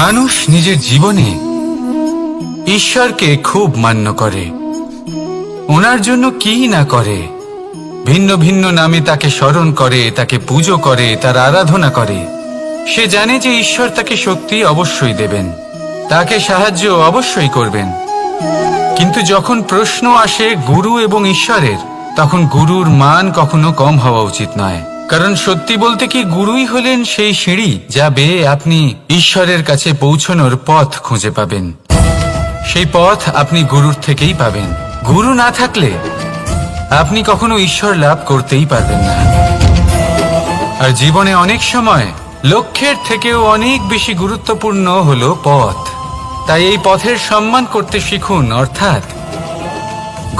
মানুষ নিজের জীবনে ঈশ্বরকে খুব মান্য করে, ওনার জন্য কি না করে। ভিন্ন ভিন্ন নামে তাকে স্মরণ করে, তাকে পুজো করে, তার আরাধনা করে। সে জানে যে ঈশ্বর তাকে শক্তি অবশ্যই দেবেন, তাকে সাহায্য অবশ্যই করবেন। কিন্তু যখন প্রশ্ন আসে গুরু এবং ঈশ্বরের, তখন গুরুর মান কখনো কম হওয়া উচিত নয়। কারণ সত্যি বলতে কি, গুরুই হলেন সেই সিঁড়ি যা বেয়ে আপনি ঈশ্বরের কাছে পৌঁছানোর পথ খুঁজে পাবেন। সেই পথ আপনি গুরুর থেকেই পাবেন। গুরু না থাকলে আপনি কখনো ঈশ্বর লাভ করতেই পারবেন না। আর জীবনে অনেক সময় লক্ষ্যের থেকেও অনেক বেশি গুরুত্বপূর্ণ হলো পথ। তাই এই পথের সম্মান করতে শিখুন, অর্থাৎ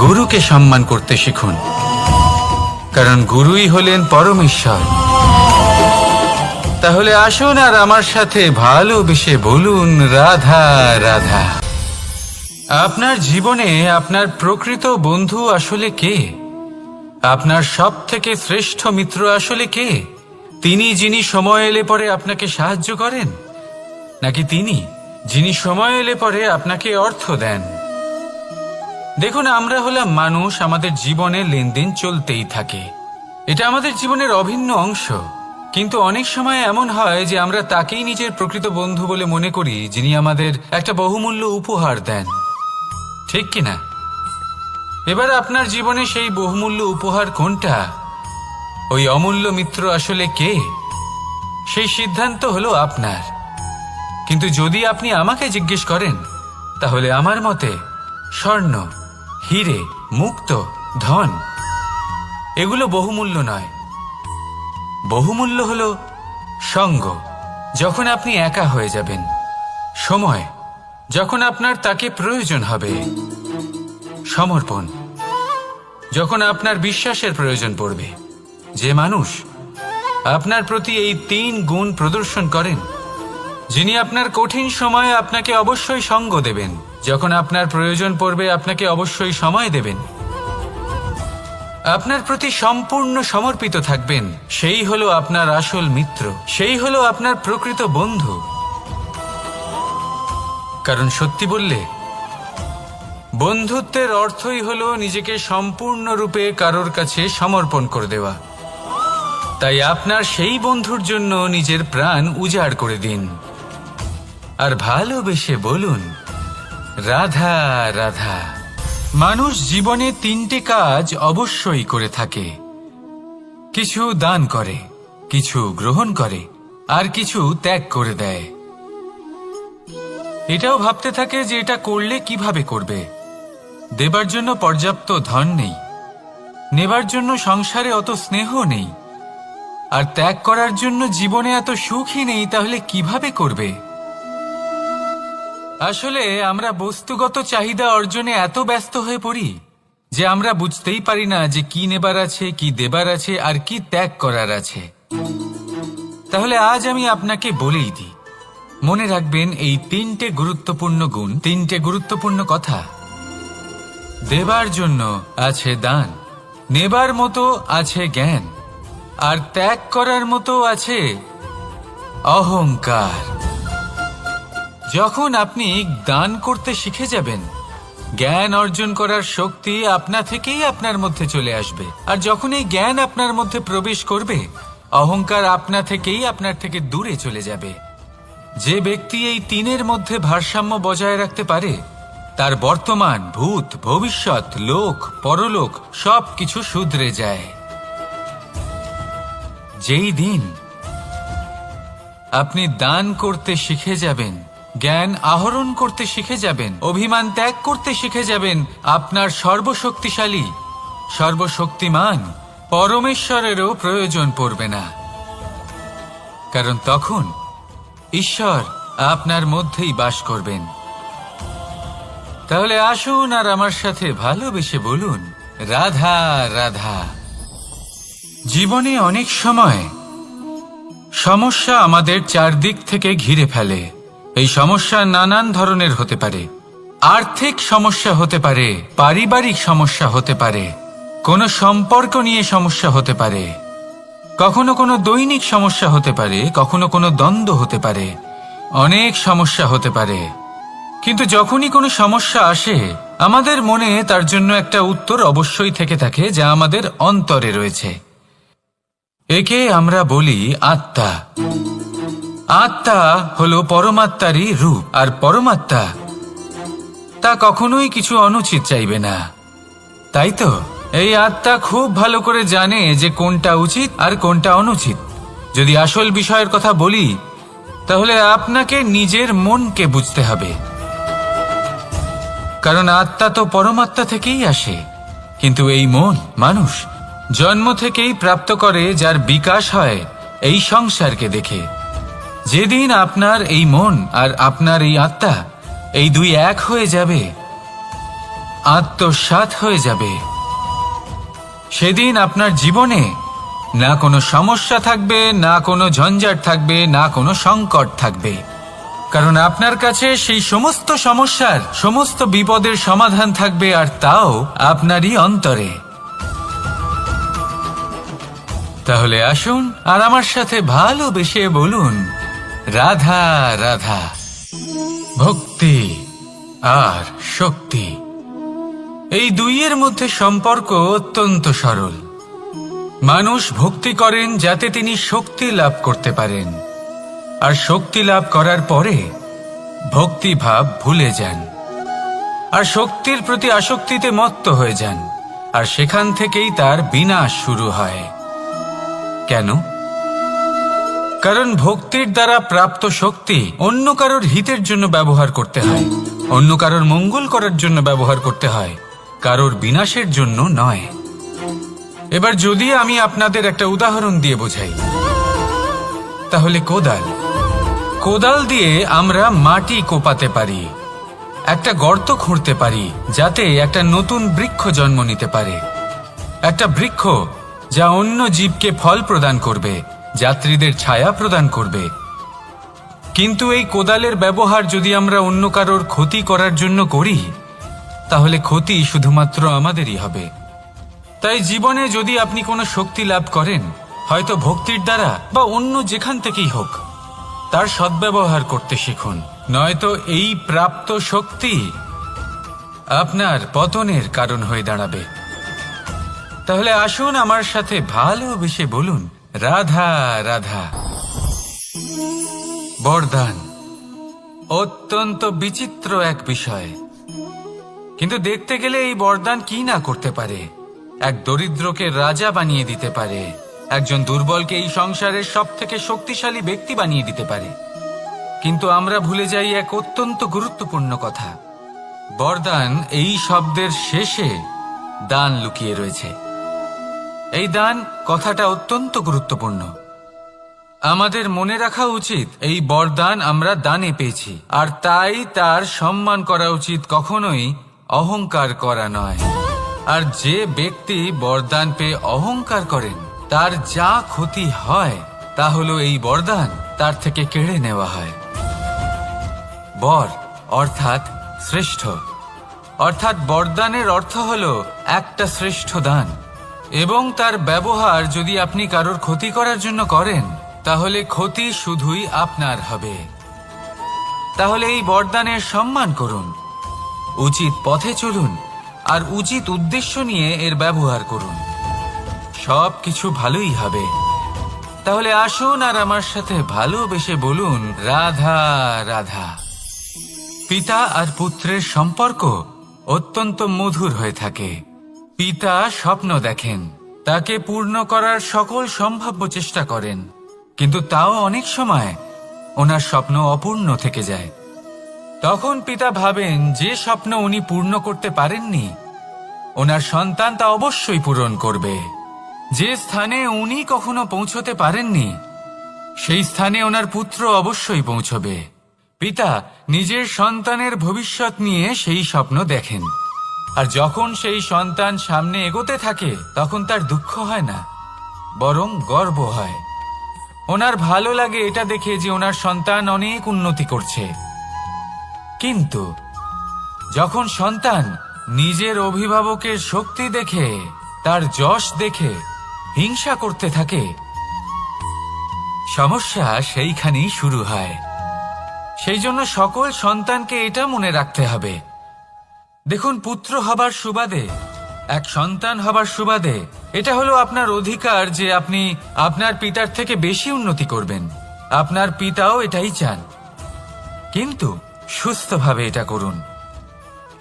গুরুকে সম্মান করতে শিখুন। কারণ গুরুই হলেন পরমেশ্বর। তাহলে আসুন আর আমার সাথে ভালোবেসে বলুন, রাধা রাধা। আপনার জীবনে আপনার প্রকৃত বন্ধু আসলে কে? আপনার সব থেকে শ্রেষ্ঠ মিত্র আসলে কে? তিনি যিনি সময় এলে পরে আপনাকে সাহায্য করেন, নাকি তিনি যিনি সময় এলে পরে আপনাকে অর্থ দেন? দেখুন, আমরা হলাম মানুষ, আমাদের জীবনে লেনদেন চলতেই থাকে। এটা আমাদের জীবনের অভিন্ন অংশ। কিন্তু অনেক সময় এমন হয় যে আমরা তাকেই নিজের প্রকৃত বন্ধু বলে মনে করি, যিনি আমাদের একটা বহুমূল্য উপহার দেন, ঠিক কিনা? এবার আপনার জীবনে সেই বহুমূল্য উপহার কোনটা, ওই অমূল্য মিত্র আসলে কে, সেই সিদ্ধান্ত হলো আপনার। কিন্তু যদি আপনি আমাকে জিজ্ঞেস করেন, তাহলে আমার মতে স্বর্ণ, হিরে, মুক্ত, ধন এগুলো বহুমূল্য নয়। বহুমূল্য হলো সঙ্গ, যখন আপনি একা হয়ে যাবেন, সময়, যখন আপনার তাকে প্রয়োজন হবে, সমর্পণ, যখন আপনার বিশ্বাসের প্রয়োজন পড়বে। যে মানুষ আপনার প্রতি এই 3 গুণ প্রদর্শন করেন, যিনি আপনার কঠিন সময়ে আপনাকে অবশ্যই সঙ্গ দেবেন, যখন আপনার প্রয়োজন পড়বে আপনাকে অবশ্যই সময় দেবেন, আপনার প্রতি সম্পূর্ণ সমর্পিত থাকবেন, সেই হলো আপনার আসল মিত্র, সেই হলো আপনার প্রকৃত বন্ধু। কারণ সত্যি বললে, বন্ধুত্বের অর্থই হলো নিজেকে সম্পূর্ণরূপে কারোর কাছে সমর্পণ করে দেওয়া। তাই আপনার সেই বন্ধুর জন্য নিজের প্রাণ উজাড় করে দিন, আর ভালোবেসে বলুন, রাধা রাধা। মানুষ জীবনে 3টে কাজ অবশ্যই করে থাকে। কিছু দান করে, কিছু গ্রহণ করে, আর কিছু ত্যাগ করে দেয়। এটাও ভাবতে থাকে যে এটা করলে কিভাবে করবে। দেবার জন্য পর্যাপ্ত ধন নেই, নেবার জন্য সংসারে অত স্নেহ নেই, আর ত্যাগ করার জন্য জীবনে এত সুখই নেই, তাহলে কিভাবে করবে? আসলে আমরা বস্তুগত চাহিদা অর্জনে এত ব্যস্ত হয়ে পড়ি যে আমরা বুঝতেই পারি না যে কি নেবার আছে, কি দেবার আছে, আর কি ত্যাগ করার আছে। তাহলে আজ আমি আপনাকে বলেই দিই, মনে রাখবেন এই 3টে গুরুত্বপূর্ণ গুণ, 3টে গুরুত্বপূর্ণ কথা। দেবার জন্য আছে দান, নেবার মতো আছে জ্ঞান, আর ত্যাগ করার মতো আছে অহংকার। যখন আপনি দান করতে শিখে যাবেন, জ্ঞান অর্জন করার শক্তি আপনা থেকেই আপনার মধ্যে চলে আসবে। আর যখন এই জ্ঞান আপনার মধ্যে প্রবেশ করবে, অহংকার আপনা থেকেই আপনার থেকে দূরে চলে যাবে। যে ব্যক্তি এই 3-এর মধ্যে ভারসাম্য বজায় রাখতে পারে, তার বর্তমান, ভূত, ভবিষ্যৎ, লোক, পরলোক সবকিছু শুধরে যায়। যেই দিন আপনি দান করতে শিখে যাবেন, জ্ঞান আহরণ করতে শিখে যাবেন, অভিমান ত্যাগ করতে শিখে যাবেন, আপনার সর্বশক্তিশালী, সর্বশক্তিমান পরমেশ্বরেরও প্রয়োজন পড়বে না। কারণ তখন ঈশ্বর আপনার মধ্যেই বাস করবেন। তাহলে আসুন আর আমার সাথে ভালোবেসে বলুন, রাধা রাধা। জীবনে অনেক সময় সমস্যা আমাদের চারদিক থেকে ঘিরে ফেলে। এই সমস্যা নানান ধরনের হতে পারে। আর্থিক সমস্যা হতে পারে, পারিবারিক সমস্যা হতে পারে, কোনো সম্পর্ক নিয়ে সমস্যা হতে পারে, কখনো কোনো দৈনিক সমস্যা হতে পারে, কখনো কোনো দ্বন্দ্ব হতে পারে, অনেক সমস্যা হতে পারে, কিন্তু যখনই কোনো সমস্যা আসে আমাদের মনে তার জন্য একটা উত্তর অবশ্যই থেকে থাকে, যা আমাদের অন্তরে রয়েছে। একে আমরা বলি আত্মা। আত্মা হলো পরমাত্মারই রূপ, আর পরমাত্মা তা কখনোই কিছু অনুচিত চাইবে না, তাই তো? এই আত্মা খুব ভালো করে জানে যে কোনটা উচিত আর কোনটা অনুচিত। যদি আসল বিষয়ের কথা বলি, তাহলে আপনাকে নিজের মনকে বুঝতে হবে, কারণ আত্মা তো পরমাত্মা থেকেই আসে। কিন্তু এই মন মানুষ জন্ম থেকেই প্রাপ্ত করে, যার বিকাশ হয় এই সংসারকে দেখে। যেদিন আপনার এই মন আর আপনার এই আত্মা এই দুই এক হয়ে যাবে, আত্মসাৎ হয়ে যাবে, সেদিন আপনার জীবনে না কোনো সমস্যা থাকবে, না কোনো ঝঞ্ঝাট থাকবে, না কোনো সংকট থাকবে, কারণ আপনার কাছে সেই সমস্ত সমস্যার সমস্ত বিপদের সমাধান থাকবে, আর তাও আপনারই অন্তরে। তাহলে আসুন আর আমার সাথে ভালোবেসে বলুন, রাধা রাধা। ভক্তি আর শক্তি, এই দুইয়ের মধ্যে সম্পর্ক অত্যন্ত সরল। মানুষ ভক্তি করেন যাতে তিনি শক্তি লাভ করতে পারেন, আর শক্তি লাভ করার পরে ভক্তিভাব ভুলে যান, আর শক্তির প্রতি আসক্তিতে মত্ত হয়ে যান, আর সেখান থেকেই তার বিনাশ শুরু হয়। কেন? কারণ ভক্তির দ্বারা প্রাপ্ত শক্তি অন্য কারোর হিতের জন্য ব্যবহার করতে হয়, অন্য কারোর মঙ্গল করার জন্য ব্যবহার করতে হয়, কারোর বিনাশের জন্য নয়। এবার যদি আমি আপনাদের একটা উদাহরণ দিয়ে বোঝাই, তাহলে কোদাল দিয়ে আমরা মাটি কোপাতে পারি, একটা গর্ত খুঁড়তে পারি, যাতে একটা নতুন বৃক্ষ জন্ম নিতে পারে, একটা বৃক্ষ যা অন্য জীবকে ফল প্রদান করবে, যাত্রীদের ছায়া প্রদান করবে। কিন্তু এই কোদালের ব্যবহার যদি আমরা অন্য কারোর ক্ষতি করার জন্য করি, তাহলে ক্ষতি শুধুমাত্র আমাদেরই হবে। তাই জীবনে যদি আপনি কোনো শক্তি লাভ করেন, হয়তো ভক্তির দ্বারা বা অন্য যেখান থেকেই হোক, তার সদ্ব্যবহার করতে শিখুন, নয়তো এই প্রাপ্ত শক্তি আপনার পতনের কারণ হয়ে দাঁড়াবে। তাহলে আসুন আমার সাথে ভালোবেসে বলুন, রাধা রাধা। বরদান অত্যন্ত বিচিত্র এক বিষয়, কিন্তু দেখতে গেলে এই বরদান কি না করতে পারে। এক দরিদ্রকে রাজা বানিয়ে দিতে পারে, একজন দুর্বলকে এই সংসারের সব থেকে শক্তিশালী ব্যক্তি বানিয়ে দিতে পারে। কিন্তু আমরা ভুলে যাই এক অত্যন্ত গুরুত্বপূর্ণ কথা, বরদান এই শব্দের শেষে দান লুকিয়ে রয়েছে। এই দান কথাটা অত্যন্ত গুরুত্বপূর্ণ। আমাদের মনে রাখা উচিত এই বরদান আমরা দানে পেয়েছি, আর তাই তার সম্মান করা উচিত, কখনোই অহংকার করা নয়। আর যে ব্যক্তি বরদান পেয়ে অহংকার করেন, তার যা ক্ষতি হয় তা হলো এই বরদান তার থেকে কেড়ে নেওয়া হয়। বর অর্থাৎ শ্রেষ্ঠ, অর্থাৎ বরদানের অর্থ হলো একটা শ্রেষ্ঠ দান, এবং তার ব্যবহার যদি আপনি কারোর ক্ষতি করার জন্য করেন, তাহলে ক্ষতি শুধুই আপনার হবে। তাহলে এই বরদানের সম্মান করুন, উচিত পথে চলুন, আর উচিত উদ্দেশ্য নিয়ে এর ব্যবহার করুন, সব কিছু ভালোই হবে। তাহলে আসুন আর আমার সাথে ভালোবেসে বলুন, রাধা রাধা। পিতা আর পুত্রের সম্পর্ক অত্যন্ত মধুর হয়ে থাকে। পিতা স্বপ্ন দেখেন, তাকে পূর্ণ করার সকল সম্ভাব্য চেষ্টা করেন, কিন্তু তাও অনেক সময় ওনার স্বপ্ন অপূর্ণ থেকে যায়। তখন পিতা ভাবেন যে স্বপ্ন উনি পূর্ণ করতে পারেননি, ওনার সন্তান তা অবশ্যই পূরণ করবে। যে স্থানে উনি কখনো পৌঁছতে পারেননি, সেই স্থানে ওনার পুত্র অবশ্যই পৌঁছবে। পিতা নিজের সন্তানের ভবিষ্যৎ নিয়ে সেই স্বপ্ন দেখেন, আর যখন সেই সন্তান সামনে এগোতে থাকে, তখন তার দুঃখ হয় না, বরং গর্ব হয়। ওনার ভালো লাগে এটা দেখে যে ওনার সন্তান অনেক উন্নতি করছে। কিন্তু যখন সন্তান নিজের অভিভাবকের শক্তি দেখে, তার যশ দেখে হিংসা করতে থাকে, সমস্যা সেইখানেই শুরু হয়। সেই জন্য সকল সন্তানকে এটা মনে রাখতে হবে। দেখুন, পুত্র হবার সুবাদে, এক সন্তান হবার সুবাদে এটা হলো আপনার অধিকার যে আপনি আপনার পিতার থেকে বেশি উন্নতি করবেন। আপনার পিতাও এটাই চান, কিন্তু সুস্থভাবে এটা করুন।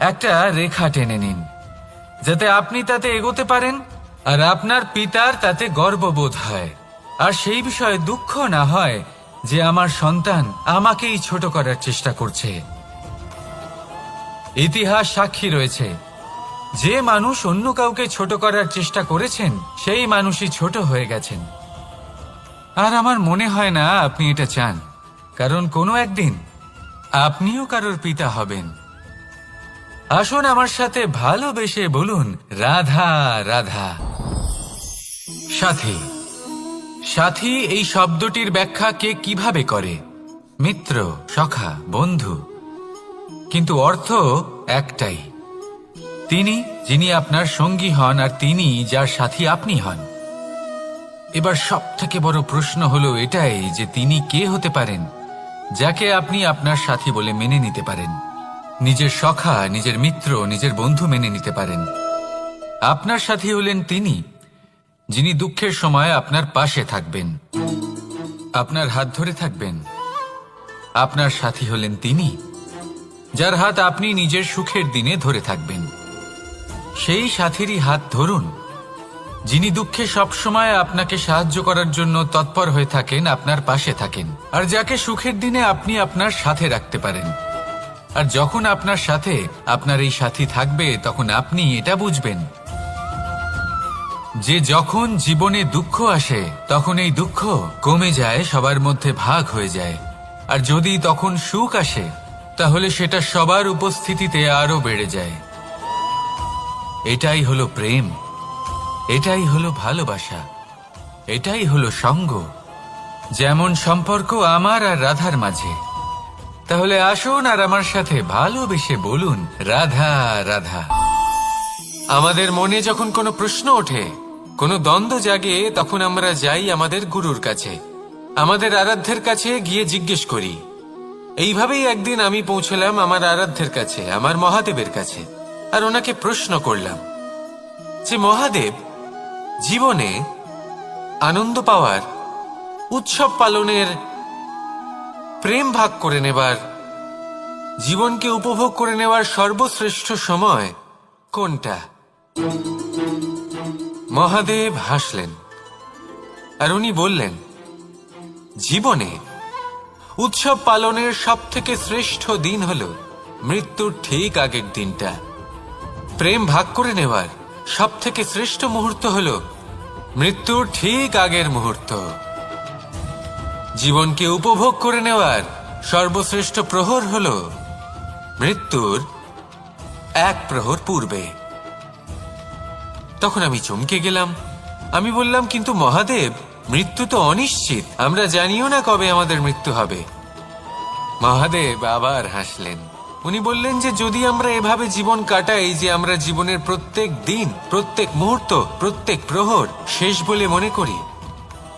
একটা রেখা টেনে নিন যাতে আপনি তাতে এগোতে পারেন আর আপনার পিতার তাতে গর্ববোধ হয়, আর সেই বিষয়ে দুঃখ না হয় যে আমার সন্তান আমাকেই ছোট করার চেষ্টা করছে। ইতিহাস সাক্ষী রয়েছে, যে মানুষ অন্য কাউকে ছোট করার চেষ্টা করেছেন সেই মানুষই ছোট হয়ে গেছেন। আর আমার মনে হয় না আপনি এটা চান, কারণ কোনো একদিন আপনিও কারোর পিতা হবেন। আসুন আমার সাথে ভালোবেসে বলুন, রাধা রাধা। সাথী। সাথী এই শব্দটির ব্যাখ্যা কে কিভাবে করে? মিত্র, সখা, বন্ধু। কিন্তু অর্থ একটাই, তিনি যিনি আপনার সঙ্গী হন আর তিনি যার সাথী আপনি হন। এবার সব থেকে বড় প্রশ্ন হলো এটাই যে তিনি কে হতে পারেন যাকে আপনি আপনার সাথী বলে মেনে নিতে পারেন, নিজের সখা, নিজের মিত্র, নিজের বন্ধু মেনে নিতে পারেন। আপনার সাথী হলেন তিনি যিনি দুঃখের সময় আপনার পাশে থাকবেন, আপনার হাত ধরে থাকবেন। আপনার সাথী হলেন তিনি যার হাত আপনি নিজের সুখের দিনে ধরে থাকবেন। সেই সাথীরই হাত ধরুন যিনি দুঃখে সবসময় আপনাকে সাহায্য করার জন্য তৎপর হয়ে থাকেন, আপনার পাশে থাকেন, আর যাকে সুখের দিনে আপনি আপনার সাথে রাখতে পারেন। আর যখন আপনার সাথে আপনার এই সাথী থাকবে তখন আপনি এটা বুঝবেন যে যখন জীবনে দুঃখ আসে তখন এই দুঃখ কমে যায়, সবার মধ্যে ভাগ হয়ে যায়। আর যদি তখন সুখ আসে তাহলে সেটা সবার উপস্থিতিতে আরো বেড়ে যায়। এটাই হলো প্রেম, এটাই হলো ভালোবাসা, এটাই হলো সঙ্গ। যেমন সম্পর্ক আমার আর রাধার মাঝে। তাহলে আসুন আর আমার সাথে ভালোবেসে বলুন, রাধা রাধা। আমাদের মনে যখন কোনো প্রশ্ন ওঠে, কোনো দ্বন্দ্ব জাগে, তখন আমরা যাই আমাদের গুরুর কাছে, আমাদের আরাধ্যের কাছে গিয়ে জিজ্ঞেস করি। এইভাবেই একদিন আমি পৌঁছলাম আমার আরাধ্যের কাছে, আমার মহাদেবের কাছে, আর ওনাকে প্রশ্ন করলাম যে মহাদেব, জীবনে আনন্দ পাওয়ার, উৎসব পালনের, প্রেম ভাগ করে নেবার, জীবনকে উপভোগ করে নেওয়ার সর্বশ্রেষ্ঠ সময় কোনটা? মহাদেব হাসলেন আর উনি বললেন, জীবনে উৎসব পালনের সবথেকে শ্রেষ্ঠ দিন হলো মৃত্যুর ঠিক আগের দিনটা। প্রেম ভাগ করে নেওয়ার সবথেকে শ্রেষ্ঠ মুহূর্ত হলো মৃত্যুর ঠিক আগের মুহূর্ত। জীবনকে উপভোগ করে নেওয়ার সর্বশ্রেষ্ঠ প্রহর হলো মৃত্যুর এক প্রহর পূর্বে। তখন আমি চমকে গেলাম। আমি বললাম, কিন্তু মহাদেব, মৃত্যু তো অনিশ্চিত, আমরা জানিও না কবে আমাদের মৃত্যু হবে। মহাদেব আবার হাসলেন। উনি বললেন যে যদি আমরা এভাবে জীবন কাটাই যে আমরা জীবনের প্রত্যেক দিন, প্রত্যেক মুহূর্ত, প্রত্যেক প্রহর শেষ বলে মনে করি,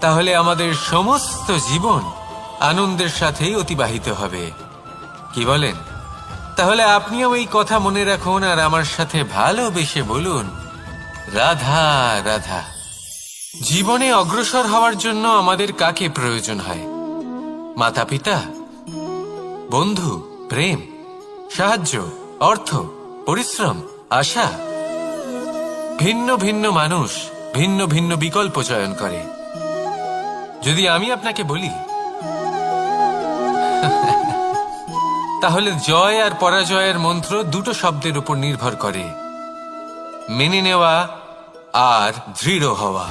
তাহলে আমাদের সমস্ত জীবন আনন্দের সাথেই অতিবাহিত হবে। কি বলেন? তাহলে আপনিও এই কথা মনে রাখুন আর আমার সাথে ভালোবেসে বলুন, রাধা রাধা। জীবনে অগ্রসর হওয়ার জন্য আমাদের কাকে প্রয়োজন হয়? মাতা পিতা, বন্ধু, প্রেম, সাহায্য, অর্থ, পরিশ্রম, আশা। ভিন্ন ভিন্ন মানুষ ভিন্ন ভিন্ন বিকল্প চয়ন করে। যদি আমি আপনাকে বলি তাহলে জয় আর পরাজয়ের মন্ত্র দুটো শব্দের উপর নির্ভর করে, মেনে নেওয়া আর দৃঢ় হওয়া।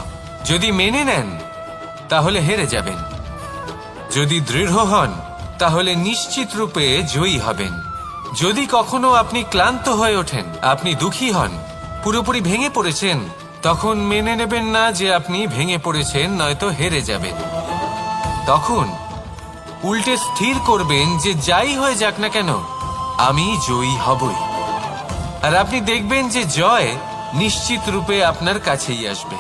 যদি মেনে নেন তাহলে হেরে যাবেন, যদি দৃঢ় হন তাহলে নিশ্চিত রূপে জয়ী হবেন। যদি কখনো আপনি ক্লান্ত হয়ে ওঠেন, আপনি দুঃখী হন, পুরোপুরি ভেঙে পড়েছেন, তখন মেনে নেবেন না যে আপনি ভেঙে পড়েছেন, নয়তো হেরে যাবেন। তখন উল্টে স্থির করবেন যে যাই হয়ে যাক না কেন আমি জয়ী হবই। আর আপনি দেখবেন যে জয় নিশ্চিত রূপে আপনার কাছেই আসবে।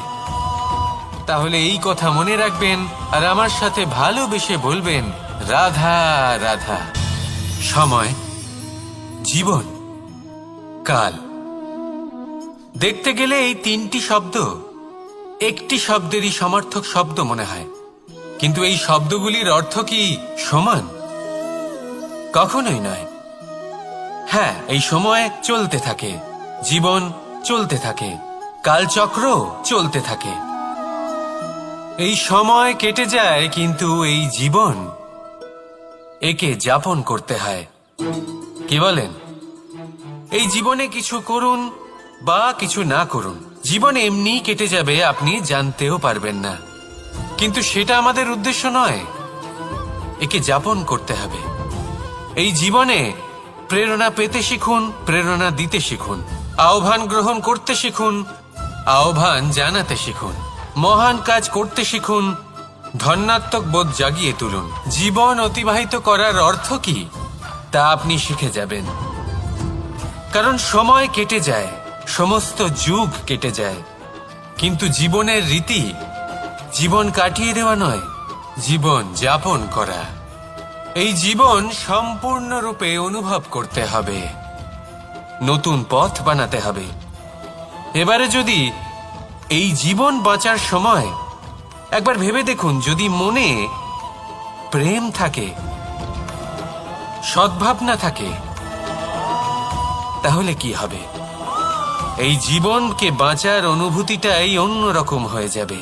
তাহলে এই কথা মনে রাখবেন আর আমার সাথে ভালোবেসে বলবেন, রাধা রাধা। সময়, জীবন, কাল। দেখতে গেলে এই তিনটি শব্দ একটি শব্দেরই সমার্থক শব্দ মনে হয়, কিন্তু এই শব্দগুলির অর্থ কি সমান? কখনোই নয়। হ্যাঁ, এই সময় চলতে থাকে, জীবন চলতে থাকে, কালচক্র চলতে থাকে। এই সময় কেটে যায়, কিন্তু এই জীবন, একে যাপন করতে হয়। কি বলেন? এই জীবনে কিছু করুন বা কিছু না করুন, জীবন এমনি কেটে যাবে, আপনি জানতেও পারবেন না। কিন্তু সেটা আমাদের উদ্দেশ্য নয়, একে যাপন করতে হবে। এই জীবনে প্রেরণা পেতে শিখুন, প্রেরণা দিতে শিখুন, আহ্বান গ্রহণ করতে শিখুন, আহ্বান জানাতে শিখুন, মহান কাজ করতে শিখুন, ধন্যাত্মক বোধ জাগিয়ে তুলুন। জীবন অতিবাহিত করার অর্থ কি তা আপনি শিখে যাবেন। কারণ সময় কেটে যায়, সমস্ত যুগ কেটে যায়, কিন্তু জীবনের রীতি জীবন কাটিয়ে দেওয়া নয়, জীবন যাপন করা। এই জীবন সম্পূর্ণরূপে অনুভব করতে হবে, নতুন পথ বানাতে হবে। এবারে যদি এই জীবন বাঁচার সময় একবার ভেবে দেখুন, যদি মনে প্রেম থাকে, সদ্ভাবনা থাকে, তাহলে কি হবে? এই জীবনকে বাঁচার অনুভূতিটাই অন্যরকম হয়ে যাবে,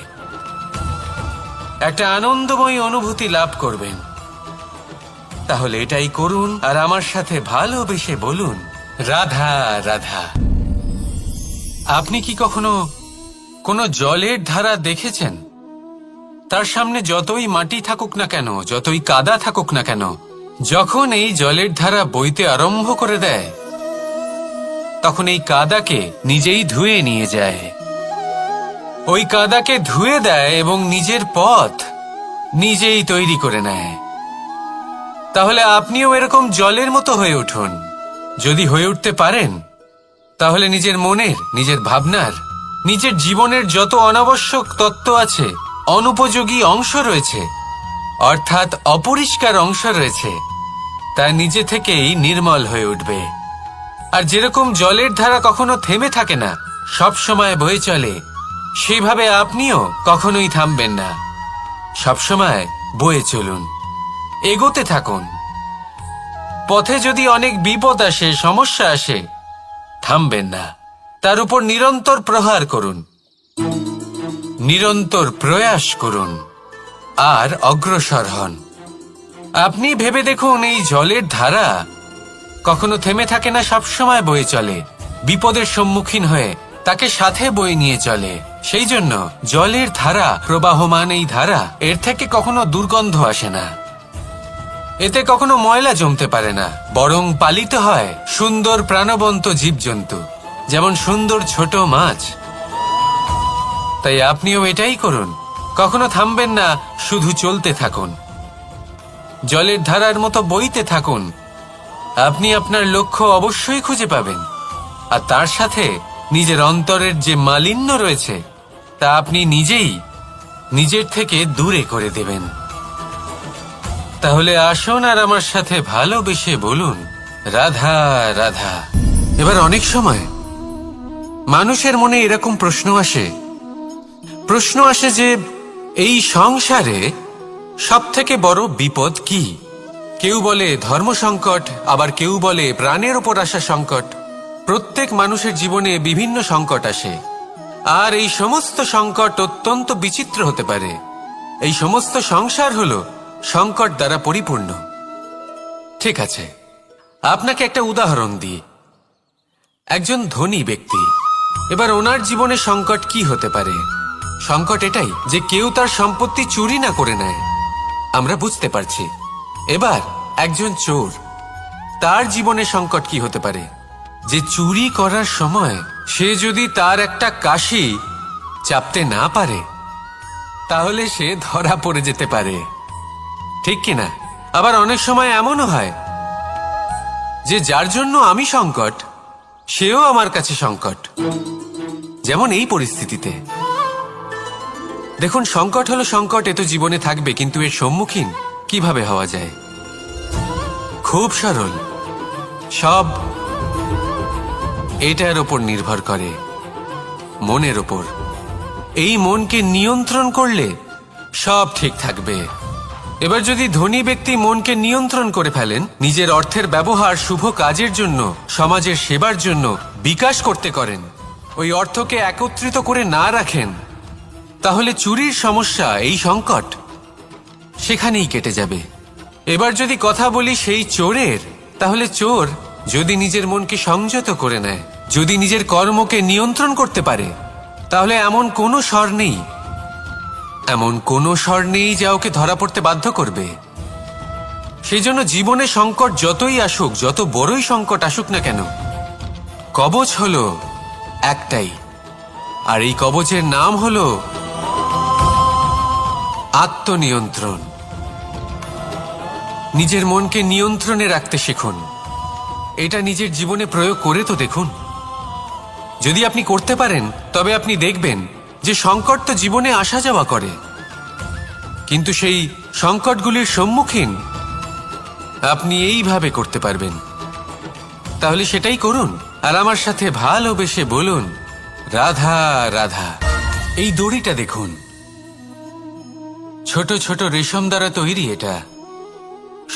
একটা আনন্দময় অনুভূতি লাভ করবেন। তাহলে এটাই করুন আর আমার সাথে ভালোবেসে বলুন, রাধা রাধা। আপনি কি কখনো কোনো জলের ধারা দেখেছেন? তার সামনে যতই মাটি থাকুক না কেন, যতই কাদা থাকুক না কেন, যখন এই জলের ধারা বইতে আরম্ভ করে দেয়, তখন এই কাদাকে নিজেই ধুয়ে নিয়ে যায়। ওই কাদাকে ধুয়ে দেয় এবং নিজের পথ নিজেই তৈরি করে নেয়। তাহলে আপনিও এরকম জলের মতো হয়ে উঠুন। যদি হয়ে উঠতে পারেন, তাহলে নিজের মনের, নিজের ভাবনার, নিজের জীবনের যত অনাবশ্যক তত্ত্ব আছে, অনুপযোগী অংশ রয়েছে, অর্থাৎ অপরিষ্কার অংশ রয়েছে, তা নিজে থেকেই নির্মল হয়ে উঠবে। আর যেরকম জলের ধারা কখনো থেমে থাকে না, সব সময় বয়ে চলে, সেইভাবে আপনিও কখনোই থামবেন না। সবসময় বয়ে চলুন, এগোতে থাকুন। পথে যদি অনেক বিপদ আসে, সমস্যা আসে, থামবেন না, তার উপর নিরন্তর প্রহার করুন, নিরন্তর প্রয়াস করুন আর অগ্রসর হন। আপনি ভেবে দেখুন, এই জলের ধারা কখনো থেমে থাকে না, সবসময় বয়ে চলে, বিপদের সম্মুখীন হয়ে তাকে সাথে বয়ে নিয়ে চলে। সেই জন্য জলের ধারা, প্রবাহমান এই ধারা, এর থেকে কখনো দুর্গন্ধ আসে না, এতে কখনো ময়লা জমতে পারে না, বরং পালিত হয় সুন্দর প্রাণবন্ত জীবজন্তু, যেমন সুন্দর ছোট মাছ। তাই আপনিও এটাই করুন, কখনো থামবেন না, শুধু চলতে থাকুন, জলের ধারার মতো বইতে থাকুন। আপনি আপনার লক্ষ্য অবশ্যই খুঁজে পাবেন, আর তার সাথে নিজের অন্তরের যে মালিন্য রয়েছে, তা আপনি নিজেই নিজের থেকে দূরে করে দেবেন। তাহলে আসুন আর আমার সাথে ভালোবেসে বলুন, রাধা রাধা। এবার অনেক সময় মানুষের মনে এরকম প্রশ্ন আসে যে এই সংসারে সবথেকে বড় বিপদ কি? কেউ বলে ধর্ম সংকট, আবার কেউ বলে প্রাণের ওপর আসা সংকট। প্রত্যেক মানুষের জীবনে বিভিন্ন সংকট আসে, আর এই সমস্ত সংকট অত্যন্ত বিচিত্র হতে পারে। এই সমস্ত সংসার হলো সংকট দ্বারা পরিপূর্ণ। ঠিক আছে, আপনাকে একটা উদাহরণ দিই। একজন ধনী ব্যক্তি, এবার ওনার জীবনে সংকট কি হতে পারে? সংকট এটাই যে কেউ তার সম্পত্তি চুরি না করে নেয়, আমরা বুঝতে পারছি। এবার একজন চোর, তার জীবনে সংকট কি হতে পারে? যে চুরি করার সময় সে যদি তার একটা কাশি চাপতে না পারে, তাহলে সে ধরা পড়ে যেতে পারে, ঠিক কিনা? আবার অনেক সময় এমনও হয় যে যার জন্য আমি সংকট, সেও আমার কাছে সংকট। যেমন এই পরিস্থিতিতে দেখুন, সংকট হলো সংকট, এ তো জীবনে থাকবে, কিন্তু এর সম্মুখীন কিভাবে হওয়া যায়? খুব সরল। সব এটার ওপর নির্ভর করে, মনের ওপর। এই মনকে নিয়ন্ত্রণ করলে সব ঠিক থাকবে। এবার যদি ধনী ব্যক্তি মনকে নিয়ন্ত্রণ করে ফেলেন, নিজের অর্থের ব্যবহার শুভ কাজের জন্য, সমাজের সেবার জন্য বিকাশ করতে করেন, ওই অর্থকে একত্রিত করে না রাখেন, তাহলে চুরির সমস্যা, এই সংকট সেখানেই কেটে যাবে। এবার যদি কথা বলি সেই চোরের, তাহলে চোর যদি নিজের মনকে সংযত করে নেয়, যদি নিজের কর্মকে নিয়ন্ত্রণ করতে পারে, তাহলে এমন কোনো স্বর নেই, এমন কোনো স্বর নেই যা ওকে ধরা পড়তে বাধ্য করবে। সেই জন্য জীবনে সংকট যতই আসুক, যত বড়ই সংকট আসুক না কেন, কবচ হলো একটাই, আর এই কবচের নাম হলো আত্মনিয়ন্ত্রণ। নিজের মনকে নিয়ন্ত্রণে রাখতে শিখুন। এটা নিজের জীবনে প্রয়োগ করে তো দেখুন। যদি আপনি করতে পারেন, তবে আপনি দেখবেন যে সংকট তো জীবনে আসা যাওয়া করে, কিন্তু সেই সংকটগুলির সম্মুখীন আপনি এইভাবে করতে পারবেন। তাহলে সেটাই করুন, আর আমার সাথে ভালোবেসে বলুন, রাধা রাধা। এই দড়িটা দেখুন, ছোট ছোট রেশম দ্বারা তৈরি, এটা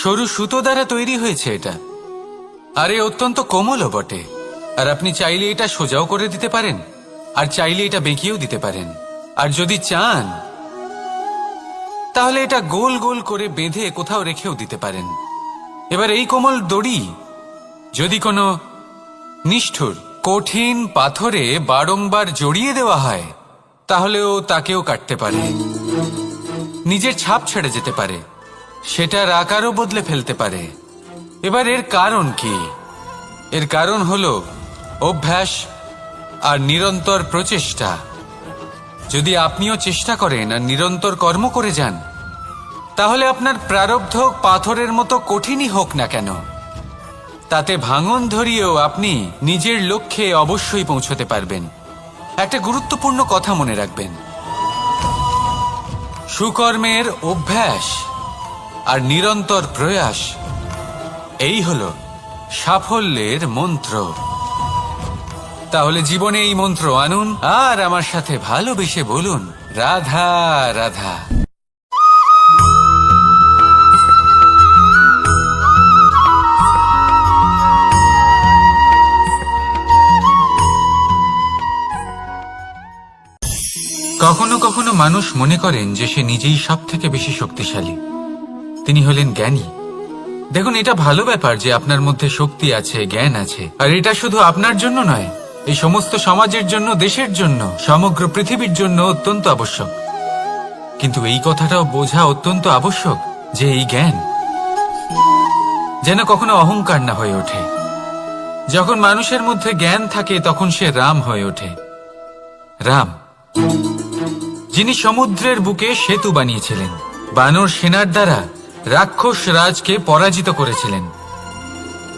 সরু সুতো দ্বারা তৈরি হয়েছে এটা, আর এ অত্যন্ত কোমলও বটে। আর আপনি চাইলে এটা সোজাও করে দিতে পারেন, আর চাইলে এটা বেঁকিয়েও দিতে পারেন, আর যদি চান তাহলে এটা গোল গোল করে বেঁধে কোথাও রেখেও দিতে পারেন। এবার এই কোমল দড়ি যদি কোনো নিষ্ঠুর কঠিন পাথরে বারংবার জড়িয়ে দেওয়া হয়, তাহলেও তাকেও কাটতে পারে, নিজের ছাপ ছেড়ে যেতে পারে, সেটার আকারও বদলে ফেলতে পারে। এবার এর কারণ কি? এর কারণ হলো অভ্যাস আর নিরন্তর প্রচেষ্টা। যদি আপনিও চেষ্টা করেন আর নিরন্তর কর্ম করে যান, তাহলে আপনার প্রারব্ধ পাথরের মতো কঠিনই হোক না কেন, তাতে ভাঙন ধরিয়েও আপনি নিজের লক্ষ্যে অবশ্যই পৌঁছতে পারবেন। একটা গুরুত্বপূর্ণ কথা মনে রাখবেন, সুকর্মের অভ্যাস আর নিরন্তর প্রয়াস, এই হলো সাফল্যের মন্ত্র। তাহলে জীবনে এই মন্ত্র আনুন, আর আমার সাথে ভালোবেসে বলুন, রাধা রাধা। কখনো কখনো মানুষ মনে করেন যে সে নিজেই সব থেকে বেশি শক্তিশালী, তিনি হলেন জ্ঞানী। দেখুন, এটা ভালো ব্যাপার যে আপনার মধ্যে শক্তি আছে, জ্ঞান আছে, আর এটা শুধু আপনার জন্য নয়, এই সমস্ত সমাজের জন্য, দেশের জন্য, সমগ্র পৃথিবীর জন্য অত্যন্ত আবশ্যক। কিন্তু এই কথাটাও বোঝা অত্যন্ত আবশ্যক যে এই জ্ঞান যেন কখনো অহংকার না হয়ে ওঠে। যখন মানুষের মধ্যে জ্ঞান থাকে তখন সে রাম হয়ে ওঠে। রাম, যিনি সমুদ্রের বুকে সেতু বানিয়েছিলেন, বানর সেনার দ্বারা রাক্ষস রাজকে পরাজিত করেছিলেন,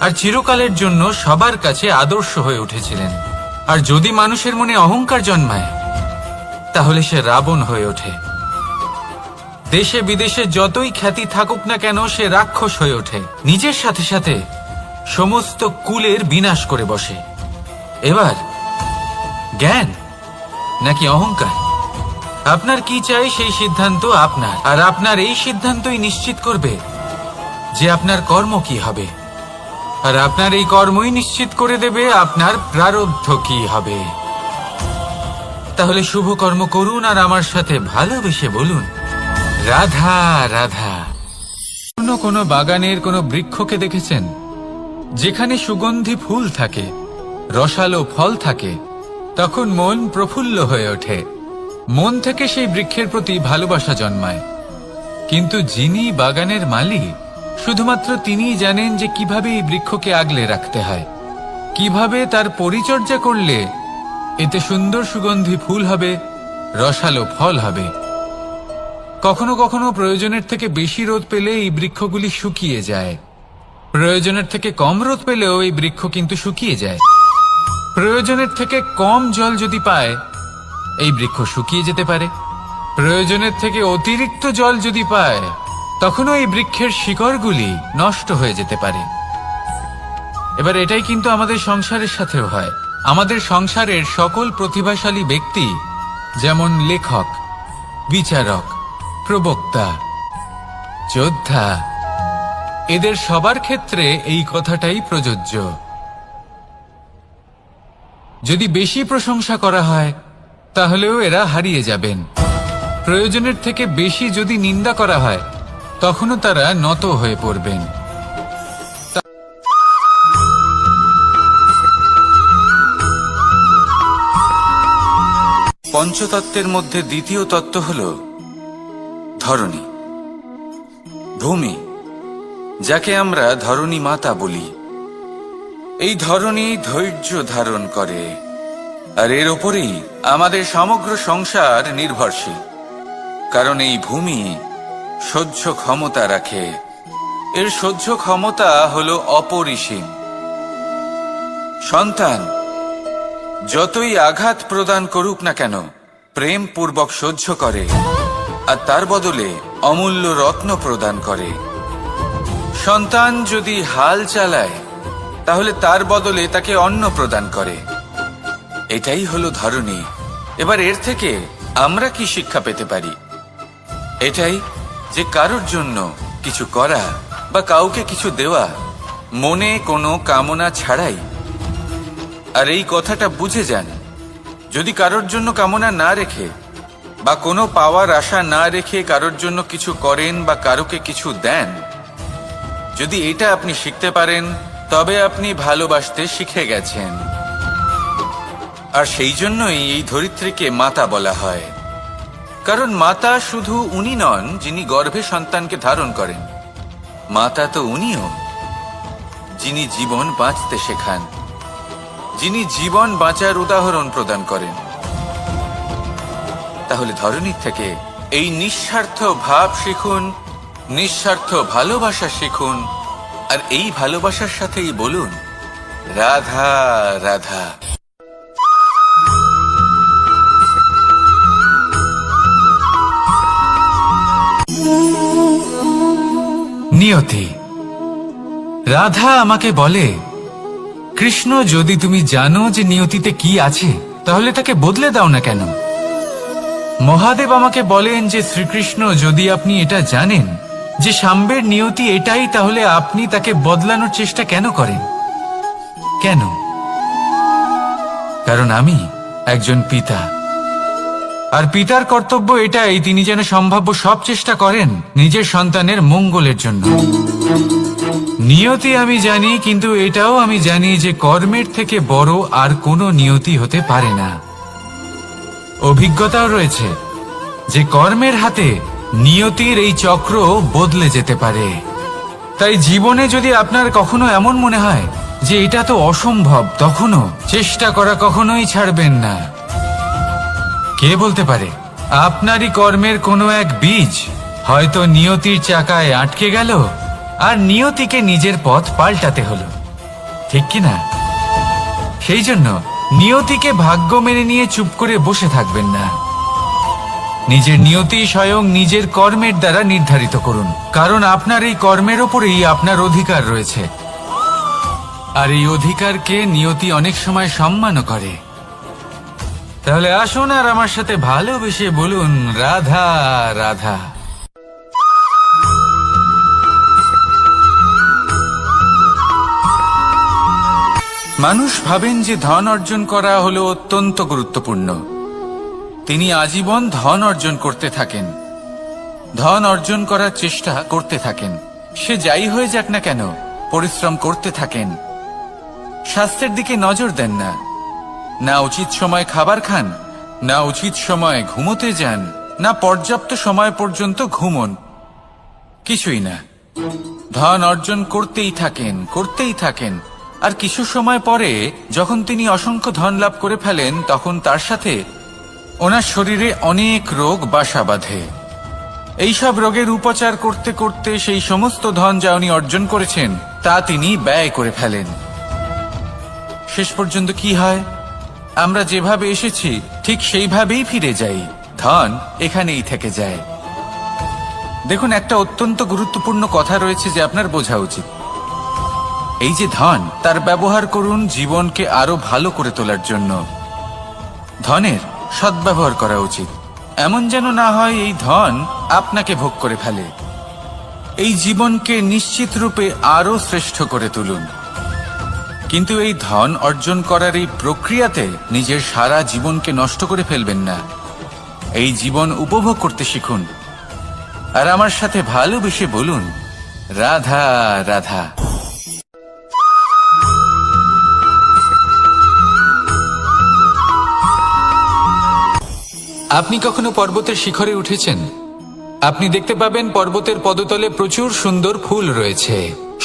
আর চিরকালের জন্য সবার কাছে আদর্শ হয়ে উঠেছিলেন। আর যদি মানুষের মনে অহংকার জন্মায়, তাহলে সে রাবণ হয়ে ওঠে। দেশে বিদেশে যতই খ্যাতি থাকুক না কেন, সে রাক্ষস হয়ে ওঠে, নিজের সাথে সাথে সমস্ত কুলের বিনাশ করে বসে। এবার জ্ঞান নাকি অহংকার, আপনার কি চাই সেই সিদ্ধান্ত আপনার, আর আপনার এই সিদ্ধান্তই নিশ্চিত করবে যে আপনার কর্ম কি হবে, আর আপনার এই কর্মই নিশ্চিত করে দেবে আপনার প্রারব্ধ কি হবে। তাহলে শুভ কর্ম করুন, আর আমার সাথে ভালোবেসে বলুন, রাধা রাধা। কোনো বাগানের কোনো বৃক্ষকে দেখেছেন যেখানে সুগন্ধি ফুল থাকে, রসালো ফল থাকে, তখন মন প্রফুল্ল হয়ে ওঠে, মন থেকে সেই বৃক্ষের প্রতি ভালোবাসা জন্মায়। কিন্তু যিনি বাগানের মালিক, শুধুমাত্র তিনিই জানেন যে কিভাবে এই বৃক্ষকে আগলে রাখতে হয়, কিভাবে তার পরিচর্যা করলে এতে সুন্দর সুগন্ধি ফুল হবে, রসালো ফল হবে। কখনো কখনো প্রয়োজনের থেকে বেশি রোদ পেলে এই বৃক্ষগুলি শুকিয়ে যায়, প্রয়োজনের থেকে কম রোদ পেলেও এই বৃক্ষ কিন্তু শুকিয়ে যায়। প্রয়োজনের থেকে কম জল যদি পায়, এই বৃক্ষ শুকিয়ে যেতে পারে। প্রয়োজনের থেকে অতিরিক্ত জল যদি পায়, তখনও এই বৃক্ষের শিকড়গুলি নষ্ট হয়ে যেতে পারে। এবার এটাই কিন্তু আমাদের সংসারের সাথেও হয়। আমাদের সংসারের সকল প্রতিভাশালী ব্যক্তি, যেমন লেখক, বিচারক, প্রবক্তা, যোদ্ধা, এদের সবার ক্ষেত্রে এই কথাটাই প্রযোজ্য। যদি বেশি প্রশংসা করা হয় তাহলেও এরা হারিয়ে যাবেন। প্রয়োজনের থেকে বেশি যদি নিন্দা করা হয় তখনও তারা নত হয়ে পড়বেন। পঞ্চতত্ত্বের মধ্যে দ্বিতীয় তত্ত্ব হল ধরণী, ভূমি, যাকে আমরা ধরণী মাতা বলি। এই ধরণী ধৈর্য ধারণ করে, আর এর ওপরেই আমাদের সমগ্র সংসার নির্ভরশীল। কারণ এই ভূমি সহ্য ক্ষমতা রাখে, এর সহ্য ক্ষমতা হল অপরিসীম। সন্তান যতই আঘাত প্রদান করুক না কেন, প্রেম পূর্বক সহ্য করে, আর তার বদলে অমূল্য রত্ন প্রদান করে। সন্তান যদি হাল চালায় তাহলে তার বদলে তাকে অন্ন প্রদান করে। এটাই হলো ধরণী। এবার এর থেকে আমরা কি শিক্ষা পেতে পারি? এটাই যে কারোর জন্য কিছু করা বা কাউকে কিছু দেওয়া মনে কোনো কামনা ছাড়াই। আর এই কথাটা বুঝে যান, যদি কারোর জন্য কামনা না রেখে বা কোনো পাওয়ার আশা না রেখে কারোর জন্য কিছু করেন বা কারোকে কিছু দেন, যদি এটা আপনি শিখতে পারেন তবে আপনি ভালোবাসতে শিখে গেছেন। আর সেই জন্যই এই ধরিত্রীকে মাতা বলা হয়। কারণ মাতা শুধু উনি নন যিনি গর্ভে সন্তানকে ধারণ করেন, মাতা তো উনিও যিনি জীবন বাঁচতে শেখান, যিনি জীবন বাঁচার উদাহরণ প্রদান করেন। তাহলে ধরণীর থেকে এই নিঃস্বার্থ ভাব শিখুন, নিঃস্বার্থ ভালোবাসা শিখুন, আর এই ভালোবাসার সাথেই বলুন রাধা রাধা। নিয়তি। রাধা আমাকে বলে, কৃষ্ণ, যদি তুমি জানো যে নিয়তিতে কি আছে তাহলে তাকে বদলে দাও না কেন? মহাদেব আমাকে বলেন যে শ্রীকৃষ্ণ, যদি আপনি এটা জানেন যে সাম্বের নিয়তি এটাই, তাহলে আপনি তাকে বদলানোর চেষ্টা কেন করেন? কেন? কারণ আমি একজন পিতা, আর পিতার কর্তব্য এটাই, তিনি যেন সম্ভাব্য সব চেষ্টা করেন নিজের সন্তানের মঙ্গলের জন্য। নিয়তি আমি জানি, কিন্তু এটাও আমি জানি যে কর্মের থেকে বড় আর কোনো নিয়তি হতে পারে না। অভিজ্ঞতাও রয়েছে যে কর্মের হাতে নিয়তির এই চক্র বদলে যেতে পারে। তাই জীবনে যদি আপনার কখনো এমন মনে হয় যে এটা তো অসম্ভব, তখনও চেষ্টা করা কখনোই ছাড়বেন না। কে বলতে পারে আপনারই কর্মের কোনো এক বীজ হয়তো নিয়তির চাকায় আটকে গেল, আর নিয়তিকে নিজের পথ পাল্টাতে হলো, ঠিক কিনা? সেই জন্য নিয়তিকে ভাগ্য মেনে নিয়ে চুপ করে বসে থাকবেন না। নিজের নিয়তি স্বয়ং নিজের কর্মের দ্বারা নির্ধারিত করুন, কারণ আপনার এই কর্মের ওপরেই আপনার অধিকার রয়েছে। আর এই অধিকারকে নিয়তি অনেক সময় সম্মানও করে। তাহলে আসুন আর আমার সাথে ভালোবেসে বলুন রাধা রাধা। মানুষ ভাবেন যে ধন অর্জন করা হলো অত্যন্ত গুরুত্বপূর্ণ। তিনি আজীবন ধন অর্জন করতে থাকেন, ধন অর্জন করার চেষ্টা করতে থাকেন। সে যাই হয়ে যাক না কেন, পরিশ্রম করতে থাকেন। স্বাস্থ্যের দিকে নজর দেন না, না উচিত সময় খাবার খান, না উচিত সময় ঘুমোতে যান, না পর্যাপ্ত সময় পর্যন্ত ঘুমন, কিছুই না। ধন অর্জন করতেই থাকেন, করতেই থাকেন। আর কিছু সময় পরে যখন তিনি অসংখ্য ধন লাভ করে ফেলেন, তখন তার সাথে ওনার শরীরে অনেক রোগ বাসা বাঁধে। এইসব রোগের উপচার করতে করতে সেই সমস্ত ধন যা উনি অর্জন করেছেন তা তিনি ব্যয় করে ফেলেন। শেষ পর্যন্ত কি হয়? আমরা যেভাবে এসেছি ঠিক সেইভাবেই ফিরে যাই, ধন এখানেই থেকে যায়। দেখুন, একটা অত্যন্ত গুরুত্বপূর্ণ কথা রয়েছে যে আপনার বোঝা উচিত। এই যে ধন, তার ব্যবহার করুন জীবনকে আরো ভালো করে তোলার জন্য। ধনের সদ্ব্যবহার করা উচিত, এমন যেন না হয় এই ধন আপনাকে ভোগ করে ফেলে। এই জীবনকে নিশ্চিত রূপে আরো শ্রেষ্ঠ করে তুলুন, কিন্তু এই ধন অর্জন করার এই প্রক্রিয়াতে নিজের সারা জীবনকে নষ্ট করে ফেলবেন না। এই জীবন উপভোগ করতে শিখুন, আর আমার সাথে ভালোবেসে বলুন, রাধা রাধা। আপনি কখনো পর্বতের শিখরে উঠেছেন? আপনি দেখতে পাবেন পর্বতের পদতলে প্রচুর সুন্দর ফুল রয়েছে,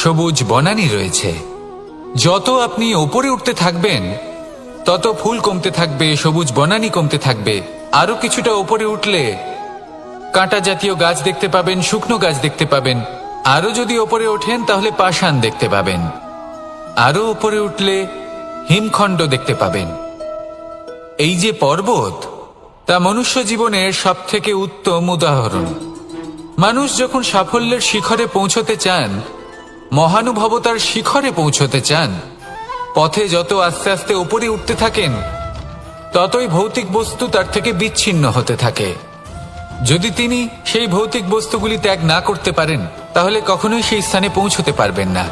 সবুজ বনানী রয়েছে। যত আপনি ওপরে উঠতে থাকবেন তত ফুল কমতে থাকবে, সবুজ বনানী কমতে থাকবে। আরো কিছুটা ওপরে উঠলে কাঁটা জাতীয় গাছ দেখতে পাবেন, শুকনো গাছ দেখতে পাবেন। আরো যদি ওপরে ওঠেন তাহলে পাষাণ দেখতে পাবেন। আরো ওপরে উঠলে হিমখণ্ড দেখতে পাবেন। এই যে পর্বত, তা মনুষ্য জীবনের সবথেকে উত্তম উদাহরণ। মানুষ যখন সাফল্যের শিখরে পৌঁছতে চান, মহানুভবতার শিখরে পৌঁছতে চান, পথে যত আস্তে আস্তে উপরে উঠতে থাকেন ততই ভৌতিক বস্তু তার থেকে বিচ্ছিন্ন হতে থাকে। যদি তিনি সেই ভৌতিক বস্তুগুলি ত্যাগ না করতে পারেন তাহলে কখনোই সেই স্থানে পৌঁছতে পারবেন না।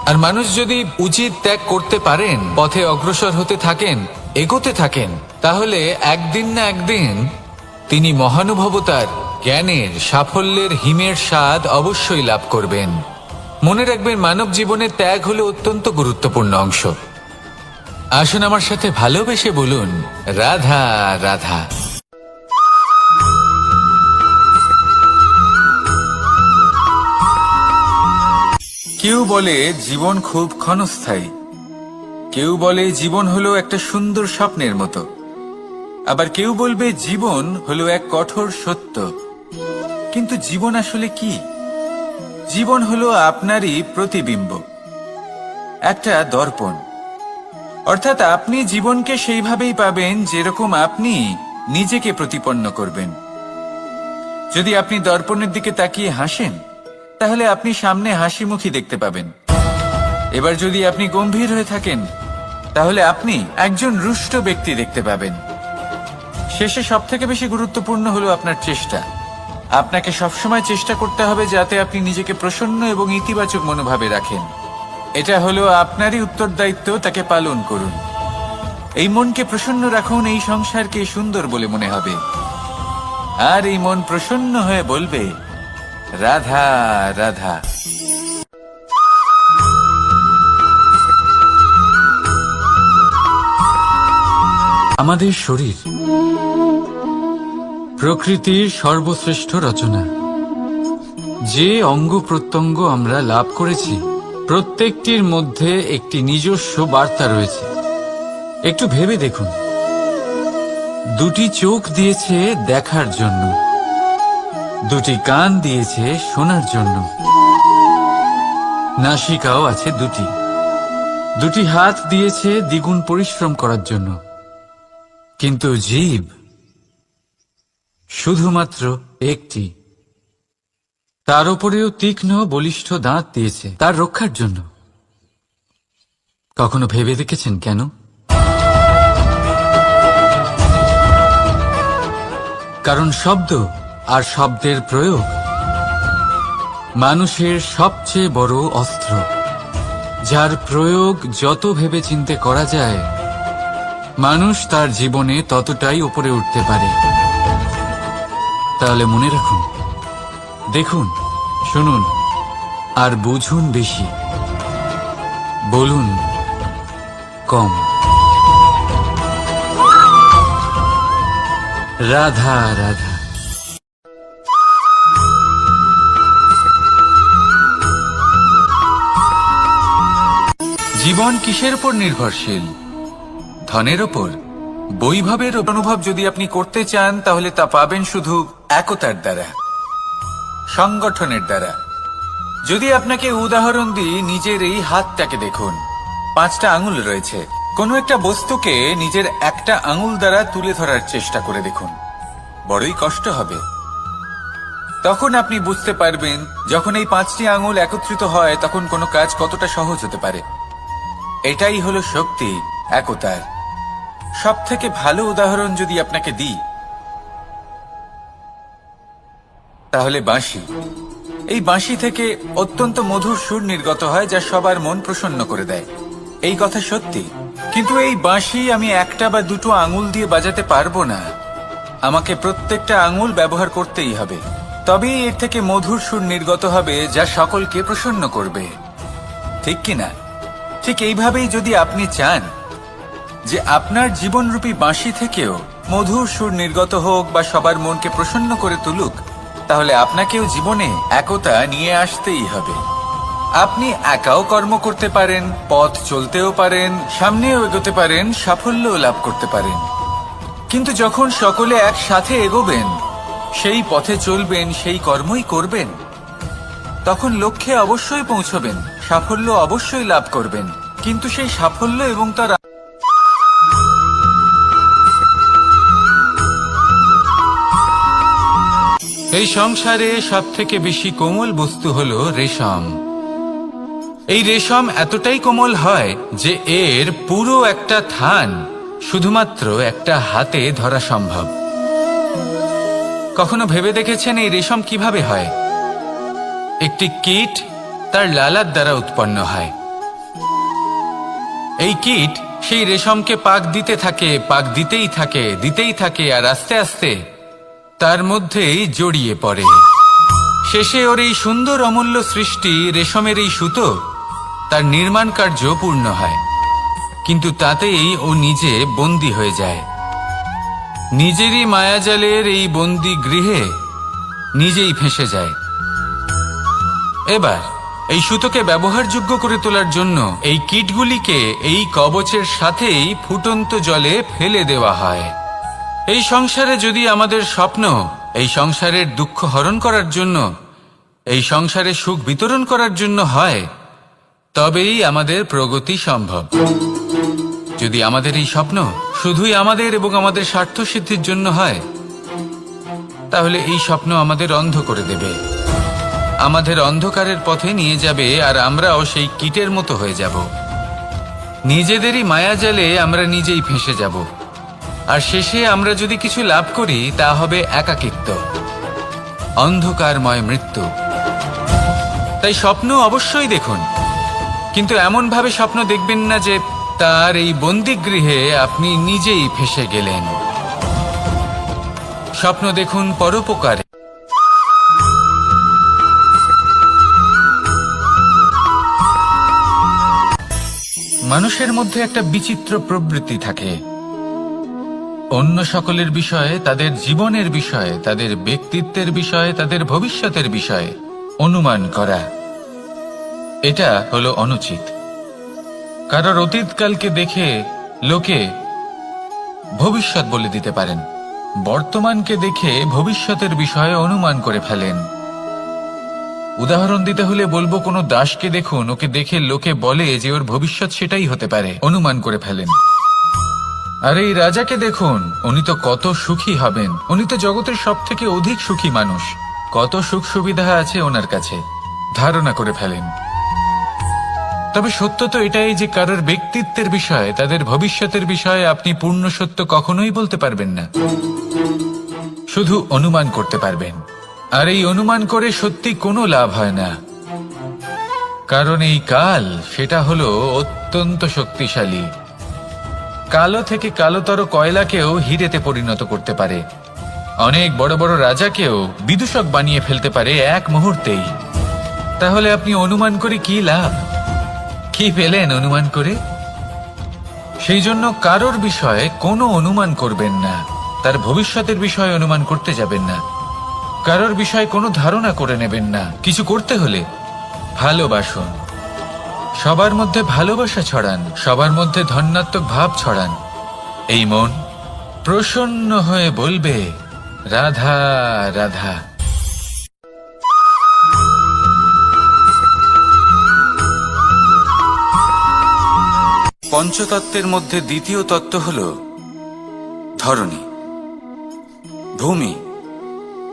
আর মানুষ যদি উচিত ত্যাগ করতে পারেন, পথে অগ্রসর হতে থাকেন, এগোতে থাকেন, তাহলে একদিন না একদিন তিনি মহানুভবতার, জ্ঞানের, সাফল্যের হিমের স্বাদ অবশ্যই লাভ করবেন। মনে রাখবেন, মানব জীবনে ত্যাগ হলো অত্যন্ত গুরুত্বপূর্ণ অংশ। আসুন আমার সাথে ভালোবেসে বলুন, রাধা রাধা। কেউ বলে জীবন খুব ক্ষণস্থায়ী, কেউ বলে জীবন হলো একটা সুন্দর স্বপ্নের মতো, আবার কেউ বলবে জীবন হলো এক কঠোর সত্য। কিন্তু জীবন আসলে কি? জীবন হলো আপনারই প্রতিবিম্ব, একটা দর্পণ। অর্থাৎ আপনি জীবনকে সেইভাবেই পাবেন যেরকম আপনি নিজেকে প্রতিপন্ন করবেন। যদি আপনি দর্পণের দিকে তাকিয়ে হাসেন, তাহলে আপনি সামনে হাসি মুখী দেখতে পাবেন। এবার যদি আপনি গম্ভীর হয়ে থাকেন, তাহলে আপনি একজন রুষ্ট ব্যক্তি দেখতে পাবেন। শেষে সবথেকে বেশি গুরুত্বপূর্ণ হলো আপনার চেষ্টা। আপনাকে সবসময় চেষ্টা করতে হবে যাতে আপনি নিজেকে প্রসন্ন এবং ইতিবাচক মনোভাবে রাখেন। এটা হলো আপনারই উত্তরদায়িত্ব, তাকে পালন করুন। এই মনকে প্রসন্ন রাখুন, এই সংসারকে সুন্দর বলে মনে হবে। আর এই মন প্রসন্ন হয়ে বলবে, রাধা রাধা। আমাদের শরীর প্রকৃতির সর্বশ্রেষ্ঠ রচনা। যে অঙ্গ প্রত্যঙ্গ আমরা লাভ করেছি, প্রত্যেকটির মধ্যে একটি নিজস্ব বার্তা রয়েছে। একটু ভেবে দেখুন, দুটি চোখ দিয়েছে দেখার জন্য, দুটি কান দিয়েছে শোনার জন্য, নাসিকাও আছে দুটি, দুটি হাত দিয়েছে দ্বিগুণ পরিশ্রম করার জন্য। কিন্তু জীব শুধুমাত্র একটি। তার উপরেও তীক্ষ্ণ বলিষ্ঠ দাঁত দিয়েছে তার রক্ষার জন্য। কখনো ভেবে দেখেছেন কেন? কারণ শব্দ আর শব্দের প্রয়োগ মানুষের সবচেয়ে বড় অস্ত্র, যার প্রয়োগ যত ভেবেচিন্তে করা যায়, মানুষ তার জীবনে ততটাই উপরে উঠতে পারে। তাহলে মনে রাখুন, দেখুন, শুনুন আর বুঝুন বেশি, বলুন কম। রাধা রাধা। জীবন কিসের উপর নির্ভরশীল? ধনের ওপর? বৈভবের অনুভব যদি আপনি করতে চান, তাহলে তা পাবেন শুধু একতার দ্বারা, সংগঠনের দ্বারা। যদি আপনাকে উদাহরণ দিই, নিজের এই হাতটাকে দেখুন, 5টা আঙুল রয়েছে। কোনো একটা বস্তুকে নিজের একটা আঙুল দ্বারা তুলে ধরার চেষ্টা করে দেখুন, বড়ই কষ্ট হবে। তখন আপনি বুঝতে পারবেন যখন এই 5টি আঙুল একত্রিত হয় তখন কোনো কাজ কতটা সহজ হতে পারে। এটাই হলো শক্তি একতার। সব থেকে ভালো উদাহরণ যদি আপনাকে দিই তাহলে বাঁশি। এই বাঁশি থেকে অত্যন্ত মধুর সুর নির্গত হয় যা সবার মন প্রসন্ন করে দেয়। এই কথা সত্যি, কিন্তু এই বাঁশি আমি একটা বা দুটো আঙুল দিয়ে বাজাতে পারবো না। আমাকে প্রত্যেকটা আঙুল ব্যবহার করতেই হবে, তবেই এর থেকে মধুর সুর নির্গত হবে যা সকলকে প্রসন্ন করবে, ঠিক কিনা? ঠিক এইভাবেই যদি আপনি চান যে আপনার জীবনরূপী বাঁশি থেকেও মধুর সুর নির্গত হোক বা সবার মনকে প্রসন্ন করে তুলুক, তাহলে আপনাকেও জীবনে একতা নিয়ে আসতেই হবে। আপনি একাও কর্ম করতে পারেন, পথ চলতেও পারেন, সামনেও এগোতে পারেন, সাফল্যও লাভ করতে পারেন। কিন্তু যখন সকলে একসাথে এগোবেন, সেই পথে চলবেন, সেই কর্মই করবেন, তখন লক্ষ্যে অবশ্যই পৌঁছবেন, সাফল্য অবশ্যই লাভ করবেন। কিন্তু সেই সাফল্য এবং তার এই সংসারে সব থেকে বেশি কোমল বস্তু হলো রেশম। এই রেশম এতটাই কোমল হয় যে এর পুরো একটা থান শুধুমাত্র একটা হাতে ধরা সম্ভব। কখনো ভেবে দেখেছেন এই রেশম কিভাবে হয়? একটি কীট তার লালার দ্বারা উৎপন্ন হয়। এই কীট সেই রেশমকে পাক দিতে থাকে, পাক দিতেই থাকে, আর আস্তে আস্তে তার মধ্যেই জড়িয়ে পড়ে। শেষে ওর এই সুন্দর অমূল্য সৃষ্টি রেশমের এই সুতো তার নির্মাণ কার্য পূর্ণ হয়, কিন্তু তাতেই ও নিজে বন্দী হয়ে যায়। নিজেরই মায়াজালের এই বন্দী গৃহে নিজেই ফেঁসে যায়। এবার এই সুতোকে ব্যবহারযোগ্য করে তোলার জন্য এই কীটগুলিকে এই কবচের সাথেই ফুটন্ত জলে ফেলে দেওয়া হয়। এই সংসারে যদি আমাদের স্বপ্ন এই সংসারের দুঃখ হরণ করার জন্য, এই সংসারে সুখ বিতরণ করার জন্য হয়, তবেই আমাদের প্রগতি সম্ভব। যদি আমাদের এই স্বপ্ন শুধুই আমাদের এবং আমাদের স্বার্থ সিদ্ধির জন্য হয়, তাহলে এই স্বপ্ন আমাদের অন্ধ করে দেবে, আমাদের অন্ধকারের পথে নিয়ে যাবে, আর আমরাও সেই কীটের মতো হয়ে যাব। নিজেদেরই মায়াজালে আমরা নিজেই ফেঁসে যাব, আর শেষে আমরা যদি কিছু লাভ করি তা হবে একাকিত্ব, অন্ধকারময় মৃত্যু। তাই স্বপ্ন অবশ্যই দেখুন, কিন্তু এমন ভাবে স্বপ্ন দেখবেন না যে তার এই বন্দিগৃহে আপনি নিজেই ফেঁসে গেলেন। স্বপ্ন দেখুন পরোপকারে। মানুষের মধ্যে একটা বিচিত্র প্রবৃত্তি থাকে, অন্য সকলের বিষয়ে, তাদের জীবনের বিষয়ে, তাদের ব্যক্তিত্বের বিষয়ে, তাদের ভবিষ্যতের বিষয়ে অনুমান করা। এটা হলো অনুচিত। কারোর অতীতকালকে দেখে লোকে ভবিষ্যৎ বলে দিতে পারেন, বর্তমানকে দেখে ভবিষ্যতের বিষয়ে অনুমান করে ফেলেন। উদাহরণ দিতে হলে বলবো, কোনো দাসকে দেখুন, ওকে দেখে লোকে বলে যে ওর ভবিষ্যৎ সেটাই হতে পারে, অনুমান করে ফেলেন। আর এই রাজাকে দেখুন, উনি তো কত সুখী হবেন, উনি তো জগতের সব থেকে অধিক সুখী মানুষ, কত সুখ সুবিধা আছে ওনার কাছে, ধারণা করে ফেলেন। তবে সত্য তো এটাই যে কারোর ব্যক্তিত্বের বিষয়ে, তাদের ভবিষ্যতের বিষয়ে আপনি পূর্ণ সত্য কখনোই বলতে পারবেন না, শুধু অনুমান করতে পারবেন। আর এই অনুমান করে সত্যি কোনো লাভ হয় না, কারণ এই কাল সেটা হলো অত্যন্ত শক্তিশালী। কালো থেকে কালোতর কয়লাকেও হিরেতে পরিণত করতে পারে, অনেক বড় বড় রাজাকেও বিদূষক বানিয়ে ফেলতে পারে এক মুহূর্তেই। তাহলে আপনি অনুমান করে কি লাভ? কি পেলেন অনুমান করে? সেই জন্য কারোর বিষয়ে কোনো অনুমান করবেন না, তার ভবিষ্যতের বিষয়ে অনুমান করতে যাবেন না, কারোর বিষয়ে কোনো ধারণা করে নেবেন না। কিছু করতে হলে ভালোবাসুন, সবার মধ্যে ভালোবাসা ছড়ান, সবার মধ্যে ধন্যাত্মক ভাব ছড়ান। এই মন প্রসন্ন হয়ে বলবে, রাধা রাধা। পঞ্চতত্ত্বের মধ্যে দ্বিতীয় তত্ত্ব হল ধরণী, ভূমি,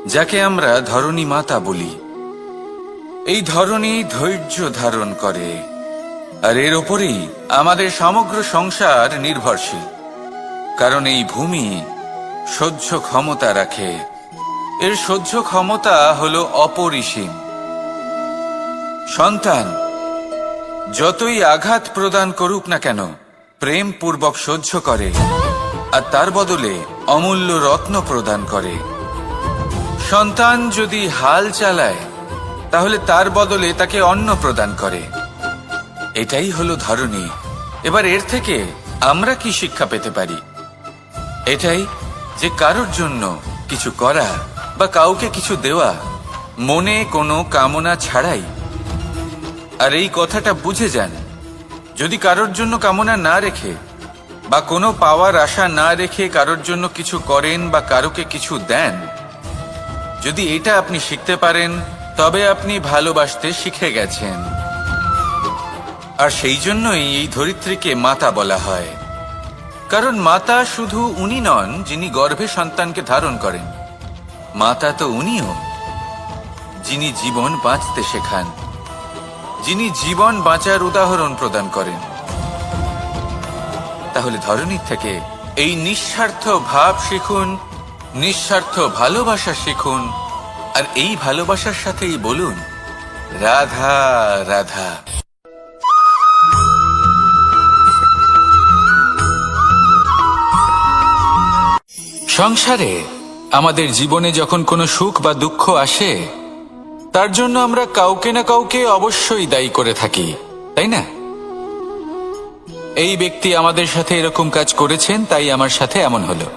যাকে আমরা ধরণী মাতা বলি। এই ধরণী ধৈর্য ধারণ করে, আর এর ওপরেই আমাদের সমগ্র সংসার নির্ভরশীল। কারণ এই ভূমি সহ্য ক্ষমতা রাখে, এর সহ্য ক্ষমতা হলো অপরিসীম। সন্তান যতই আঘাত প্রদান করুক না কেন, প্রেম পূর্বক সহ্য করে, আর তার বদলে অমূল্য রত্ন প্রদান করে। সন্তান যদি হাল চালায়, তাহলে তার বদলে তাকে অন্ন প্রদান করে। এটাই হলো ধরনী। এবার এর থেকে আমরা কি শিক্ষা পেতে পারি? এটাই যে কারোর জন্য কিছু করা বা কাউকে কিছু দেওয়া মনে কোনো কামনা ছাড়াই। আর এই কথাটা বুঝে যান, যদি কারোর জন্য কামনা না রেখে বা কোনো পাওয়ার আশা না রেখে কারোর জন্য কিছু করেন বা কারোকে কিছু দেন, যদি এটা আপনি শিখতে পারেন, তবে আপনি ভালোবাসতে শিখে গেছেন। আর সেই জন্যই এই ধরিত্রীকে মাতা বলা হয়। কারণ মাতা শুধু উনি নন যিনি গর্ভে সন্তানকে ধারণ করেন, মাতা তো উনিও যিনি জীবন বাঁচতে শেখান, যিনি জীবন বাঁচার উদাহরণ প্রদান করেন। তাহলে ধরনীর থেকে এই নিঃস্বার্থ ভাব শিখুন, নিঃস্বার্থ ভালোবাসা শিখুন, আর এই ভালোবাসার সাথেই বলুন রাধা রাধা। সংসারে আমাদের জীবনে যখন কোনো সুখ বা দুঃখ আসে, তার জন্য আমরা কাউকে না কাউকে অবশ্যই দায়ী করে থাকি, তাই না? এই ব্যক্তি আমাদের সাথে এরকম কাজ করেছেন, তাই আমার সাথে এমন হলো।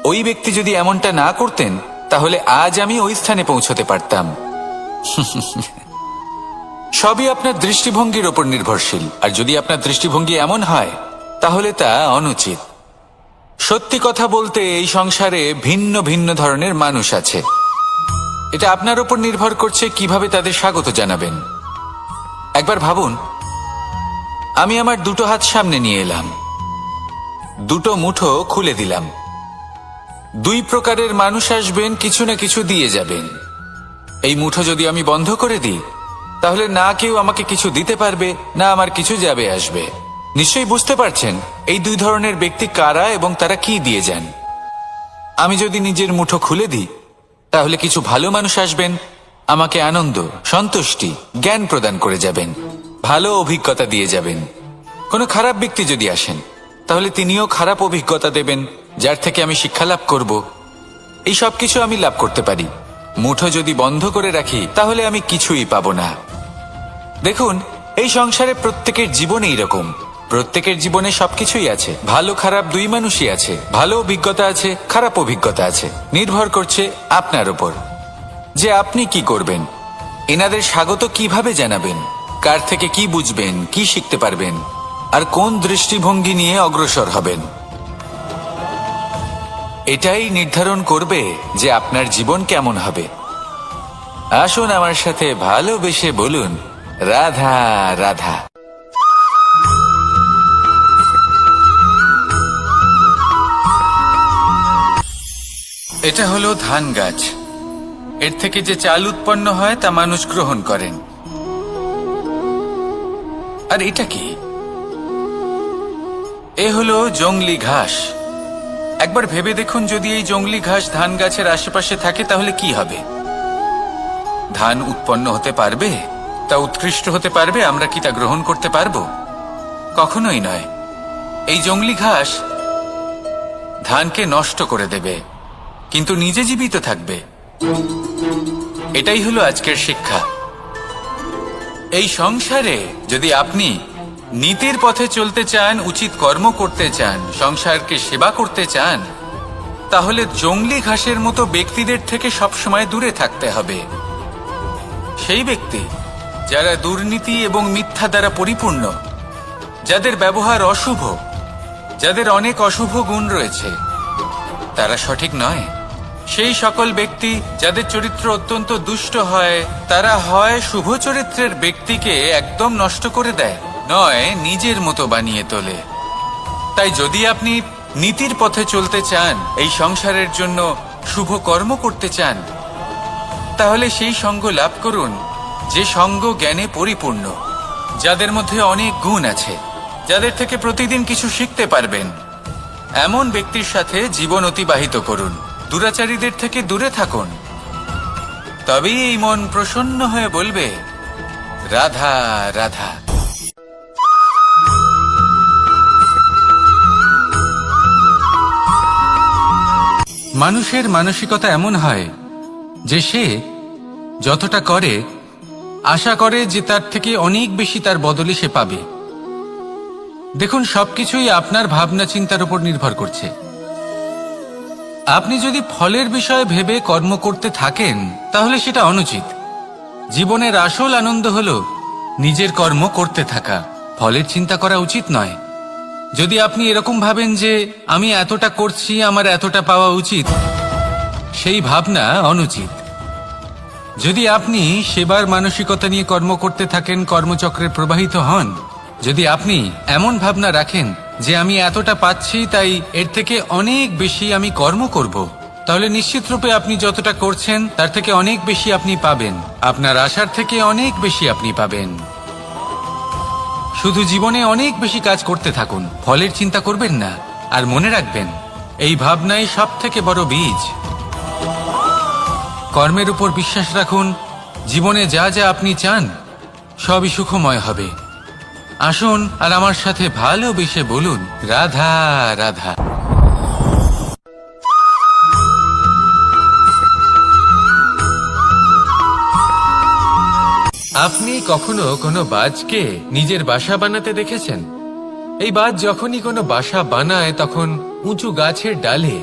ওই ব্যক্তি যদি এমনটা না করতেন, তাহলে আজ আমি ওই স্থানে পৌঁছতে পারতাম। সবই আপনার দৃষ্টিভঙ্গির ওপর নির্ভরশীল। আর যদি আপনার দৃষ্টিভঙ্গি এমন হয়, তাহলে তা অনুচিত। সত্যি কথা বলতে, এই সংসারে ভিন্ন ভিন্ন ধরনের মানুষ আছে। এটা আপনার উপর নির্ভর করছে কিভাবে তাদের স্বাগত জানাবেন। একবার ভাবুন, আমি আমার দুটো হাত সামনে নিয়ে এলাম, দুটো মুঠো খুলে দিলাম। দুই প্রকারের মানুষ আসবেন, কিছু না কিছু দিয়ে যাবেন। এই মুঠো যদি আমি বন্ধ করে দিই, তাহলে না কেউ আমাকে কিছু দিতে পারবে, না আমার কিছু যাবে আসবে। নিশ্চয়ই বুঝতে পারছেন এই দুই ধরনের ব্যক্তি কারা এবং তারা কি দিয়ে যান। আমি যদি নিজের মুঠো খুলে দিই, তাহলে কিছু ভালো মানুষ আসবেন, আমাকে আনন্দ, সন্তুষ্টি, জ্ঞান প্রদান করে যাবেন, ভালো অভিজ্ঞতা দিয়ে যাবেন। কোনো খারাপ ব্যক্তি যদি আসেন, তাহলে তিনিও খারাপ অভিজ্ঞতা দেবেন, যার থেকে আমি শিক্ষা লাভ করব। এই সব কিছু আমি লাভ করতে পারি। মুঠো যদি বন্ধ করে রাখি, তাহলে আমি কিছুই পাবো না। দেখুন, এই সংসারে প্রত্যেকের জীবনে এইরকম। প্রত্যেকের জীবনে সবকিছুই আছে, ভালো খারাপ দুই মানুষই আছে। ভালো অভিজ্ঞতা আছে, খারাপ অভিজ্ঞতা আছে। নির্ভর করছে আপনার উপর যে আপনি কি করবেন, এনাদের স্বাগত কিভাবে জানাবেন, কার থেকে কি বুঝবেন, কি শিখতে পারবেন, আর কোন দৃষ্টিভঙ্গি নিয়ে অগ্রসর হবেন। এটাই নির্ধারণ করবে যে আপনার জীবন কেমন হবে। আসুন আমার সাথে ভালোবেসে বলুন রাধা রাধা। এটা হলো ধান গাছ। এর থেকে যে চাল উৎপন্ন হয় তা মানুষ গ্রহণ করেন। আর এটা কি? এ হলো জংলি ঘাস। একবার ভেবে দেখুন, যদি এই জংলি ঘাস ধান গাছের আশেপাশে থাকে, তাহলে কি হবে? ধান উৎপন্ন হতে পারবে? তা উৎকৃষ্ট হতে পারবে? আমরা কি তা গ্রহণ করতে পারবো? কখনোই নয়। এই জংলি ঘাস ধানকে নষ্ট করে দেবে, কিন্তু নিজে জীবিত থাকবে। এটাই হলো আজকের শিক্ষা। এই সংসারে যদি আপনি নীতির পথে চলতে চান, উচিত কর্ম করতে চান, সংসারকে সেবা করতে চান, তাহলে জংলি ঘাসের মতো ব্যক্তিদের থেকে সবসময় দূরে থাকতে হবে। সেই ব্যক্তি যারা দুর্নীতি এবং মিথ্যা দ্বারা পরিপূর্ণ, যাদের ব্যবহার অশুভ, যাদের অনেক অশুভ গুণ রয়েছে, তারা সঠিক নয়। সেই সকল ব্যক্তি যাদের চরিত্র অত্যন্ত দুষ্ট হয়, তারা হয় শুভ চরিত্রের ব্যক্তিকে একদম নষ্ট করে দেয়, নয় নিজের মতো বানিয়ে তোলে। তাই যদি আপনি নীতির পথে চলতে চান, এই সংসারের জন্য শুভ কর্ম করতে চান, তাহলে সেই সঙ্গ লাভ করুন যে সঙ্গ জ্ঞানে পরিপূর্ণ, যাদের মধ্যে অনেক গুণ আছে, যাদের থেকে প্রতিদিন কিছু শিখতে পারবেন। এমন ব্যক্তির সাথে জীবন অতিবাহিত করুন। দুরাচারীদের থেকে দূরে থাকুন। তবেই এই মন প্রসন্ন হয়ে বলবে, রাধা রাধা। মানুষের মানসিকতা এমন হয় যে সে যতটা করে আশা করে যে তার থেকে অনেক বেশি তার বদলে সে পাবে। দেখুন, সবকিছুই আপনার ভাবনা চিন্তার উপর নির্ভর করছে। আপনি যদি ফলের বিষয়ে ভেবে কর্ম করতে থাকেন তাহলে সেটা অনুচিত। জীবনের আসল আনন্দ হলো নিজের কর্ম করতে থাকা, ফলের চিন্তা করা উচিত নয়। যদি আপনি এরকম ভাবেন যে আমি এতটা করছি, আমার এতটা পাওয়া উচিত, সেই ভাবনা অনুচিত। যদি আপনি সেবার মানসিকতা নিয়ে কর্ম করতে থাকেন, কর্মচক্রে প্রবাহিত হন, যদি আপনি এমন ভাবনা রাখেন যে আমি এতটা পাচ্ছি তাই এর থেকে অনেক বেশি আমি কর্ম করব, তাহলে নিশ্চিতরূপে আপনি যতটা করছেন তার থেকে অনেক বেশি আপনি পাবেন। আপনার আশার থেকে অনেক বেশি আপনি পাবেন। শুধু জীবনে অনেক বেশি কাজ করতে থাকুন, ফলের চিন্তা করবেন না। আর মনে রাখবেন, এই ভাবনাই সব থেকে বড় বীজ। কর্মের উপর বিশ্বাস রাখুন। জীবনে যা যা আপনি চান সবই সুখময় হবে। আসুন আর আমার সাথে ভালোবেসে বলুন, রাধা রাধা। আপনি কখনো কোনো বাজকে নিজের বাসা বানাতে দেখেছেন? এই বাজ যখনই কোনো বাসা বানায় তখন উঁচু গাছের ডালে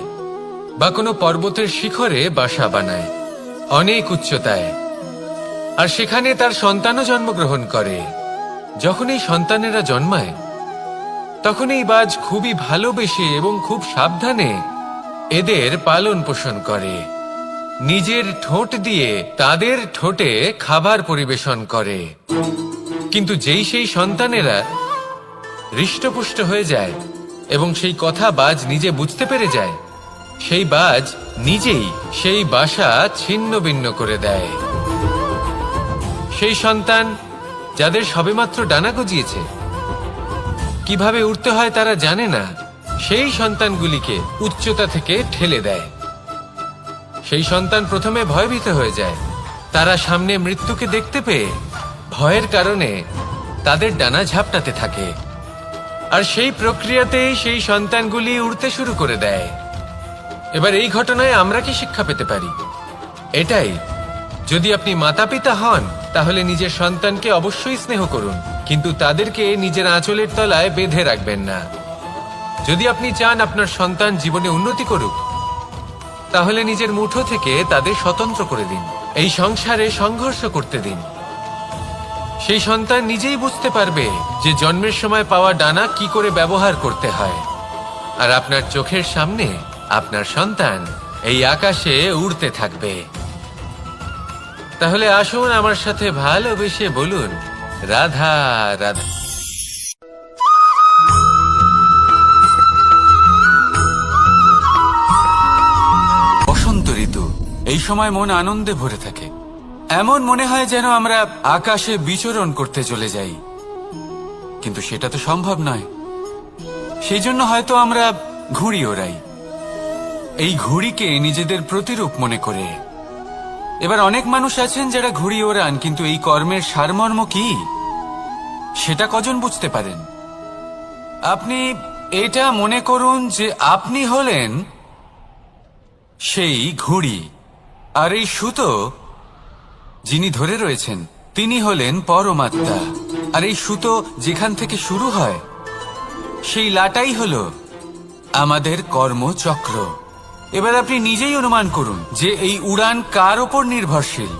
বা কোনো পর্বতের শিখরে বাসা বানায়, অনেক উচ্চতায়। আর সেখানে তার সন্তানও জন্মগ্রহণ করে। যখন এই সন্তানেরা জন্মায় তখন এই বাজ খুবই ভালোবেসে এবং খুব সাবধানে এদের পালন পোষণ করে। নিজের ঠোঁট দিয়ে তাদের ঠোঁটে খাবার পরিবেশন করে। কিন্তু যেই সেই সন্তানেরা হৃষ্টপুষ্ট হয়ে যায় এবং সেই কথা বাজ নিজে বুঝতে পেরে যায়, সেই বাজ নিজেই সেই বাসা ছিন্ন ভিন্ন করে দেয়। সেই সন্তান যাদের সবেমাত্র ডানা গজিয়েছে, কিভাবে উড়তে হয় তারা জানে না, সেই সন্তানগুলিকে উচ্চতা থেকে ঠেলে দেয়। সেই সন্তান প্রথমে ভয়ভীত হয়ে যায়। তারা সামনে মৃত্যুকে দেখতে পেয়ে ভয়ের কারণে তাদের ডানা ঝাপটাতে থাকে। আর সেই প্রক্রিয়াতেই সেই সন্তানগুলি উড়তে শুরু করে দেয়। এবার এই ঘটনায় আমরা কি শিক্ষা পেতে পারি? এটাই, যদি আপনি মাতা পিতা হন তাহলে নিজের সন্তানকে অবশ্যই স্নেহ করুন, কিন্তু তাদেরকে নিজের আঁচলের তলায় বেঁধে রাখবেন না। যদি আপনি চান আপনার সন্তান জীবনে উন্নতি করুক, তাহলে নিজের মুঠো থেকে তাদের স্বতন্ত্র করে দিন। এই সংসারে সংঘর্ষ করতে দিন। সেই সন্তান নিজেই বুঝতে পারবে যে জন্মের সময় পাওয়া ডানা কি করে ব্যবহার করতে হয়। আর আপনার চোখের সামনে আপনার সন্তান এই আকাশে উড়তে থাকবে। তাহলে আসুন আমার সাথে ভালোবেসে বলুন, রাধা রাধা। বসন্ত ঋতু, এই সময় মন আনন্দে ভরে থাকে। এমন মনে হয় যেন আমরা আকাশে বিচরণ করতে চলে যাই, কিন্তু সেটা তো সম্ভব নয়। সেই জন্য হয়তো আমরা ঘুড়ি ওড়াই, এই ঘুড়িকে নিজেদের প্রতিরূপ মনে করে। এবার অনেক মানুষ আছেন যারা ঘুড়ি ওড়ান, কিন্তু এই কর্মের সারমর্ম কি সেটা কজন বুঝতে পারেন? আপনি এটা মনে করুন যে আপনি হলেন সেই ঘুড়ি, আর এই সুতো যিনি ধরে রয়েছেন তিনি হলেন পরমাত্মা। আর এই সুতো যেখান থেকে শুরু হয় সেই লাটাই হলো আমাদের কর্মচক্র। এবার আপনি নিজেই অনুমান করুন যে এই উড়ান কার ওপর নির্ভরশীল?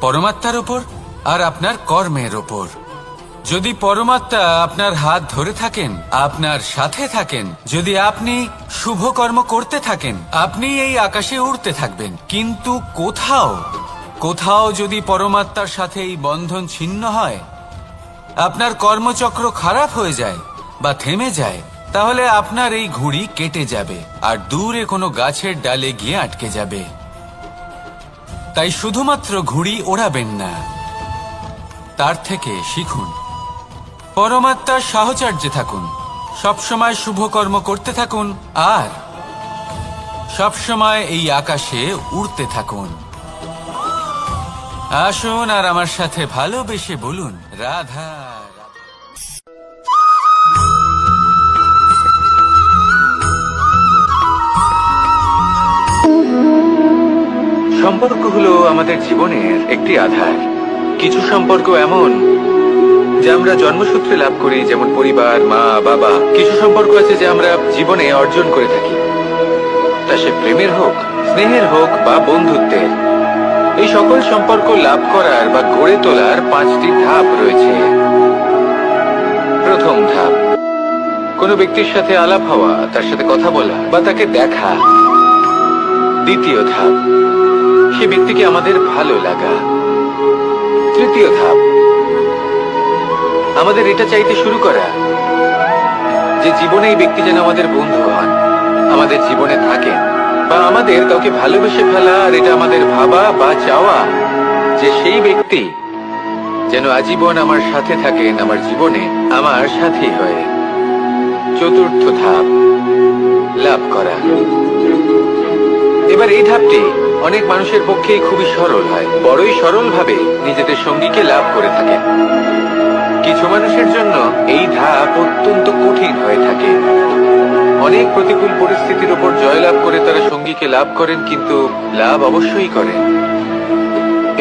পরমাত্মার ওপর আর আপনার কর্মের ওপর। যদি পরমাত্মা আপনার হাত ধরে থাকেন, আপনার সাথে থাকেন, যদি আপনি শুভ কর্ম করতে থাকেন, আপনি এই আকাশে উড়তে থাকবেন। কিন্তু কোথাও যদি পরমাত্মার সাথে এই বন্ধন ছিন্ন হয়, আপনার কর্মচক্র খারাপ হয়ে যায় বা থেমে যায়, তাহলে আপনার এই ঘুড়ি কেটে যাবে আর দূরে কোনো গাছের ডালে গিয়ে আটকে যাবে। তাই শুধুমাত্র ঘুড়ি ওড়াবেন না, তার থেকে শিখুন। পরমাত্মার সাহচর্যে থাকুন, সবসময় শুভ কর্ম করতে থাকুন আর সবসময় এই আকাশে উড়তে থাকুন। আসুন আর আমার সাথে ভালোবেসে বলুন, রাধা। সম্পর্ক হলো আমাদের জীবনের একটি আধার। কিছু সম্পর্ক এমন যা আমরা জন্মসূত্রে লাভ করি, যেমন পরিবার, মা, বাবা। কিছু সম্পর্ক আছে যা আমরা জীবনে অর্জন করে থাকি, তা সে প্রেমের হোক, স্নেহের হোক বা বন্ধুত্বের। এই সকল সম্পর্ক লাভ করার বা গড়ে তোলার 5টি ধাপ রয়েছে। প্রথম ধাপ, কোনো ব্যক্তির সাথে আলাপ হওয়া, তার সাথে কথা বলা বা তাকে দেখা। দ্বিতীয় ধাপ, সে ব্যক্তিকে আমাদের ভালো লাগা। তৃতীয় ধাপ, আমাদের এটা চাইতে শুরু করা যে জীবনে এই ব্যক্তি যেন আমাদের বন্ধু হন, আমাদের জীবনে থাকেন, বা আমাদের কাউকে ভালোবেসে ফেলা আর এটা আমাদের ভাবা বা চাওয়া যে সেই ব্যক্তি যেন আজীবন আমার সাথে থাকেন, আমার জীবনে আমার সাথী হয়ে। চতুর্থ ধাপ, লাভ করা। এবার এই ধাপটি অনেক মানুষের পক্ষেই খুবই সরল হয়, বড়ই সরল ভাবে নিজেদের সঙ্গীকে লাভ করে থাকে। কিছু মানুষের জন্য এই ধাপ অত্যন্ত কঠিন হয়ে থাকে। অনেক প্রতিকূল পরিস্থিতির উপর জয়লাভ করে তারা সঙ্গীকে লাভ করেন, কিন্তু লাভ অবশ্যই করেন।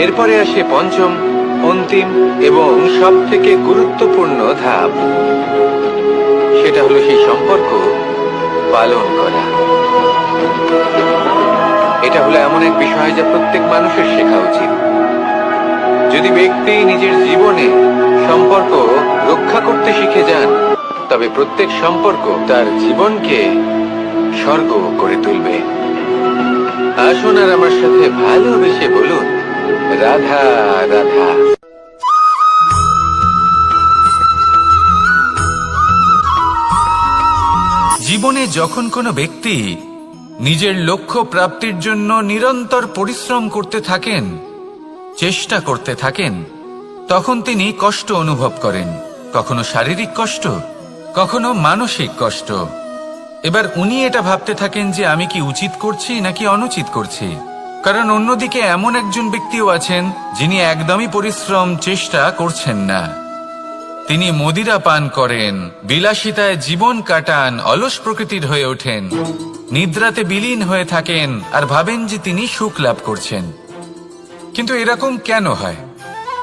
এরপরে আসে পঞ্চম, অন্তিম এবং সব থেকে গুরুত্বপূর্ণ ধাপ। সেটা হলো সেই সম্পর্ক পালন করা। এটা হলো এমন এক বিষয় যা প্রত্যেক মানুষের শেখা উচিত। যদি ব্যক্তি নিজের জীবনে সম্পর্ক রক্ষা করতে শিখে যান, তবে প্রত্যেক সম্পর্ক তার জীবনকে স্বর্গ করে তুলবে। আসুন আর আমার সাথে ভালোবেসে বলুন, রাধা রাধা। জীবনে যখন কোনো ব্যক্তি নিজের লক্ষ্য প্রাপ্তির জন্য নিরন্তর পরিশ্রম করতে থাকেন, চেষ্টা করতে থাকেন, তখন তিনি কষ্ট অনুভব করেন। কখনো শারীরিক কষ্ট, কখনো মানসিক কষ্ট। এবার উনি এটা ভাবতে থাকেন যে আমি কি উচিত করছি নাকি অনুচিত করছি। কারণ অন্যদিকে এমন একজন ব্যক্তিও আছেন যিনি একদমই পরিশ্রম চেষ্টা করছেন না। তিনি মদিরা পান করেন, বিলাসিতায় জীবন কাটান, অলস প্রকৃতির হয়ে ওঠেন, নিদ্রাতে বিলীন হয়ে থাকেন আর ভাবেন যে তিনি সুখ লাভ করছেন। কিন্তু এরকম কেন হয়?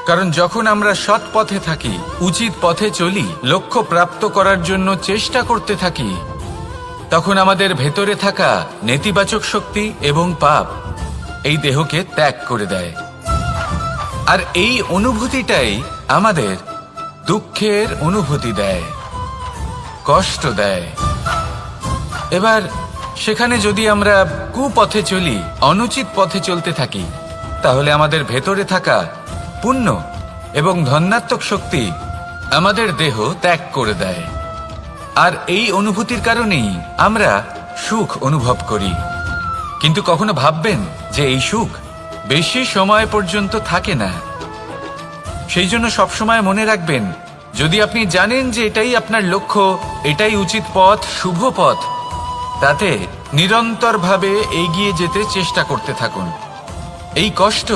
কারণ যখন আমরা সৎ পথে থাকি, উচিত পথে চলি, লক্ষ্য প্রাপ্ত করার জন্য চেষ্টা করতে থাকি, তখন আমাদের ভেতরে থাকা নেতিবাচক শক্তি এবং পাপ এই দেহকে ত্যাগ করে দেয়। আর এই অনুভূতিটাই আমাদের দুঃখের অনুভূতি দেয়, কষ্ট দেয়। এবার সেখানে যদি আমরা কুপথে চলি, অনুচিত পথে চলতে থাকি, তাহলে আমাদের ভেতরে থাকা পুণ্য এবং ধনাত্মক শক্তি আমাদের দেহ ত্যাগ করে দেয়। আর এই অনুভূতির কারণেই আমরা সুখ অনুভব করি। কিন্তু কখনো ভাববেন যে এই সুখ বেশি সময় পর্যন্ত থাকে না। সেই জন্য সবসময় মনে রাখবেন, যদি আপনি জানেন যে এটাই আপনার লক্ষ্য, এটাই উচিত পথ, শুভ পথ, তাতে নিরন্তরভাবে এগিয়ে যেতে চেষ্টা করতে থাকুন। এই কষ্ট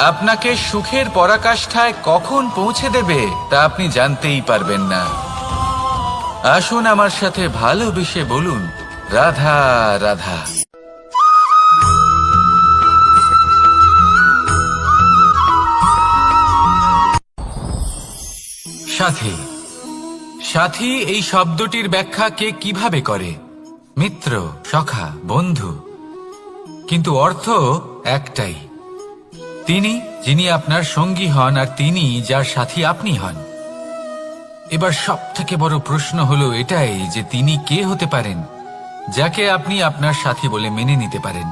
আপনাকে সুখের পরাকাষ্ঠায় কখন পৌঁছে দেবে তা আপনি জানতেই পারবেন না। আসুন আমার সাথে ভালোবেসে বলুন, রাধা রাধা। সাথী। সাথী এই শব্দটির ব্যাখ্যা কে কিভাবে করে? মিত্র, সখা, বন্ধু। কিন্তু অর্থ একটাই, তিনি যিনি আপনার সঙ্গী হন আর তিনি যার সাথী আপনি হন। এবার সব থেকে বড় প্রশ্ন হলো এটাই যে তিনি কে হতে পারেন যাকে আপনি আপনার সাথী বলে মেনে নিতে পারেন,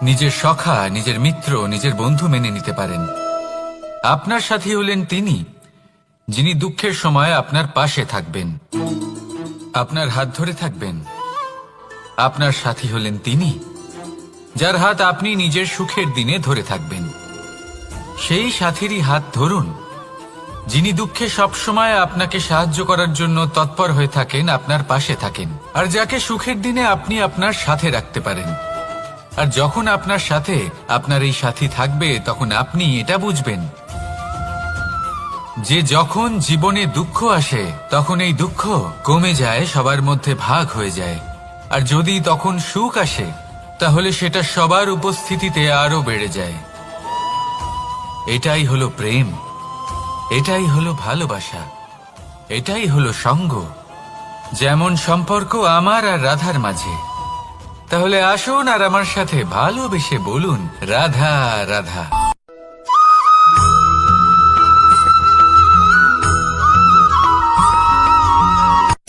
নিজের সখা, নিজের মিত্র, নিজের বন্ধু মেনে নিতে পারেন। আপনার সাথী হলেন তিনি যিনি দুঃখের সময় আপনার পাশে থাকবেন। আপনার হাত ধরে থাকবেন। আপনার সাথী হলেন তিনি, যার হাত আপনি নিজের সুখের দিনে ধরে থাকবেন। সেই সাথীরই হাত ধরুন, যিনি দুঃখে সবসময় আপনাকে সাহায্য করার জন্য তৎপর হয়ে থাকেন, আপনার পাশে থাকেন, আর যাকে সুখের দিনে আপনি আপনার সাথে রাখতে পারেন। আর যখন আপনার সাথে আপনার এই সাথী থাকবে, তখন আপনি এটা বুঝবেন যে যখন জীবনে দুঃখ আসে, তখন এই দুঃখ কমে যায়, সবার মধ্যে ভাগ হয়ে যায়। আর যদি তখন সুখ আসে, তাহলে সেটা সবার উপস্থিতিতে আরো বেড়ে যায়। এটাই হলো প্রেম, এটাই হলো ভালোবাসা, এটাই হলো সঙ্গ। যেমন সম্পর্ক আমার আর রাধার মাঝে। তাহলে আসুন আর আমার সাথে ভালোবেসে বলুন, রাধা রাধা।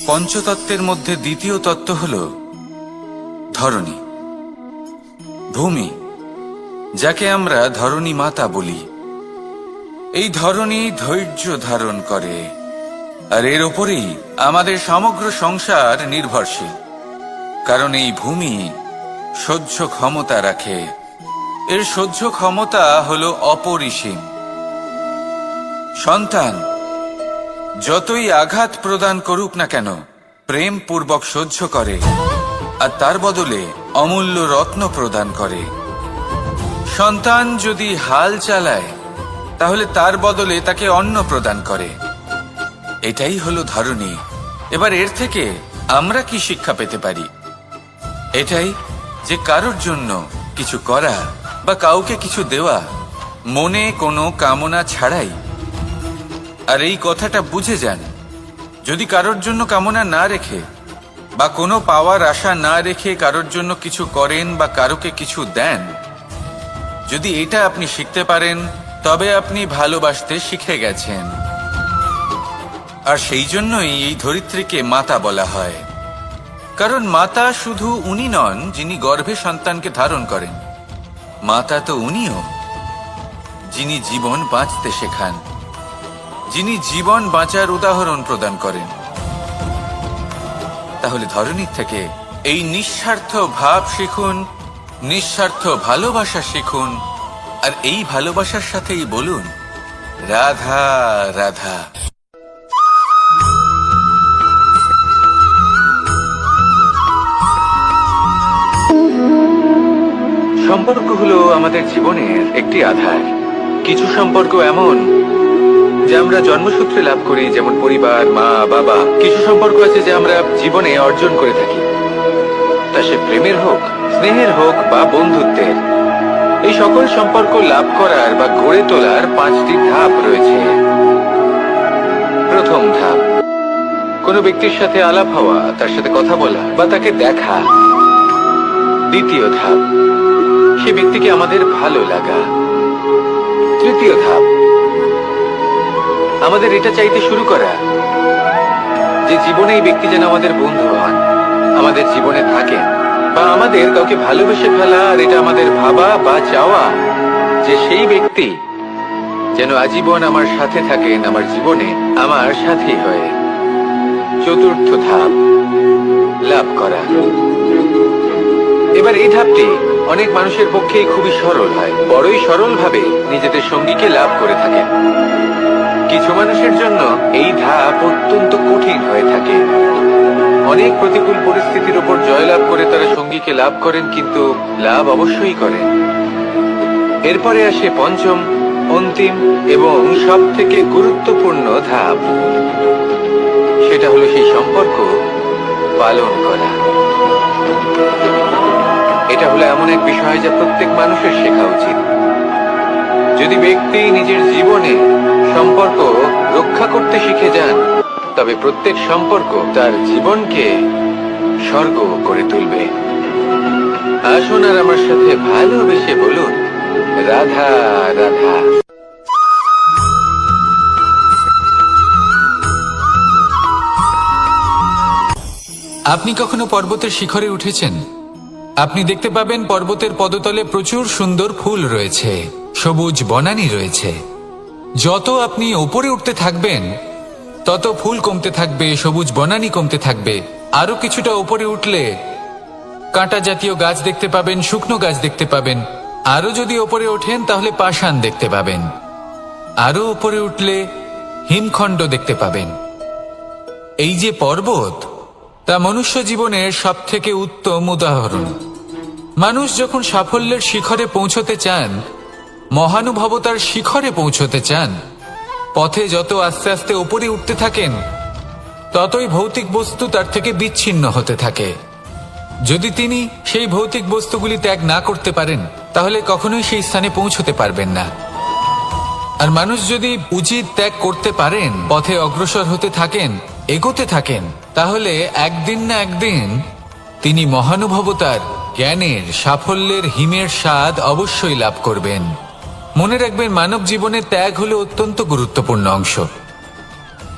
পঞ্চতত্ত্বের মধ্যে দ্বিতীয় তত্ত্ব হল ধরণী, ভূমি, যাকে আমরা ধরণী মাতা বলি। এই ধরণী ধৈর্য ধারণ করে, আর এর ওপরেই আমাদের সমগ্র সংসার নির্ভরশীল। কারণ এই ভূমি সহ্য ক্ষমতা রাখে, এর সহ্য ক্ষমতা হলো অপরিসীম। সন্তান যতই আঘাত প্রদান করুক না কেন, প্রেম পূর্বক সহ্য করে, আর তার বদলে অমূল্য রত্ন প্রদান করে। সন্তান যদি হাল চালায়, তাহলে তার বদলে তাকে অন্ন প্রদান করে। এটাই হলো ধরণী। এবার এর থেকে আমরা কি শিক্ষা পেতে পারি? এটাই যে কারোর জন্য কিছু করা বা কাউকে কিছু দেওয়া মনে কোনো কামনা ছাড়াই। আর এই কথাটা বুঝে যান, যদি কারোর জন্য কামনা না রেখে বা কোনো পাওয়ার আশা না রেখে কারোর জন্য কিছু করেন বা কারোকে কিছু দেন, যদি এটা আপনি শিখতে পারেন, তবে আপনি ভালোবাসতে শিখে গেছেন। আর সেই জন্যই এই ধরিত্রীকে মাতা বলা হয়। কারণ মাতা শুধু উনি নন যিনি গর্ভে সন্তানকে ধারণ করেন, মাতা তো উনিও যিনি জীবন বাঁচতে শেখান, যিনি জীবন বাঁচার উদাহরণ প্রদান করেন। তাহলে ধরণীর থেকে এই নিঃস্বার্থ ভাব শিখুন, নিঃস্বার্থ ভালোবাসা শিখুন, আর এই ভালোবাসার সাথেই বলুন, রাধা রাধা। সম্পর্ক হলো আমাদের জীবনের একটি আধার। কিছু সম্পর্ক এমন যা আমরা জন্মসূত্রে লাভ করি, যেমন পরিবার, মা, বাবা। কিছু সম্পর্ক আছে যা আমরা জীবনে অর্জন করে থাকি, তা সে প্রেমের হোক, স্নেহের হোক বা বন্ধুত্বের। এই সকল সম্পর্ক লাভ করার বা গড়ে তোলার 5টি ধাপ রয়েছে। প্রথম ধাপ, কোনো ব্যক্তির সাথে আলাপ হওয়া, তার সাথে কথা বলা বা তাকে দেখা। দ্বিতীয় ধাপ, সে ব্যক্তিকে আমাদের ভালো লাগা। তৃতীয় ধাপ, আমাদের এটা চাইতে শুরু করা যে জীবনে এই ব্যক্তি যেন আমাদের বন্ধু হন, আমাদের জীবনে থাকেন, বা আমাদের কাউকে ভালোবেসে ফেলা। আর এটা আমাদের ভাবা বা চাওয়া যে সেই ব্যক্তি যেন আজীবন আমার সাথে থাকেন, আমার জীবনে আমার সাথী হয়ে। চতুর্থ ধাপ, লাভ করা। এবার এই ধাপটি অনেক মানুষের পক্ষেই খুবই সরল হয়, বড়ই সরলভাবে নিজেদের সঙ্গীকে লাভ করে থাকেন। কিছু মানুষের জন্য এই ধাপ অত্যন্ত কঠিন হয়ে থাকে। অনেক প্রতিকূল পরিস্থিতির উপর জয়লাভ করে তারা সঙ্গীকে লাভ করেন, কিন্তু লাভ অবশ্যই করেন। এরপরে আসে পঞ্চম, অন্তিম এবং সব থেকে গুরুত্বপূর্ণ ধাপ। সেটা হলো সেই সম্পর্ক পালন করা। এটা হলো এমন এক বিষয় যা প্রত্যেক মানুষের শেখা উচিত। যদি ব্যক্তি নিজের জীবনে সম্পর্ক রক্ষা করতে শিখে যান, তবে প্রত্যেক সম্পর্ক তার জীবনকে স্বর্গ করে তুলবে। আসুন আর আমার সাথে ভালোবেসে বলুন, রাধা রাধা। আপনি কখনো পর্বতের শিখরে উঠেছেন? আপনি দেখতে পাবেন পর্বতের পদতলে প্রচুর সুন্দর ফুল রয়েছে, সবুজ বনানী রয়েছে। যত আপনি উপরে উঠতে থাকবেন, তত ফুল কমতে থাকবে, সবুজ বনানী কমতে থাকবে। আরো কিছুটা উপরে উঠলে কাঁটা জাতীয় গাছ দেখতে পাবেন, শুকনো গাছ দেখতে পাবেন। আরো যদি উপরে ওঠেন তাহলে পাষাণ দেখতে পাবেন। আরো উপরে উঠলে হিমখণ্ড দেখতে পাবেন। এই যে পর্বত, তা মনুষ্য জীবনের সব থেকে উত্তম উদাহরণ। মানুষ যখন সাফল্যের শিখরে পৌঁছতে চান, মহানুভবতার শিখরে পৌঁছতে চান, পথে যত আস্তে আস্তে উপরে উঠতে থাকেন, ততই ভৌতিক বস্তু তার থেকে বিচ্ছিন্ন হতে থাকে। যদি তিনি সেই ভৌতিক বস্তুগুলি ত্যাগ না করতে পারেন, তাহলে কখনোই সেই স্থানে পৌঁছতে পারবেন না। আর মানুষ যদি উচিত ত্যাগ করতে পারেন, পথে অগ্রসর হতে থাকেন, এগোতে থাকেন, তাহলে একদিন না একদিন তিনি মহানুভবতার, জ্ঞানের, সাফল্যের হিমের স্বাদ অবশ্যই লাভ করবেন। মনে রাখবেন, মানব জীবনে ত্যাগ হলো অত্যন্ত গুরুত্বপূর্ণ অংশ।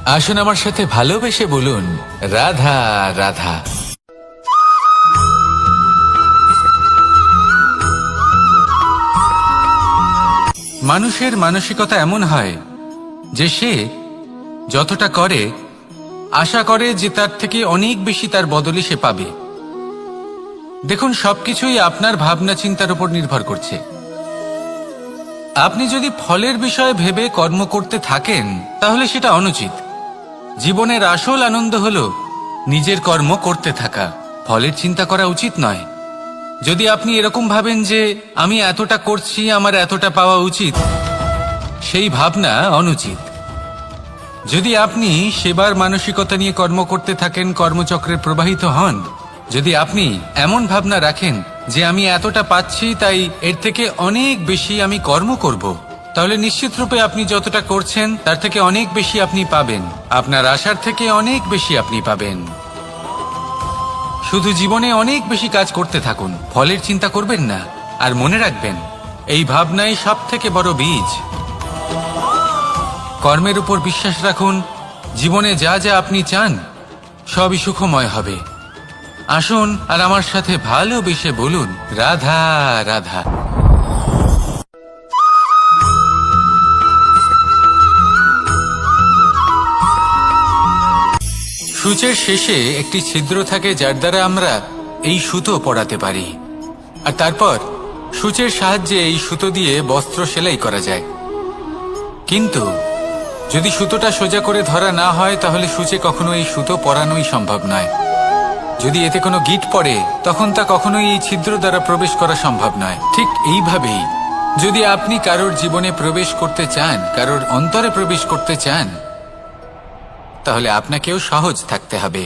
আসুন আমার সাথে ভালোবেসে বলুন, রাধা রাধা। মানুষের মানসিকতা এমন হয় যে সে যতটা করে আশা করে যে তার থেকে অনেক বেশি তার বদলে সে পাবে। দেখুন, সবকিছুই আপনার ভাবনা চিন্তার উপর নির্ভর করছে। আপনি যদি ফলের বিষয়ে ভেবে কর্ম করতে থাকেন, তাহলে সেটা অনুচিত। জীবনের আসল আনন্দ হলো নিজের কর্ম করতে থাকা, ফলের চিন্তা করা উচিত নয়। যদি আপনি এরকম ভাবেন যে আমি এতটা করছি, আমার এতটা পাওয়া উচিত, সেই ভাবনা অনুচিত। যদি আপনি সেবার মানসিকতা নিয়ে কর্ম করতে থাকেন, কর্মচক্রে প্রবাহিত হন, যদি আপনি এমন ভাবনা রাখেন যে আমি এতটা পাচ্ছি, তাই এর থেকে অনেক বেশি আমি কর্ম করব, তাহলে নিশ্চিতরূপে আপনি যতটা করছেন তার থেকে অনেক বেশি আপনি পাবেন। আপনার আশার থেকে অনেক বেশি আপনি পাবেন। শুধু জীবনে অনেক বেশি কাজ করতে থাকুন, ফলের চিন্তা করবেন না। আর মনে রাখবেন, এই ভাবনাই সব থেকে বড় বীজ। কর্মের উপর বিশ্বাস রাখুন। জীবনে যা যা আপনি চান সবই সুখময় হবে। আসুন আর আমার সাথে ভালোবেসে বলুন, রাধা রাধা। সূচের শেষে একটি ছিদ্র থাকে, যার দ্বারা আমরা এই সুতো পরাতে পারি। আর তারপর সূচের সাহায্যে এই সুতো দিয়ে বস্ত্র সেলাই করা যায়। কিন্তু যদি সুতোটা সোজা করে ধরা না হয়, তাহলে সূচে কখনো এই সুতো পরানোই সম্ভব নয়। যদি এতে কোনো গিঁট পড়ে, তখন তা কখনোই এই ছিদ্র দ্বারা প্রবেশ করা সম্ভব নয়। ঠিক এইভাবেই যদি আপনি কারোর জীবনে প্রবেশ করতে চান, কারোর অন্তরে প্রবেশ করতে চান, তাহলে আপনাকেও সহজ থাকতে হবে।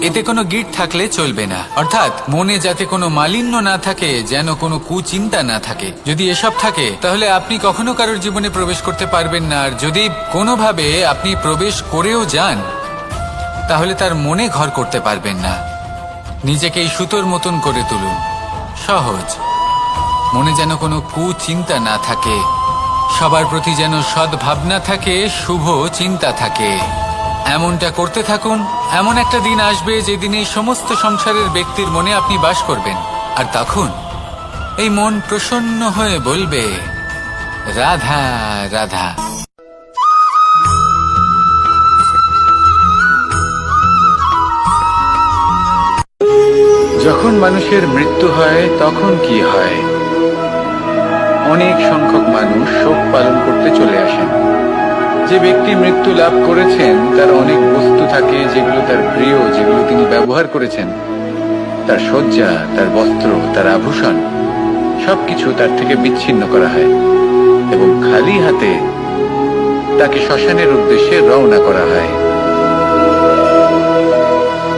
এতে কোনো গিঁট থাকলে চলবে না। অর্থাৎ মনে যাতে কোনো মালিন্য না থাকে, যেন কোনো কুচিন্তা না থাকে। যদি এসব থাকে, তাহলে আপনি কখনো কারোর জীবনে প্রবেশ করতে পারবেন না। আর যদি কোনোভাবে আপনি প্রবেশ করেও যান, তাহলে তার মনে ঘর করতে পারবেন না। নিজেকে এই সুতোর মতন করে তুলুন, সহজ। মনে যেন কোনো কুচিন্তা না থাকে, সবার প্রতি যেন সদ্ভাবনা থাকে, শুভ চিন্তা থাকে। এমনটা করতে থাকুন। এমন একটা দিন আসবে যেদিন এই সমস্ত সংসারের ব্যক্তির মনে আপনি বাস করবেন। আর তখন এই মন প্রসন্ন হয়ে বলবে, রাধা রাধা। যখন মানুষের মৃত্যু হয়, তখন কি হয়? অনেক সংখ্যক মানুষ শোক পালন করতে চলে আসেন। যে ব্যক্তি মৃত্যু লাভ করেছেন, তার অনেক বস্তু থাকে যেগুলো তার প্রিয়, যেগুলো তিনি ব্যবহার করেছেন। তার শয্যা, তার বস্ত্র, তার আভূষণ, সবকিছু তার থেকে বিচ্ছিন্ন করা হয় এবং খালি হাতে তাকে শ্মশানের উদ্দেশ্যে রওনা করা হয়।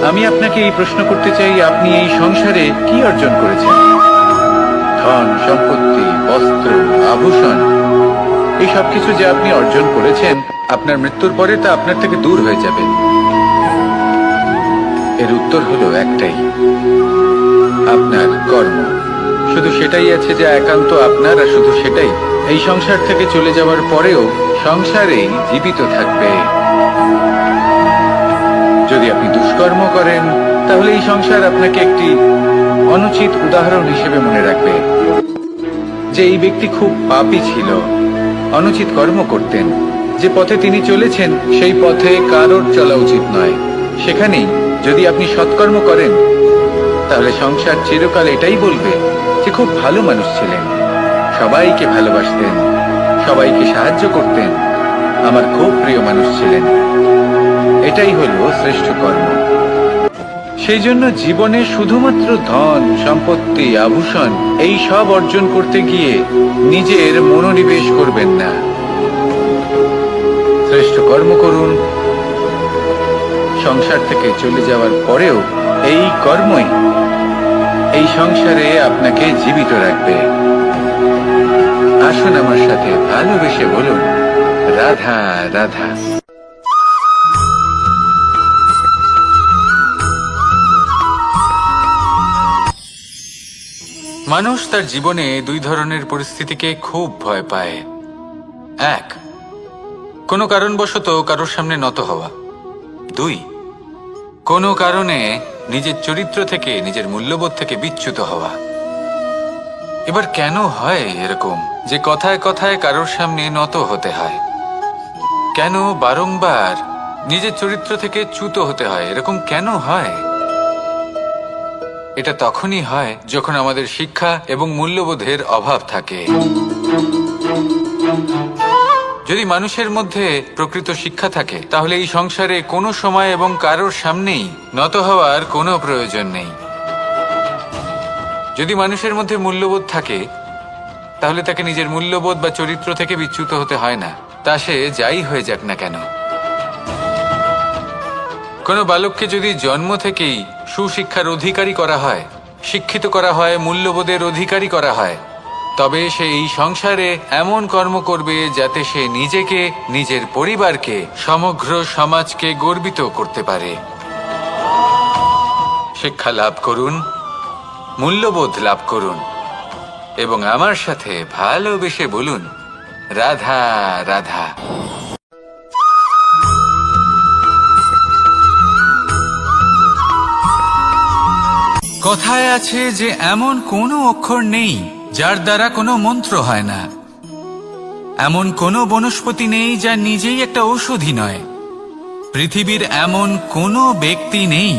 আমি আপনাকে এই প্রশ্ন করতে চাই, আপনি এই সংসারে কি অর্জন করেছেন? ধন সম্পত্তি, বস্ত্র, আভূষণ, এই সবকিছু যে আপনি অর্জন করেছেন, আপনার মৃত্যুর পরে তা আপনার থেকে দূর হয়ে যাবে। এর উত্তর হলো একটাই, আপনার কর্ম। শুধু সেটাই আছে যা একান্ত আপনার, আর শুধু সেটাই এই সংসার থেকে চলে যাওয়ার পরেও সংসারেই জীবিত থাকবে। যদি আপনি দুষ্কর্ম করেন, তাহলে এই সংসার আপনাকে একটি অনুচিত উদাহরণ হিসেবে মনে রাখবে যে এই ব্যক্তি খুব পাপী ছিল, অনুচিত কর্ম করতেন। যে পথে তিনি চলেছেন সেই পথে কারোর চলা উচিত নয়। সেখানেই যদি আপনি সৎকর্ম করেন তাহলে সংসার চিরকাল এটাই বলবে যে খুব ভালো মানুষ ছিলেন, সবাইকে ভালোবাসতেন, সবাইকে সাহায্য করতেন, আমার খুব প্রিয় মানুষ ছিলেন। এটাই হলো শ্রেষ্ঠ কর্ম। সেই জন্য জীবনে শুধুমাত্র ধন সম্পত্তি আভূষণ এই সব অর্জন করতে গিয়ে নিজের মনোনিবেশ করবেন না। শ্রেষ্ঠ কর্ম করুন। সংসার থেকে চলে যাওয়ার পরেও এই কর্মই এই সংসারে আপনাকে জীবিত রাখবে। আসুন আমার সাথে ভালোবেসে বলুন, রাধা রাধা। মানুষ তার জীবনে দুই ধরনের পরিস্থিতিকে খুব ভয় পায়। এক, কোনো কারণবশত কারোর সামনে নত হওয়া। দুই, কোনো কারণে নিজের চরিত্র থেকে, নিজের মূল্যবোধ থেকে বিচ্যুত হওয়া। এবার কেন হয় এরকম যে কথায় কথায় কারোর সামনে নত হতে হয়? কেন বারংবার নিজের চরিত্র থেকে চ্যুত হতে হয়? এরকম কেন হয়? এটা তখনই হয় যখন আমাদের শিক্ষা এবং মূল্যবোধের অভাব থাকে। যদি মানুষের মধ্যে প্রকৃত শিক্ষা থাকে তাহলে এই সংসারে কোনো সময় এবং কারোর সামনেই নত হওয়ার কোনো প্রয়োজন নেই। যদি মানুষের মধ্যে মূল্যবোধ থাকে তাহলে তাকে নিজের মূল্যবোধ বা চরিত্র থেকে বিচ্যুত হতে হয় না, তা সে যাই হয়ে যাক না কেন। কোনো বালককে যদি জন্ম থেকেই সুশিক্ষার অধিকারী করা হয়, শিক্ষিত করা হয়, মূল্যবোধের অধিকারী করা হয়, তবে সে এই সংসারে এমন কর্ম করবে যাতে সে নিজেকে, নিজের পরিবারকে, সমগ্র সমাজকে গর্বিত করতে পারে। শিক্ষা লাভ করুন, মূল্যবোধ লাভ করুন এবং আমার সাথে ভালোবেসে বলুন, রাধা রাধা। কথায় আছে যে এমন কোনো অক্ষর নেই যার দ্বারা কোনো মন্ত্র হয় না। এমন কোনো বনস্পতি নেই যা নিজেই একটা ঔষধি নয়। পৃথিবীর এমন কোনো ব্যক্তি নেই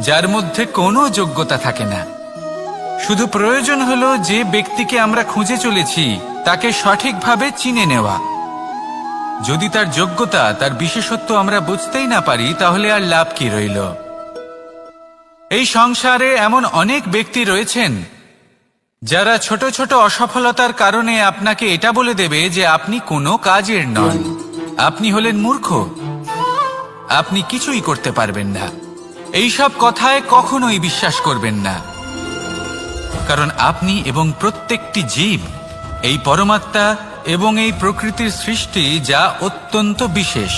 যার মধ্যে কোনো যোগ্যতা থাকে না। শুধু প্রয়োজন হলো যে ব্যক্তিকে আমরা খুঁজে চলেছি তাকে সঠিকভাবে চিনে নেওয়া। যদি তার যোগ্যতা, তার বিশেষত্ব আমরা বুঝতেই না পারি তাহলে আর লাভ কি রইল? এই সংসারে এমন অনেক ব্যক্তি রয়েছেন যারা ছোট ছোট অসফলতার কারণে আপনাকে এটা বলে দেবে যে আপনি কোনো কাজের নন, আপনি হলেন মূর্খ, আপনি কিছুই করতে পারবেন না। এইসব কথায় কখনোই বিশ্বাস করবেন না, কারণ আপনি এবং প্রত্যেকটি জীব এই পরমাত্মা এবং এই প্রকৃতির সৃষ্টি, যা অত্যন্ত বিশেষ।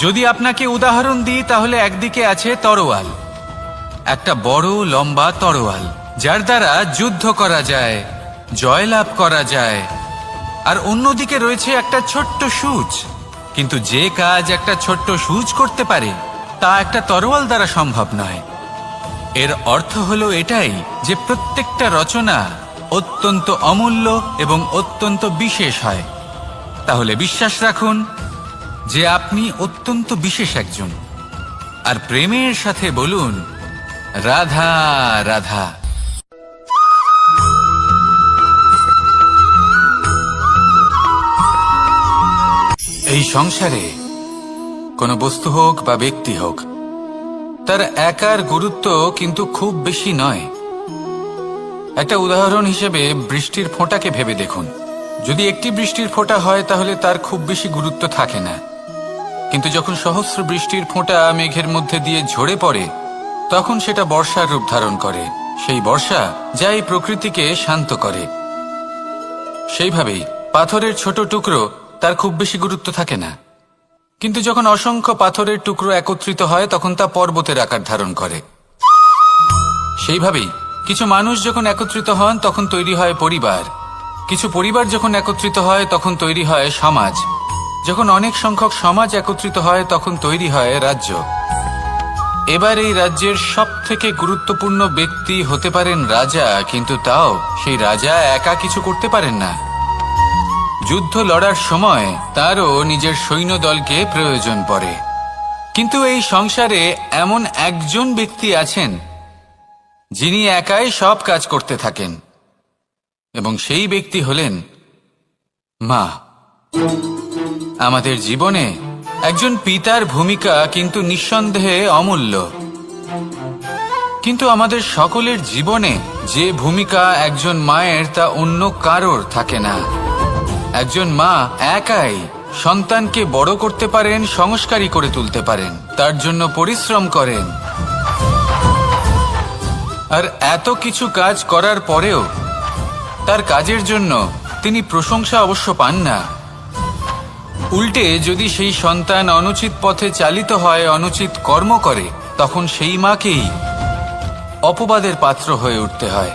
যদি আপনাকে উদাহরণ দিই তাহলে একদিকে আছে তরোয়াল, একটা বড় লম্বা তরোয়াল যার দ্বারা যুদ্ধ করা যায়, জয়লাভ করা যায়। আর অন্যদিকে রয়েছে একটা ছোট্ট সূচ, কিন্তু যে কাজ একটা ছোট্ট সূচ করতে পারে তা একটা তরোয়াল দ্বারা সম্ভব নয়। এর অর্থ হলো এটাই যে প্রত্যেকটা রচনা অত্যন্ত অমূল্য এবং অত্যন্ত বিশেষ হয়। তাহলে বিশ্বাস রাখুন যে আপনি অত্যন্ত বিশেষ একজন, আর প্রেমের সাথে বলুন, রাধা রাধা। এই সংসারে কোনো বস্তু হোক বা ব্যক্তি হোক, তার একার গুরুত্ব কিন্তু খুব বেশি নয়। একটা উদাহরণ হিসেবে বৃষ্টির ফোঁটাকে ভেবে দেখুন। যদি একটি বৃষ্টির ফোঁটা হয় তাহলে তার খুব বেশি গুরুত্ব থাকে না, কিন্তু যখন সহস্র বৃষ্টির ফোঁটা মেঘের মধ্যে দিয়ে ঝরে পড়ে তখন সেটা বর্ষার রূপ ধারণ করে। সেই বর্ষা যা এই প্রকৃতিকে শান্ত করে। সেইভাবেই পাথরের ছোট টুকরো, তার খুব বেশি গুরুত্ব থাকে না, কিন্তু যখন অসংখ্য পাথরের টুকরো একত্রিত হয় তখন তা পর্বতের আকার ধারণ করে। সেইভাবেই কিছু মানুষ যখন একত্রিত হন তখন তৈরি হয় পরিবার, কিছু পরিবার যখন একত্রিত হয় তখন তৈরি হয় সমাজ, যখন অনেক সংখ্যক সমাজ একত্রিত হয় তখন তৈরি হয় রাজ্য। এবার এই রাজ্যের সবথেকে গুরুত্বপূর্ণ ব্যক্তি হতে পারেন রাজা, কিন্তু তাও সেই রাজা একা কিছু করতে পারেন না। যুদ্ধ লড়ার সময় তারও নিজের সৈন্যদলকে প্রয়োজন পড়ে। কিন্তু এই সংসারে এমন একজন ব্যক্তি আছেন যিনি একাই সব কাজ করতে থাকেন, এবং সেই ব্যক্তি হলেন মা। আমাদের জীবনে একজন পিতার ভূমিকা কিন্তু নিঃসন্দেহে অমূল্য, কিন্তু আমাদের সকলের জীবনে যে ভূমিকা একজন মায়ের তা অন্য কারোর থাকে না। একজন মা একাই সন্তানকে বড় করতে পারেন, সংস্কারী করে তুলতে পারেন, তার জন্য পরিশ্রম করেন। আর এত কিছু কাজ করার পরেও তার কাজের জন্য তিনি প্রশংসা অবশ্য পান না। উল্টে যদি সেই সন্তান অনুচিত পথে চালিত হয়, অনুচিত কর্ম করে, তখন সেই মাকেই অপবাদের পাত্র হয়ে উঠতে হয়।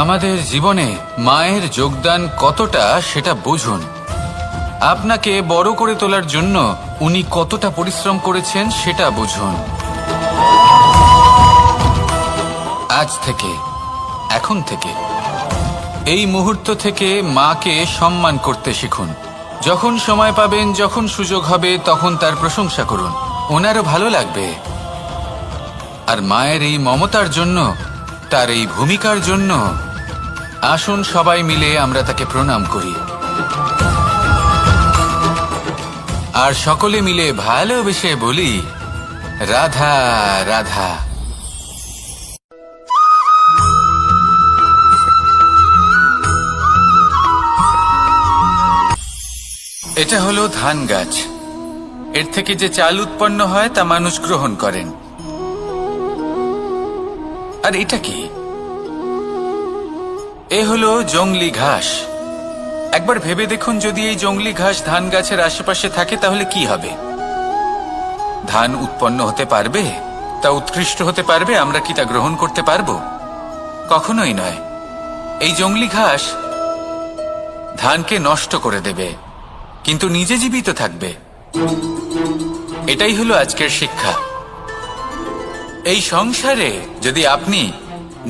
আমাদের জীবনে মায়ের যোগদান কতটা সেটা বুঝুন। আপনাকে বড় করে তোলার জন্য উনি কতটা পরিশ্রম করেছেন সেটা বুঝুন। আজ থেকে, এখন থেকে, এই মুহূর্ত থেকে মাকে সম্মান করতে শিখুন। যখন সময় পাবেন, যখন সুযোগ হবে, তখন তার প্রশংসা করুন, ওনারও ভালো লাগবে। আর মায়ের এই মমতার জন্য, তার এই ভূমিকার জন্য আসুন সবাই মিলে আমরা তাকে প্রণাম করি, আর সকলে মিলে ভালোবেসে বলি, রাধা রাধা। এটা হলো ধান গাছ। এর থেকে যে চাল উৎপন্ন হয় তা মানুষ গ্রহণ করেন। আর এটা কি? এ হলো জংলি ঘাস। একবার ভেবে দেখুন, যদি এই জংলি ঘাস ধান গাছের আশেপাশে থাকে তাহলে কি হবে? ধান উৎপন্ন হতে পারবে? তা উৎকৃষ্ট হতে পারবে? আমরা কি তা গ্রহণ করতে পারবো? কখনোই নয়। এই জংলি ঘাস ধানকে নষ্ট করে দেবে, কিন্তু নিজে জীবিত থাকবে। এটাই হলো আজকের শিক্ষা। এই সংসারে যদি আপনি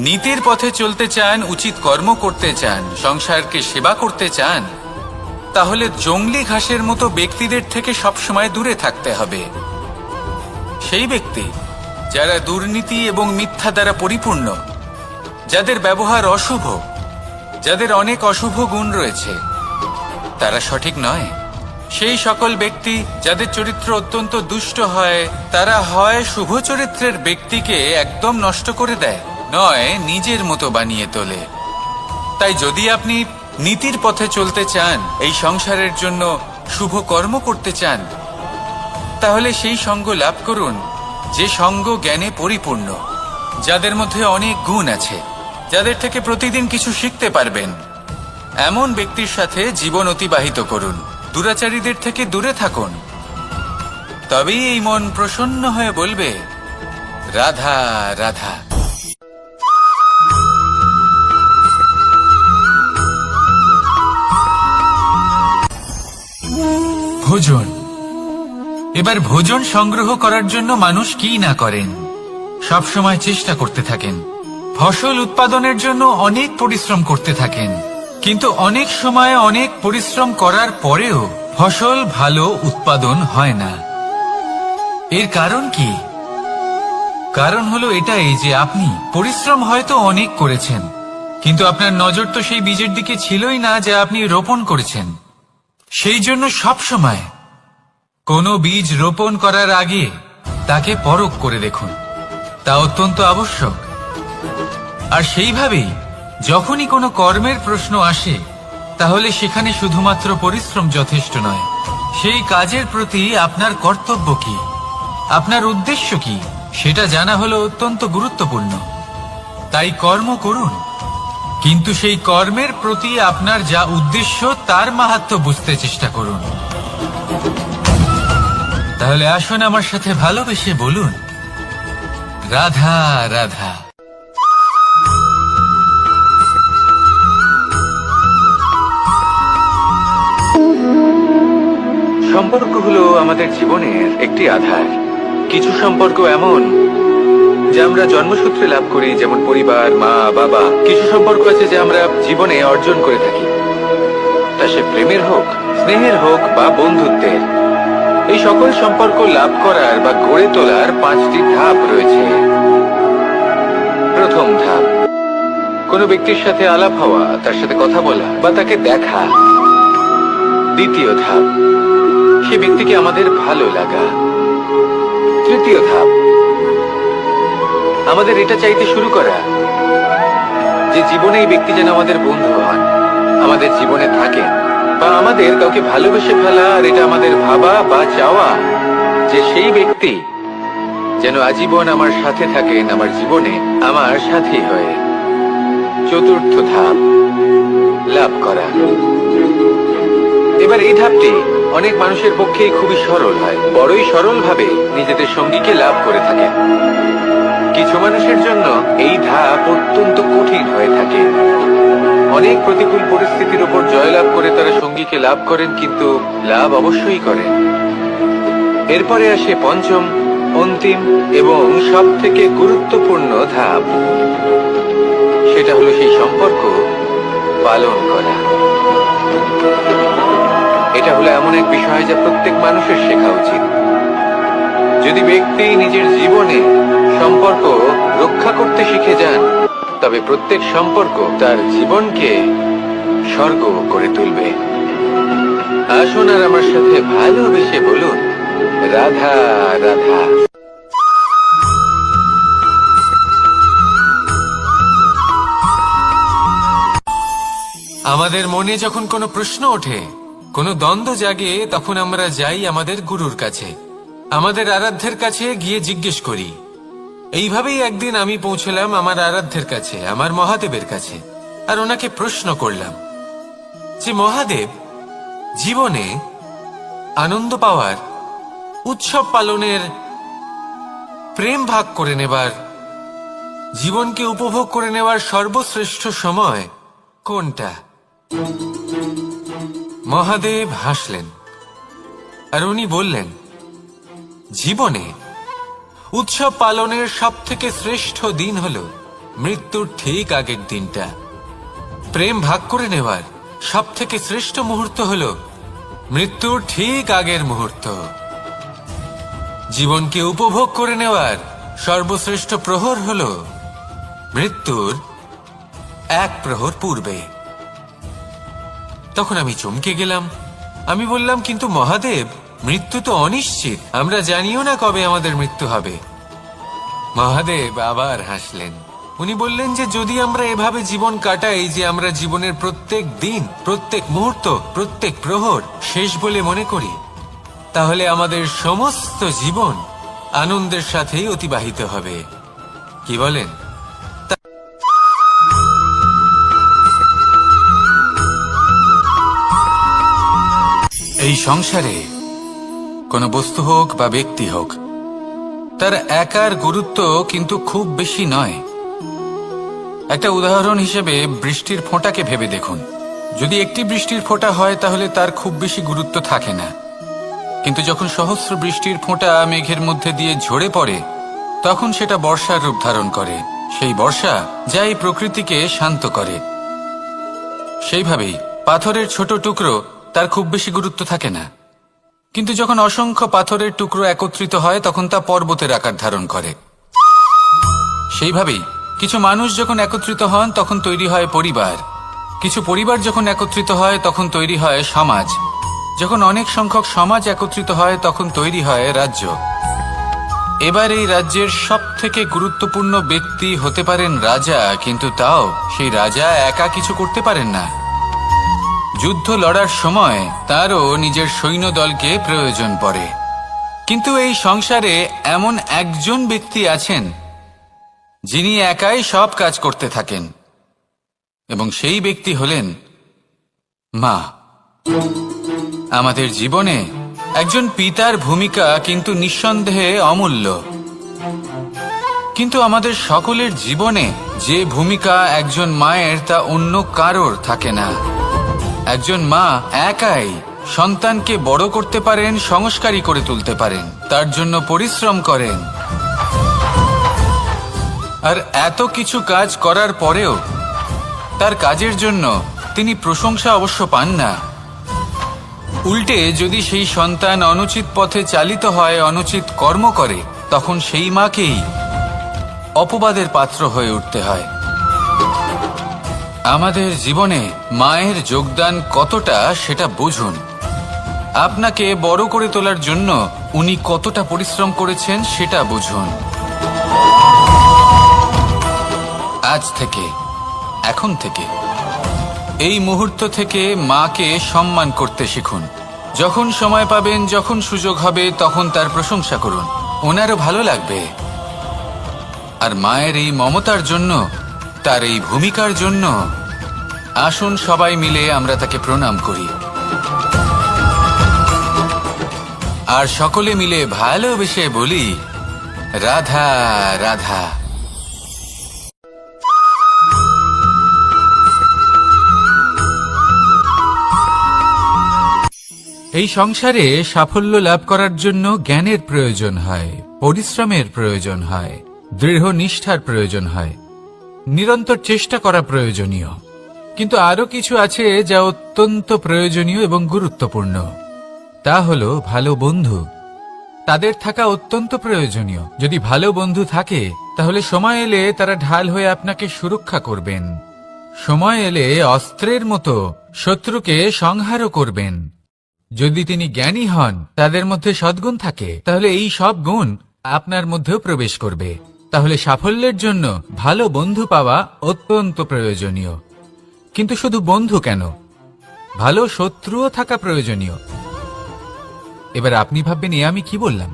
নীতির পথে চলতে চান, উচিত কর্ম করতে চান, সংসারকে সেবা করতে চান, তাহলে জংলি ঘাসের মতো ব্যক্তিদের থেকে সবসময় দূরে থাকতে হবে। সেই ব্যক্তি যারা দুর্নীতি এবং মিথ্যা দ্বারা পরিপূর্ণ, যাদের ব্যবহার অশুভ, যাদের অনেক অশুভ গুণ রয়েছে, তারা সঠিক নয়। সেই সকল ব্যক্তি যাদের চরিত্র অত্যন্ত দুষ্ট হয়, তারা হয় শুভ চরিত্রের ব্যক্তিকে একদম নষ্ট করে দেয়, নয় নিজের মতো বানিয়ে তোলে। তাই যদি আপনি নীতির পথে চলতে চান, এই সংসারের জন্য শুভ কর্ম করতে চান, তাহলে সেই সঙ্গ লাভ করুন যে সঙ্গ জ্ঞানে পরিপূর্ণ, যাদের মধ্যে অনেক গুণ আছে, যাদের থেকে প্রতিদিন কিছু শিখতে পারবেন। এমন ব্যক্তির সাথে জীবন অতিবাহিত করুন। দুরাচারীদের থেকে দূরে থাকুন। তবেই এই মন প্রসন্ন হয়ে বলবে, রাধা রাধা। ভোজন। এবার ভোজন সংগ্রহ করার জন্য মানুষ কি না করেন, সব সময় চেষ্টা করতে থাকেন। ফসল উৎপাদনের জন্য অনেক পরিশ্রম করতে থাকেন, কিন্তু অনেক সময় অনেক পরিশ্রম করার পরেও ফসল ভালো উৎপাদন হয় না। এর কারণ কি? কারণ হলো এটাই যে আপনি পরিশ্রম হয়তো অনেক করেছেন, কিন্তু আপনার নজর তো সেই বীজের দিকে ছিলই না যা আপনি রোপণ করেছেন। সেই জন্য সব সময় কোনো বীজ রোপণ করার আগে তাকে পরখ করে দেখুন, তা অত্যন্ত আবশ্যক। আর সেইভাবেই যখনই কোনো কর্মের প্রশ্ন আসে, তাহলে সেখানে শুধুমাত্র পরিশ্রম যথেষ্ট নয়। সেই কাজের প্রতি আপনার কর্তব্য কি, আপনার উদ্দেশ্য কি, সেটা জানা হলো অত্যন্ত গুরুত্বপূর্ণ। তাই কর্ম করুন, কিন্তু সেই কর্মের প্রতি আপনার যা উদ্দেশ্য তার মাহাত্ম্য বুঝতে চেষ্টা করুন। তাহলে আসুন আমার সাথে ভালোবেসে বলুন, রাধা রাধা। সম্পর্ক হলো আমাদের জীবনের একটি আধার। কিছু সম্পর্ক এমন যা আমরা জন্মসূত্রে লাভ করি, যেমন পরিবার, মা, বাবা। কিছু সম্পর্ক আছে যা আমরা জীবনে অর্জন করে থাকি। সে প্রেমের হোক, স্নেহের হোক বা বন্ধুত্বের। এই সকল সম্পর্ক লাভ করার বা গড়ে তোলার 5টি ধাপ রয়েছে। প্রথম ধাপ, কোনো ব্যক্তির সাথে আলাপ হওয়া, তার সাথে কথা বলা বা তাকে দেখা। দ্বিতীয় ধাপ, সে ব্যক্তিকে আমাদের ভালো লাগা। তৃতীয় ধাপ, আমাদের এটা চাইতে শুরু করা যে জীবনে এই ব্যক্তি যেন আমাদের বন্ধু হন, আমাদের জীবনে থাকেন, বা আমাদের কাউকে ভালোবেসে ফেলা। আর এটা আমাদের ভাবা বা চাওয়া যে সেই ব্যক্তি যেন আজীবন আমার সাথে থাকেন, আমার জীবনে আমার সাথী হয়ে। চতুর্থ ধাপ, লাভ করা। এবার এই ধাপটি অনেক মানুষের পক্ষেই খুবই সরল হয়, বড়ই সরল ভাবে নিজেদের সঙ্গীকে লাভ করে থাকে। কিছু মানুষের জন্য এই ধাপ অত্যন্ত কঠিন হয়ে থাকে। অনেক প্রতিকূল পরিস্থিতির উপর জয়লাভ করে তারা সঙ্গীকে লাভ করেন, কিন্তু লাভ অবশ্যই করেন। এরপরে আসে পঞ্চম, অন্তিম এবং সব থেকে গুরুত্বপূর্ণ ধাপ। সেটা হলো সেই সম্পর্ক পালন করা। এটা হলো এমন এক বিষয় যা প্রত্যেক মানুষের শেখা উচিত। যদি ব্যক্তি নিজের জীবনে সম্পর্ক রক্ষা করতে শিখে যান, তবে প্রত্যেক সম্পর্ক তার জীবনকে স্বর্গ করে তুলবে। আসুন আর আমার সাথে ভালোবেসে বলুন, রাধা রাধা। আমাদের মনে যখন কোনো প্রশ্ন ওঠে, কোনো দ্বন্দ্ব জাগে, তখন আমরা যাই আমাদের গুরুর কাছে, আমাদের আরাধ্যের কাছে গিয়ে জিজ্ঞেস করি। এইভাবেই একদিন আমি পৌঁছলাম আমার আরাধ্যের কাছে, আমার মহাদেবের কাছে, আর ওনাকে প্রশ্ন করলাম যে মহাদেব, জীবনে আনন্দ পাওয়ার, উৎসব পালনের, প্রেম ভাগ করে নেবার, জীবনকে উপভোগ করে নেওয়ার সর্বশ্রেষ্ঠ সময় কোনটা? মহাদেব হাসলেন আর উনি বললেন, জীবনে উৎসব পালনের সব থেকে শ্রেষ্ঠ দিন হল মৃত্যুর ঠিক আগের দিনটা। প্রেম ভাগ করে নেওয়ার সব থেকে শ্রেষ্ঠ মুহূর্ত হল মৃত্যুর ঠিক আগের মুহূর্ত। জীবনকে উপভোগ করে নেওয়ার সর্বশ্রেষ্ঠ প্রহর হল মৃত্যুর 1 প্রহর পূর্বে। তখন আমি চমকে গেলাম। আমি বললাম, কিন্তু মহাদেব, মৃত্যু তো অনিশ্চিত, আমরা জানিও না কবে আমাদের মৃত্যু হবে। মহাদেব আবার হাসলেন। উনি বললেন যে যদি আমরা এভাবে জীবন কাটাই যে আমরা জীবনের প্রত্যেক দিন, প্রত্যেক মুহূর্ত, প্রত্যেক প্রহর শেষ বলে মনে করি, তাহলে আমাদের সমস্ত জীবন আনন্দের সাথেই অতিবাহিত হবে। কি বলেন? এই সংসারে কোনো বস্তু হোক বা ব্যক্তি হোক, তার একার গুরুত্ব কিন্তু খুব বেশি নয়। একটা উদাহরণ হিসেবে বৃষ্টির ফোঁটাকে ভেবে দেখুন। যদি একটি বৃষ্টির ফোঁটা হয় তাহলে তার খুব বেশি গুরুত্ব থাকে না, কিন্তু যখন সহস্র বৃষ্টির ফোঁটা মেঘের মধ্যে দিয়ে ঝরে পড়ে, তখন সেটা বর্ষার রূপ ধারণ করে। সেই বর্ষা যা এই প্রকৃতিকে শান্ত করে। সেইভাবেই পাথরের ছোট টুকরো, তার খুব বেশি গুরুত্ব থাকে না, কিন্তু যখন অসংখ্য পাথরের টুকরো একত্রিত হয় তখন তা পর্বতের আকার ধারণ করে। সেইভাবেই কিছু মানুষ যখন একত্রিত হন তখন তৈরি হয় পরিবার, কিছু পরিবার যখন একত্রিত হয় তখন তৈরি হয় সমাজ, যখন অনেক সংখ্যক সমাজ একত্রিত হয় তখন তৈরি হয় রাজ্য। এবার এই রাজ্যের সব থেকে গুরুত্বপূর্ণ ব্যক্তি হতে পারেন রাজা, কিন্তু তাও সেই রাজা একা কিছু করতে পারেন না। যুদ্ধ লড়ার সময় তারও নিজের সৈন্যদলকে প্রয়োজন পড়ে। কিন্তু এই সংসারে এমন একজন ব্যক্তি আছেন যিনি একাই সব কাজ করতে থাকেন, এবং সেই ব্যক্তি হলেন মা। আমাদের জীবনে একজন পিতার ভূমিকা কিন্তু নিঃসন্দেহে অমূল্য, কিন্তু আমাদের সকলের জীবনে যে ভূমিকা একজন মায়ের তা অন্য কারোর থাকে না। একজন মা একাই সন্তানকে বড় করতে পারেন, সংস্কারী করে তুলতে পারেন, তার জন্য পরিশ্রম করেন। আর এত কিছু কাজ করার পরেও তার কাজের জন্য তিনি প্রশংসা অবশ্য পান না, উল্টে যদি সেই সন্তান অনুচিত পথে চালিত হয়, অনুচিত কর্ম করে, তখন সেই মাকেই অপবাদের পাত্র হয়ে উঠতে হয়। আমাদের জীবনে মায়ের যোগদান কতটা সেটা বুঝুন। আপনাকে বড় করে তোলার জন্য উনি কতটা পরিশ্রম করেছেন সেটা বুঝুন। আজ থেকে, এখন থেকে, এই মুহূর্ত থেকে মাকে সম্মান করতে শিখুন। যখন সময় পাবেন, যখন সুযোগ হবে, তখন তার প্রশংসা করুন। ওনারও ভালো লাগবে। আর মায়ের এই মমতার জন্য, তার এই ভূমিকার জন্য আসুন সবাই মিলে আমরা তাকে প্রণাম করি, আর সকলে মিলে ভালোবেসে বলি, রাধা রাধা। এই সংসারে সাফল্য লাভ করার জন্য জ্ঞানের প্রয়োজন হয়, পরিশ্রমের প্রয়োজন হয়, দৃঢ় নিষ্ঠার প্রয়োজন হয়, নিরন্তর চেষ্টা করা প্রয়োজনীয়। কিন্তু আরো কিছু আছে যা অত্যন্ত প্রয়োজনীয় এবং গুরুত্বপূর্ণ। তা হলো ভালো বন্ধু। তাদের থাকা অত্যন্ত প্রয়োজনীয়। যদি ভালো বন্ধু থাকে, তাহলে সময় এলে তারা ঢাল হয়ে আপনাকে সুরক্ষা করবেন। সময় এলে অস্ত্রের মতো শত্রুকে সংহারও করবেন। যদি তিনি জ্ঞানী হন, তাদের মধ্যে সদ্গুণ থাকে, তাহলে এই সব গুণ আপনার মধ্যেও প্রবেশ করবে। তাহলে সাফল্যের জন্য ভালো বন্ধু পাওয়া অত্যন্ত প্রয়োজনীয়। কিন্তু শুধু বন্ধু কেন, ভালো শত্রুও থাকা প্রয়োজনীয়। এবার আপনি ভাববেন, এ আমি কি বললাম?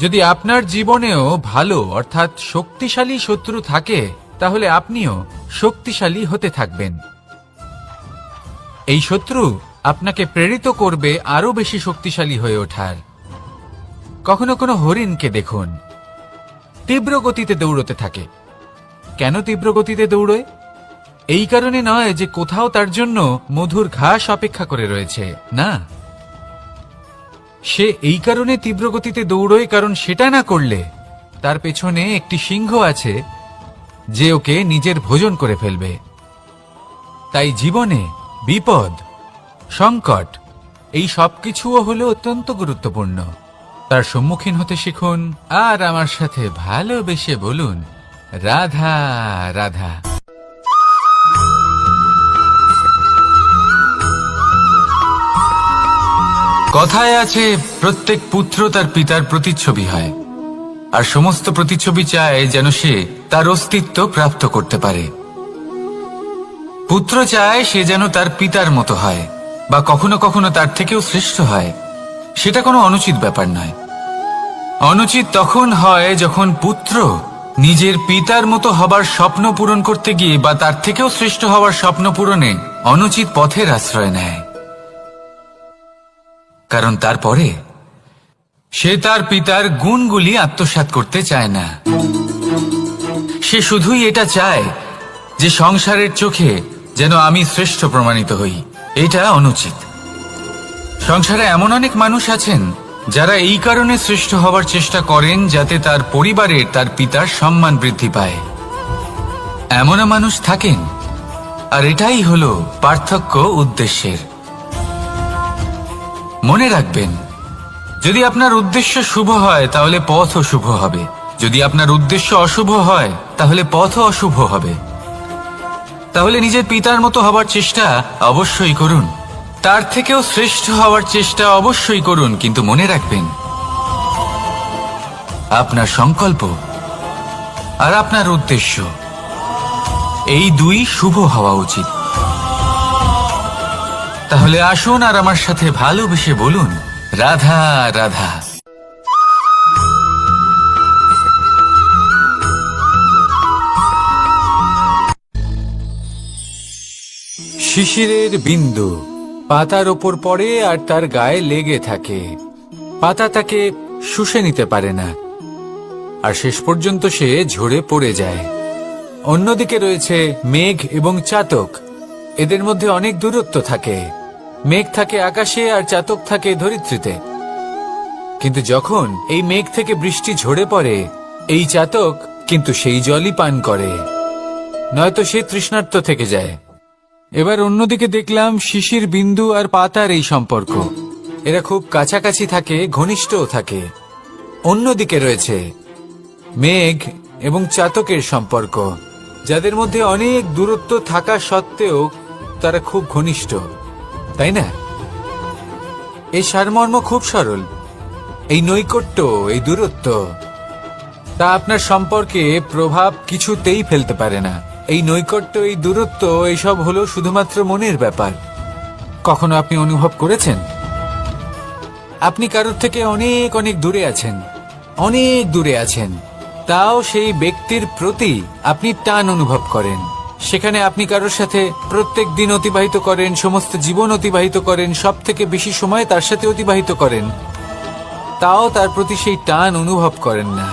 যদি আপনার জীবনেও ভালো অর্থাৎ শক্তিশালী শত্রু থাকে, তাহলে আপনিও শক্তিশালী হতে থাকবেন। এই শত্রু আপনাকে প্রেরিত করবে আরো বেশি শক্তিশালী হয়ে ওঠার। কখনো কোনো হরিণকে দেখুন, তীব্র গতিতে দৌড়তে থাকে। কেন তীব্র গতিতে দৌড়য়? এই কারণে নয় যে কোথাও তার জন্য মধুর ঘাস অপেক্ষা করে রয়েছে, না। সে এই কারণে তীব্র গতিতে দৌড়য় কারণ সেটা না করলে তার পেছনে একটি সিংহ আছে যে ওকে নিজের ভোজন করে ফেলবে। তাই জীবনে বিপদ, সংকট, এই সবকিছুও হলো অত্যন্ত গুরুত্বপূর্ণ। তার সম্মুখীন হতে শিখুন, আর আমার সাথে ভালোবেসে বলুন, রাধা রাধা। কথায় আছে, প্রত্যেক পুত্র তার পিতার প্রতিচ্ছবি হয়, আর সমস্ত প্রতিচ্ছবি চায় যেন সে তার অস্তিত্ব প্রাপ্ত করতে পারে। পুত্র চায় সে যেন তার পিতার মতো হয়, বা কখনো কখনো তার থেকেও শ্রেষ্ঠ হয়। সেটা কোনো অনুচিত ব্যাপার নয়। অনুচিত তখন হয় যখন পুত্র নিজের পিতার মতো হবার স্বপ্ন পূরণ করতে গিয়ে বা তার থেকেও শ্রেষ্ঠ হওয়ার স্বপ্ন পূরণে অনুচিত পথের আশ্রয় নেয়। কারণ তারপরে সে তার পিতার গুণগুলি আত্মসাৎ করতে চায় না। সে শুধুই এটা চায় যে সংসারের চোখে যেন আমি শ্রেষ্ঠ প্রমাণিত হই। এটা অনুচিত। সংসারে এমন অনেক মানুষ আছেন যারা এই কারণে শ্রেষ্ঠ হবার চেষ্টা করেন যাতে তার পরিবারের, তার পিতার সম্মান বৃদ্ধি পায়। এমনও মানুষ থাকেন, আর এটাই হলো পার্থক্য উদ্দেশ্যের। মনে রাখবেন, যদি আপনার উদ্দেশ্য শুভ হয় তাহলে পথও শুভ হবে। যদি আপনার উদ্দেশ্য অশুভ হয় তাহলে পথও অশুভ হবে। তাহলে নিজের পিতার মতো হবার চেষ্টা অবশ্যই করুন, তার থেকেও শ্রেষ্ঠ হওয়ার চেষ্টা অবশ্যই করুন, কিন্তু মনে রাখবেন, আপনার সংকল্প আর আপনার উদ্দেশ্য এই দুই শুভ হওয়া উচিত। তাহলে আসুন আর আমার সাথে ভালোবেসে বলুন, রাধা রাধা। শিশিরের বিন্দু পাতার ওপর পড়ে আর তার গায়ে লেগে থাকে। পাতা তাকে শুষে নিতে পারে না, আর শেষ পর্যন্ত সে ঝরে পড়ে যায়। অন্যদিকে রয়েছে মেঘ এবং চাতক। এদের মধ্যে অনেক দূরত্ব থাকে। মেঘ থাকে আকাশে আর চাতক থাকে ধরিত্রীতে। কিন্তু যখন এই মেঘ থেকে বৃষ্টি ঝরে পড়ে, এই চাতক কিন্তু সেই জলই পান করে, নয়তো সে তৃষ্ণার্ত থেকে যায়। এবার অন্যদিকে দেখলাম শিশির বিন্দু আর পাতার এই সম্পর্ক। এরা খুব কাছাকাছি থাকে, ঘনিষ্ঠও থাকে। অন্যদিকে রয়েছে মেঘ এবং চাতকের সম্পর্ক, যাদের মধ্যে অনেক দূরত্ব থাকা সত্ত্বেও তারা খুব ঘনিষ্ঠ, তাই না? এই সারমর্ম খুব সরল। এই নৈকট্য, এই দূরত্ব, তা আপনার সম্পর্কে প্রভাব কিছুতেই ফেলতে পারে না। এই নৈকট্য, এই দূরত্ব, এইসব হলো শুধুমাত্র মনের ব্যাপার। কখনো আপনি অনুভব করেছেন আপনি কারোর থেকে অনেক অনেক দূরে আছেন, অনেক দূরে আছেন, তাও সেই ব্যক্তির প্রতি আপনি টান অনুভব করেন? সেখানে আপনি কারোর সাথে প্রত্যেক দিন অতিবাহিত করেন, সমস্ত জীবন অতিবাহিত করেন, সব থেকে বেশি সময় তার সাথে অতিবাহিত করেন, তাও তার প্রতি সেই টান অনুভব করেন না।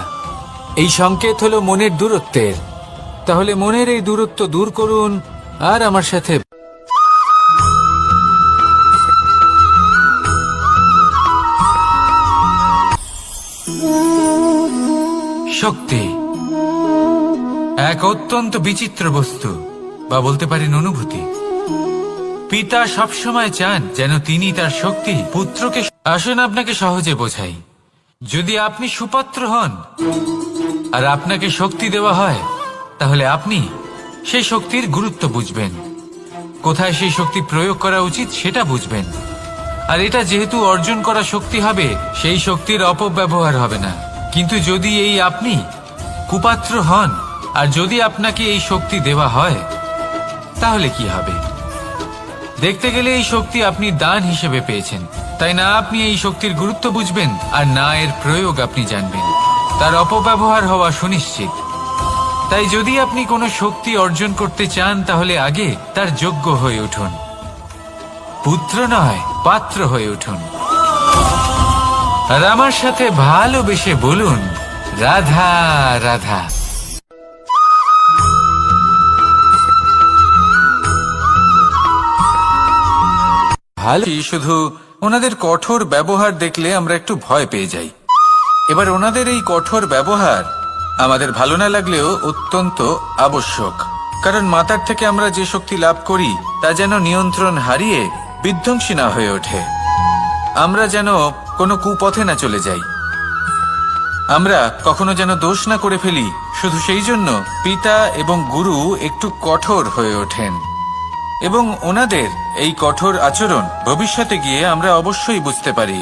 এই সংকেত হলো মনের দূরত্বের। তাহলে মনের এই দূরত্ব দূর করুন আর আমার সাথে শক্তি এক অত্যন্ত বিচিত্র বস্তু, বা বলতে পারেন অনুভূতি। পিতা সবসময় চান যেন তিনি তার শক্তি পুত্রকে। আসুন আপনাকে সহজে বোঝাই। যদি আপনি সুপাত্র হন আর আপনাকে শক্তি দেওয়া হয়, তাহলে আপনি সেই শক্তির গুরুত্ব বুঝবেন, কোথায় সেই শক্তি প্রয়োগ করা উচিত সেটা বুঝবেন। আর এটা যেহেতু অর্জন করা শক্তি হবে, সেই শক্তির অপব্যবহার হবে না। কিন্তু যদি এই আপনি কুপাত্র হন আর যদি আপনাকে এই শক্তি দেওয়া হয়, তাহলে কি হবে? দেখতে গেলে এই শক্তি আপনি দান হিসেবে পেয়েছেন, তাই না? আপনি এই শক্তির গুরুত্ব বুঝবেন আর না এর প্রয়োগ আপনি জানবেন। তার অপব্যবহার হওয়া সুনিশ্চিত। তাই যদি আপনি কোনো শক্তি অর্জন করতে চান, তাহলে আগে তার যোগ্য হয়ে উঠুন। পুত্র নয়, পাত্র হয়ে উঠুন। আর আমার সাথে ভালোবেসে বলুন, রাধা রাধা। ভালো। শুধু ওনাদের কঠোর ব্যবহার দেখলে আমরা একটু ভয় পেয়ে যাই। এবার ওনাদের এই কঠোর ব্যবহার আমাদের ভালো না লাগলেও অত্যন্ত আবশ্যক, কারণ মাতার থেকে আমরা যে শক্তি লাভ করি তা যেন নিয়ন্ত্রণ হারিয়ে বিধ্বংসী না হয়ে ওঠে। আমরা যেন কোনো কুপথে না চলে যাই, আমরা কখনো যেন দোষ না করে ফেলি। শুধু সেই জন্য পিতা এবং গুরু একটু কঠোর হয়ে ওঠেন, এবং ওনাদের এই কঠোর আচরণ ভবিষ্যতে গিয়ে আমরা অবশ্যই বুঝতে পারি।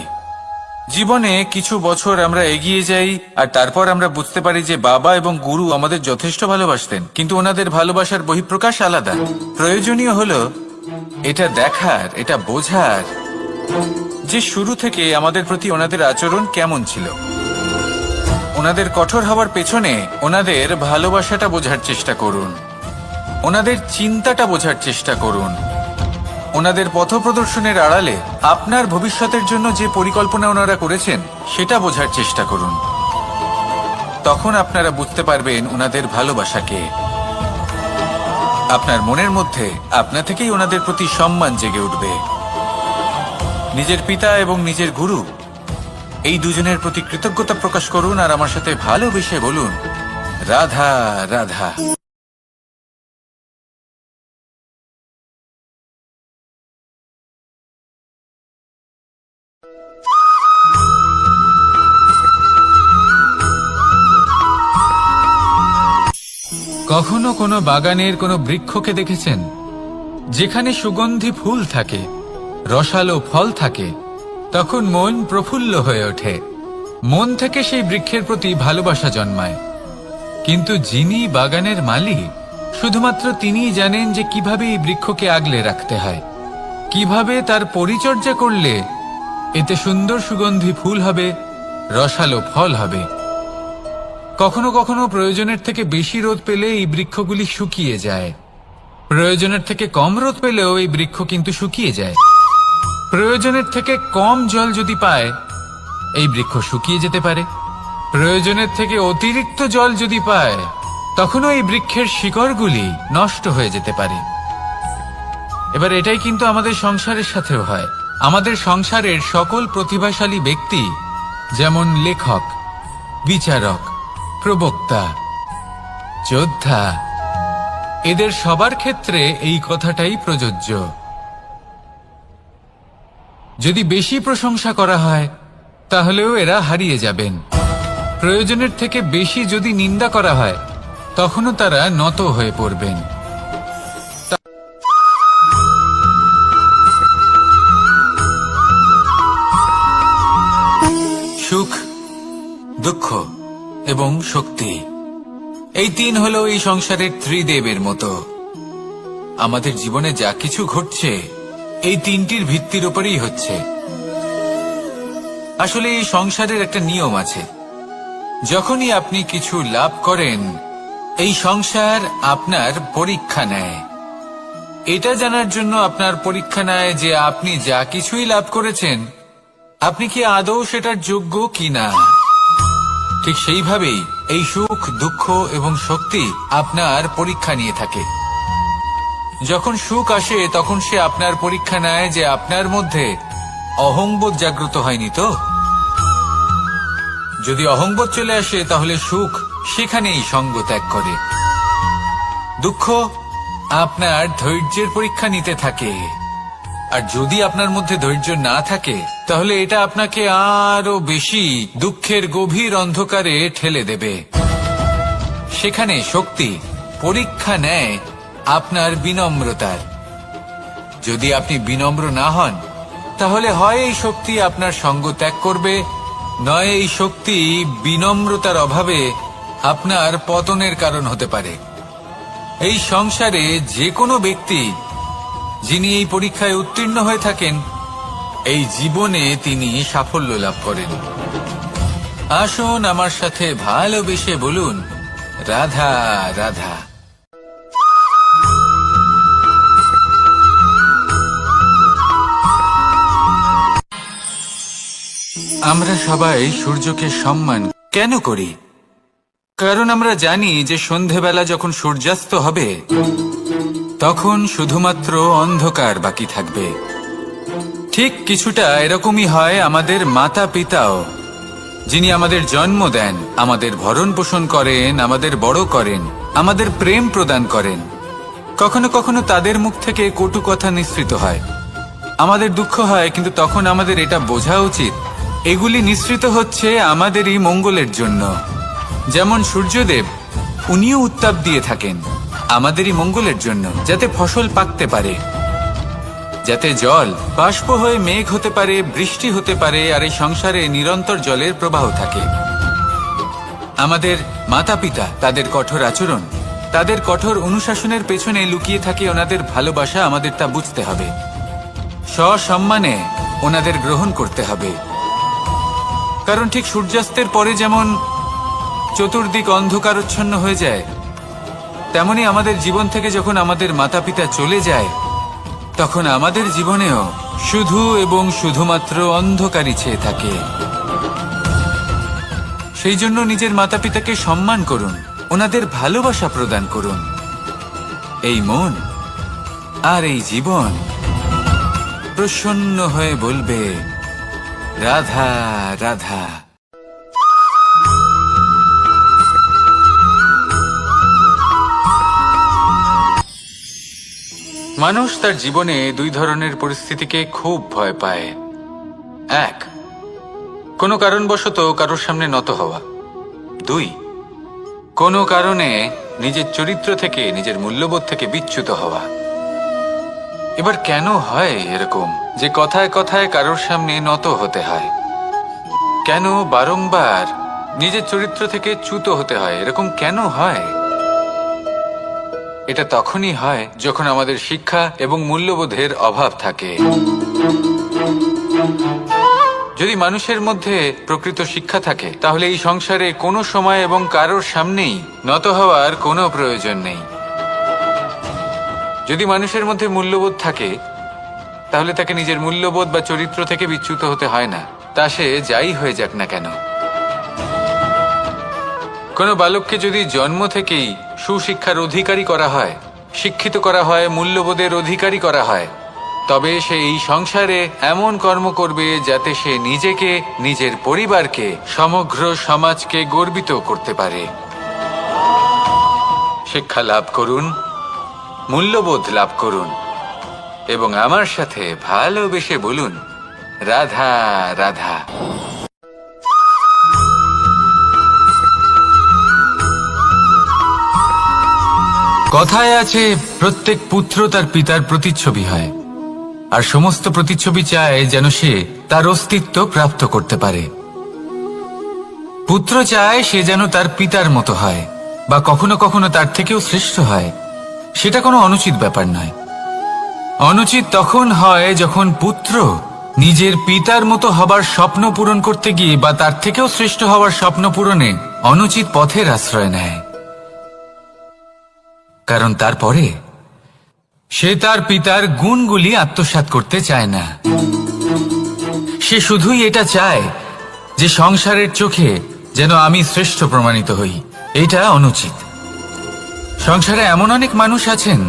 জীবনে কিছু বছর আমরা এগিয়ে যাই আর তারপর আমরা বুঝতে পারি যে বাবা এবং গুরু আমাদের যথেষ্ট ভালোবাসতেন, কিন্তু ওনাদের ভালোবাসার বহিঃপ্রকাশ আলাদা। প্রয়োজনীয় হলো এটা দেখার, এটা বোঝার যে শুরু থেকে আমাদের প্রতি ওনাদের আচরণ কেমন ছিল। ওনাদের কঠোর হওয়ার পেছনে ওনাদের ভালোবাসাটা বোঝার চেষ্টা করুন, ওনাদের চিন্তাটা বোঝার চেষ্টা করুন, ওনাদের পথপ্রদর্শনের আড়ালে আপনার ভবিষ্যতের জন্য যে পরিকল্পনা ওনারা করেছেন সেটা বোঝার চেষ্টা করুন। তখন আপনারা বুঝতে পারবেন ওনাদের ভালোবাসাকে। আপনার মনের মধ্যে আপনা থেকেই ওনাদের প্রতি সম্মান জেগে উঠবে। নিজের পিতা এবং নিজের গুরু এই দুজনের প্রতি কৃতজ্ঞতা প্রকাশ করুন আর আমার সাথে ভালোবেসে বলুন, রাধা রাধা। কখনো কোনো বাগানের কোনো বৃক্ষকে দেখেছেন যেখানে সুগন্ধি ফুল থাকে, রসালো ফল থাকে? তখন মন প্রফুল্ল হয়ে ওঠে, মন থেকে সেই বৃক্ষের প্রতি ভালোবাসা জন্মায়। কিন্তু যিনি বাগানের মালিক, শুধুমাত্র তিনিই জানেন যে কিভাবে এই বৃক্ষকে আগলে রাখতে হয়, কিভাবে তার পরিচর্যা করলে এতে সুন্দর সুগন্ধি ফুল হবে, রসালো ফল হবে। কখনো কখনো প্রয়োজনের থেকে বেশি রোদ পেলে এই বৃক্ষগুলি শুকিয়ে যায়, প্রয়োজনের থেকে কম রোদ পেলেও এই বৃক্ষ কিন্তু শুকিয়ে যায়। প্রয়োজনের থেকে কম জল যদি পায়, এই বৃক্ষ শুকিয়ে যেতে পারে। প্রয়োজনের থেকে অতিরিক্ত জল যদি পায়, তখনও এই বৃক্ষের শিকড়গুলি নষ্ট হয়ে যেতে পারে। এবার এটাই কিন্তু আমাদের সংসারের সাথেও হয়। আমাদের সংসারের সকল প্রতিভাশালী ব্যক্তি, যেমন লেখক, বিচারক, প্রবক্তা, যোদ্ধা, এদের সবার ক্ষেত্রে এই কথাটাই প্রযোজ্য। যদি বেশি প্রশংসা করা হয় তাহলেও এরা হারিয়ে যাবেন। প্রয়োজনের থেকে বেশি যদি নিন্দা করা হয় তখনও তারা নত হয়ে পড়বেন। সুখ, দুঃখ এবং শক্তি, এই তিন হলো এই সংসারের ত্রিদেবের মতো। আমাদের জীবনে যা কিছু ঘটছে এই তিনটির ভিত্তির উপরেই হচ্ছে। আসলে এই সংসারের একটা নিয়ম আছে, যখনই আপনি কিছু লাভ করেন এই সংসার আপনার পরীক্ষা নেয়। এটা জানার জন্য আপনার পরীক্ষা নেয় যে আপনি যা কিছুই লাভ করেছেন আপনি কি আদৌ সেটার যোগ্য কিনা। ঠিক সেইভাবেই এই সুখ, দুঃখ এবং শক্তি আপনার পরীক্ষা নিয়ে থাকে। যখন সুখ আসে তখন সে আপনার পরীক্ষা নেয় যে আপনার মধ্যে অহংবোধ জাগ্রত হয়নি তো। যদি অহংবোধ চলে আসে তাহলে সুখ সেখানেই সঙ্গ ত্যাগ করে। দুঃখ আপনার ধৈর্যের পরীক্ষা নিতে থাকে, আর যদি আপনার মধ্যে ধৈর্য না থাকে তাহলে এটা আপনাকে আরো বেশি দুঃখের গভীর অন্ধকারে ঠেলে দেবে। সেখানে শক্তি পরীক্ষা নেয় আপনার বিনম্রতার। যদি আপনি বিনম্র না হন তাহলে হয় এই শক্তি আপনার সঙ্গ ত্যাগ করবে, নয় এই শক্তি বিনম্রতার অভাবে আপনার পতনের কারণ হতে পারে। এই সংসারে যে কোনো ব্যক্তি যিনি এই পরীক্ষায় উত্তীর্ণ হয়ে থাকেন এই জীবনে তিনি সাফল্য লাভ করেন। আসুন আমার সাথে ভালোবেসে বলুন, রাধা রাধা। আমরা সবাই সূর্যকে সম্মান কেন করি? কারণ আমরা জানি যে সন্ধেবেলা যখন সূর্যাস্ত হবে তখন শুধুমাত্র অন্ধকার বাকি থাকবে। ঠিক কিছুটা এরকমই হয় আমাদের মাতা পিতাও, যিনি আমাদের জন্ম দেন, আমাদের ভরণ পোষণ করেন, আমাদের বড় করেন, আমাদের প্রেম প্রদান করেন। কখনো কখনো তাদের মুখ থেকে কটু কথা নিঃসৃত হয়, আমাদের দুঃখ হয়, কিন্তু তখন আমাদের এটা বোঝা উচিত এগুলি নিঃসৃত হচ্ছে আমাদেরই মঙ্গলের জন্য। যেমন সূর্যদেব, উনিও উত্তাপ দিয়ে থাকেন আমাদেরই মঙ্গলের জন্য, যাতে ফসল পাকতে পারে, যাতে জল বাষ্প হয়ে মেঘ হতে পারে, বৃষ্টি হতে পারে, আর এই সংসারে নিরন্তর জলের প্রবাহ থাকে। আমাদের মাতা পিতা, তাদের কঠোর আচরণ, তাদের কঠোর অনুশাসনের পেছনে লুকিয়ে থাকে ওনাদের ভালোবাসা। আমাদের তা বুঝতে হবে, সসম্মানে ওনাদের গ্রহণ করতে হবে। কারণ ঠিক সূর্যাস্তের পরে যেমন চতুর্দিক অন্ধকারচ্ছন্ন হয়ে যায়, তেমনি আমাদের জীবন থেকে যখন আমাদের মাতা পিতা চলে যায় তখন আমাদের জীবনেও শুধু এবং শুধুমাত্র অন্ধকারই ছেয়ে থাকে। সেই জন্য নিজের মাতা পিতাকে সম্মান করুন, ওনাদের ভালোবাসা প্রদান করুন। এই মন আর এই জীবন প্রসন্ন হয়ে বলবে, রাধা রাধা। মানুষ তার জীবনে দুই ধরনের পরিস্থিতিকে খুব ভয় পায়। এক, কোনো কারণবশত কারোর সামনে নত হওয়া। দুই, কোনো কারণে নিজের চরিত্র থেকে, নিজের মূল্যবোধ থেকে বিচ্যুত হওয়া। এবার কেন হয় এরকম যে কথায় কথায় কারোর সামনে নত হতে হয়? কেন বারংবার নিজের চরিত্র থেকে চ্যুত হতে হয়? এরকম কেন হয়? এটা তখনই হয় যখন আমাদের শিক্ষা এবং মূল্যবোধের অভাব থাকে। যদি মানুষের মধ্যে প্রকৃত শিক্ষা থাকে তাহলে এই সংসারে কোনো সময় এবং কারোর সামনেই নত হওয়ার কোনো প্রয়োজন নেই। যদি মানুষের মধ্যে মূল্যবোধ থাকে তাহলে তাকে নিজের মূল্যবোধ বা চরিত্র থেকে বিচ্যুত হতে হয় না, তা সে যাই হয়ে যাক না কেন। কোনো বালককে যদি জন্ম থেকেই সুশিক্ষার অধিকারী করা হয়, শিক্ষিত করা হয়, মূল্যবোধের অধিকারী করা হয়, তবে সে এই সংসারে এমন কর্ম করবে যাতে সে নিজেকে, নিজের পরিবারকে, সমগ্র সমাজকে গর্বিত করতে পারে। শিক্ষা লাভ করুন, মূল্যবোধ লাভ করুন এবং আমার সাথে ভালোবেসে বলুন, রাধা রাধা। কথায় আছে, প্রত্যেক পুত্র তার পিতার প্রতিচ্ছবি হয়, আর সমস্ত প্রতিচ্ছবি চায় যেন সে তার অস্তিত্ব প্রাপ্ত করতে পারে। পুত্র চায় সে যেন তার পিতার মতো হয়, বা কখনো কখনো তার থেকেও শ্রেষ্ঠ হয়। সেটা কোনো অনুচিত ব্যাপার নয়। অনুচিত তখন হয় যখন পুত্র নিজের পিতার মতো হবার স্বপ্ন পূরণ করতে গিয়ে বা তার থেকেও শ্রেষ্ঠ হওয়ার স্বপ্ন পূরণে অনুচিত পথের আশ্রয় নেয়। কারণ তারপরে সে তার পিতার গুণগুলি আত্মসাৎ করতে চায় না। সে শুধুই এটা চায় যে সংসারের চোখে যেন আমি শ্রেষ্ঠ প্রমাণিত হই। এটা অনুচিত। সংসারে এমন অনেক মানুষ আছেন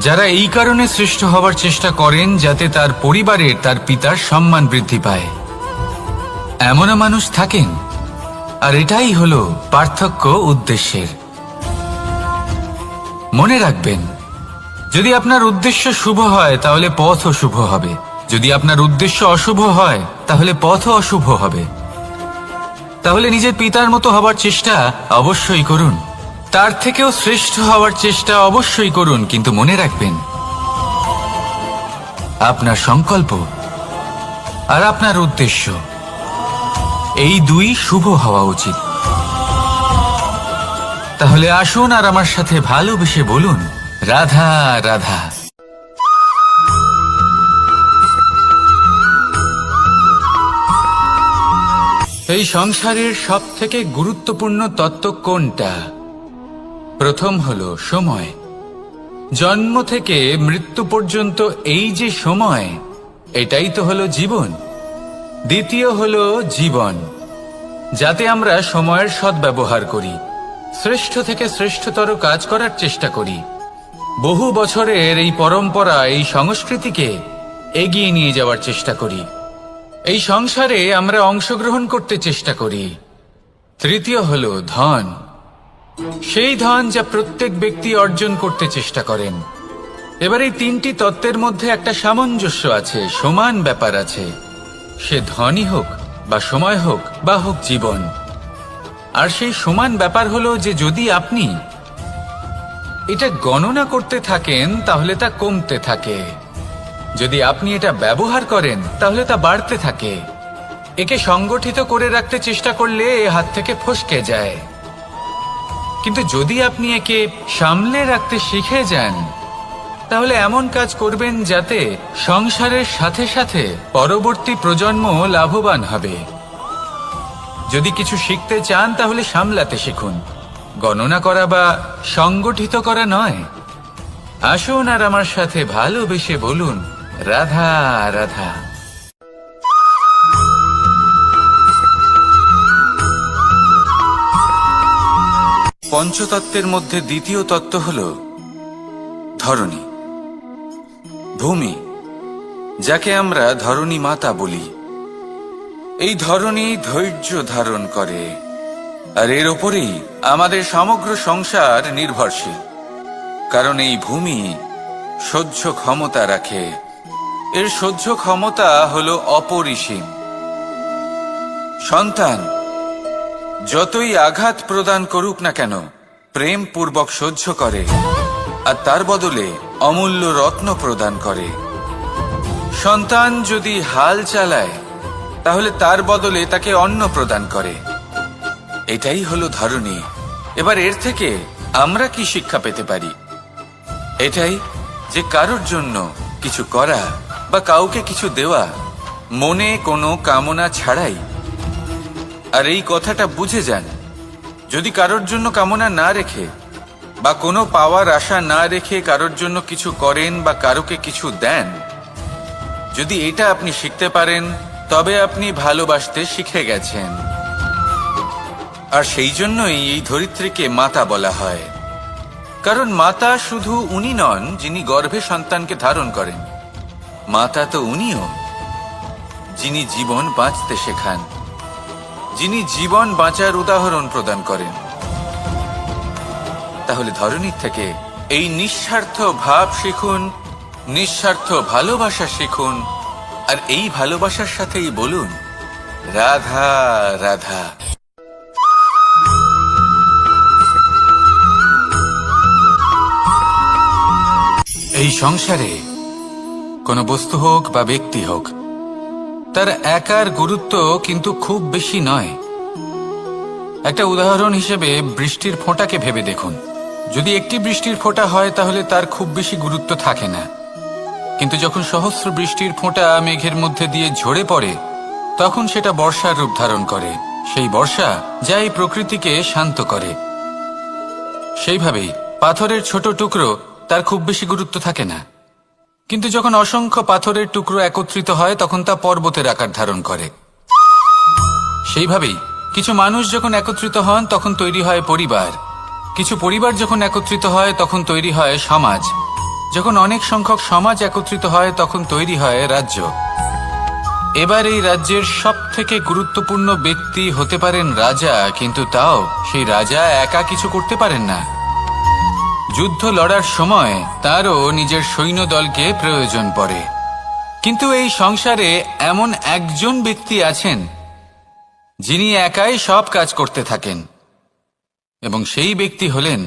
যারা এই কারণে শ্রেষ্ঠ হবার চেষ্টা করেন যাতে তার পরিবারের তার পিতার সম্মান বৃদ্ধি পায়। এমনও মানুষ থাকেন, আর এটাই হলো পার্থক্য উদ্দেশ্যের। মনে রাখবেন, যদি আপনার উদ্দেশ্য শুভ হয় তাহলে পথও শুভ হবে, যদি আপনার উদ্দেশ্য অশুভ হয় তাহলে পথও অশুভ হবে। তাহলে নিজের পিতার মতো হবার চেষ্টা অবশ্যই করুন, তার থেকেও শ্রেষ্ঠ হওয়ার চেষ্টা অবশ্যই করুন, কিন্তু মনে রাখবেন আপনার সংকল্প আর আপনার উদ্দেশ্য এই দুই শুভ হওয়া উচিত। তাহলে আসুন আর আমার সাথে ভালোবেসে বলুন, রাধা রাধা। এই সংসারের সব থেকে গুরুত্বপূর্ণ তত্ত্ব কোনটা? প্রথম হলো সময়। জন্ম থেকে মৃত্যু পর্যন্ত এই যে সময়, এটাই তো হলো জীবন। দ্বিতীয় হলো জীবন, যাতে আমরা সময়ের সদ্ব্যবহার করি, শ্রেষ্ঠ থেকে শ্রেষ্ঠতর কাজ করার চেষ্টা করি। বহু বছরের এই পরম্পরা, এই সংস্কৃতিকে এগিয়ে নিয়ে যাওয়ার চেষ্টা করি। এই সংসারে আমরা অংশগ্রহণ করতে চেষ্টা করি। তৃতীয় হলো ধন, সেই ধন যা প্রত্যেক ব্যক্তি অর্জন করতে চেষ্টা করেন। এবার এই তিনটি তত্ত্বের মধ্যে একটা সামঞ্জস্য আছে, সমান ব্যাপার আছে। সে ধনই হোক বা সময় হোক বা হোক জীবন। আর সেই সমান ব্যাপার হলো যে যদি আপনি এটা গণনা করতে থাকেন তাহলে তা কমতে থাকে, যদি আপনি এটা ব্যবহার করেন তাহলে তা বাড়তে থাকে। একে সংগঠিত করে রাখতে চেষ্টা করলে এ হাত থেকে ফসকে যায়, কিন্তু যদি আপনি একে সামলে রাখতে শিখে যান তাহলে এমন কাজ করবেন যাতে সংসারের সাথে সাথে পরবর্তী প্রজন্ম লাভবান হবে। যদি কিছু শিখতে চান তাহলে সামলাতে শিখুন, গণনা করা বা সংগঠিত করা নয়। আসুন আর আমার সাথে ভালোবেসে বলুন, রাধা রাধা। পঞ্চতত্ত্বের মধ্যে দ্বিতীয় তত্ত্ব হল ধরণী, ভূমি, যাকে আমরা ধরণী মাতা বলি। এই ধরণী ধৈর্য ধারণ করে, আর এর ওপরেই আমাদের সমগ্র সংসার নির্ভরশীল। কারণ এই ভূমি সহ্য ক্ষমতা রাখে, এর সহ্য ক্ষমতা হলো অপরিসীম। সন্তান যতই আঘাত প্রদান করুক না কেন, প্রেম পূর্বক সহ্য করে, আর তার বদলে অমূল্য রত্ন প্রদান করে। সন্তান যদি হাল চালায় তাহলে তার বদলে তাকে অন্ন প্রদান করে। এটাই হলো ধরণী। এবার এর থেকে আমরা কি শিক্ষা পেতে পারি? এটাই যে কারোর জন্য কিছু করা বা কাউকে কিছু দেওয়া মনে কোনো কামনা ছাড়াই। আর এই কথাটা বুঝে যান, যদি কারোর জন্য কামনা না রেখে বা কোনো পাওয়ার আশা না রেখে কারোর জন্য কিছু করেন বা কারোকে কিছু দেন, যদি এটা আপনি শিখতে পারেন তবে আপনি ভালোবাসতে শিখে গেছেন। আর সেই জন্যই এই ধরিত্রীকে মাতা বলা হয়। কারণ মাতা শুধু উনি নন যিনি গর্ভে সন্তানকে ধারণ করেন, মাতা তো উনিও যিনি জীবন বাঁচতে শেখান, যিনি জীবন বাঁচার উদাহরণ প্রদান করেন। তাহলে ধরণীর থেকে এই নিঃস্বার্থ ভাব শিখুন, নিঃস্বার্থ ভালোবাসা শিখুন, আর এই ভালোবাসার সাথেই বলুন রাধা রাধা। এই সংসারে কোনো বস্তু হোক বা ব্যক্তি হোক, তার একার গুরুত্ব কিন্তু খুব বেশি নয়। একটা উদাহরণ হিসেবে বৃষ্টির ফোঁটাকে ভেবে দেখুন। যদি একটি বৃষ্টির ফোঁটা হয় তাহলে তার খুব বেশি গুরুত্ব থাকে না, কিন্তু যখন সহস্র বৃষ্টির ফোঁটা মেঘের মধ্যে দিয়ে ঝরে পড়ে তখন সেটা বর্ষার রূপ ধারণ করে। সেই বর্ষা যা এই প্রকৃতিকে শান্ত করে। সেইভাবেই পাথরের ছোট টুকরো তার খুব বেশি গুরুত্ব থাকে না, কিন্তু যখন অসংখ্য পাথরের টুকরো একত্রিত হয় তখন তা পর্বতের আকার ধারণ করে। সেইভাবেই কিছু মানুষ যখন একত্রিত হন তখন তৈরি হয় পরিবার, কিছু পরিবার যখন একত্রিত হয় তখন তৈরি হয় সমাজ, যখন অনেক সংখ্যক সমাজ একত্রিত হয় তখন তৈরি হয় রাজ্য। এবার এই রাজ্যের সবথেকে গুরুত্বপূর্ণ ব্যক্তি হতে পারেন রাজা, কিন্তু তাও সেই রাজা একা কিছু করতে পারেন না। যুদ্ধ লড়ার সময় তারও নিজের সৈন্যদলকে প্রয়োজন পড়ে। কিন্তু এই সংসারে এমন একজন ব্যক্তি আছেন যিনি একাই সব কাজ করতে থাকেন, এবং সেই ব্যক্তি হলেন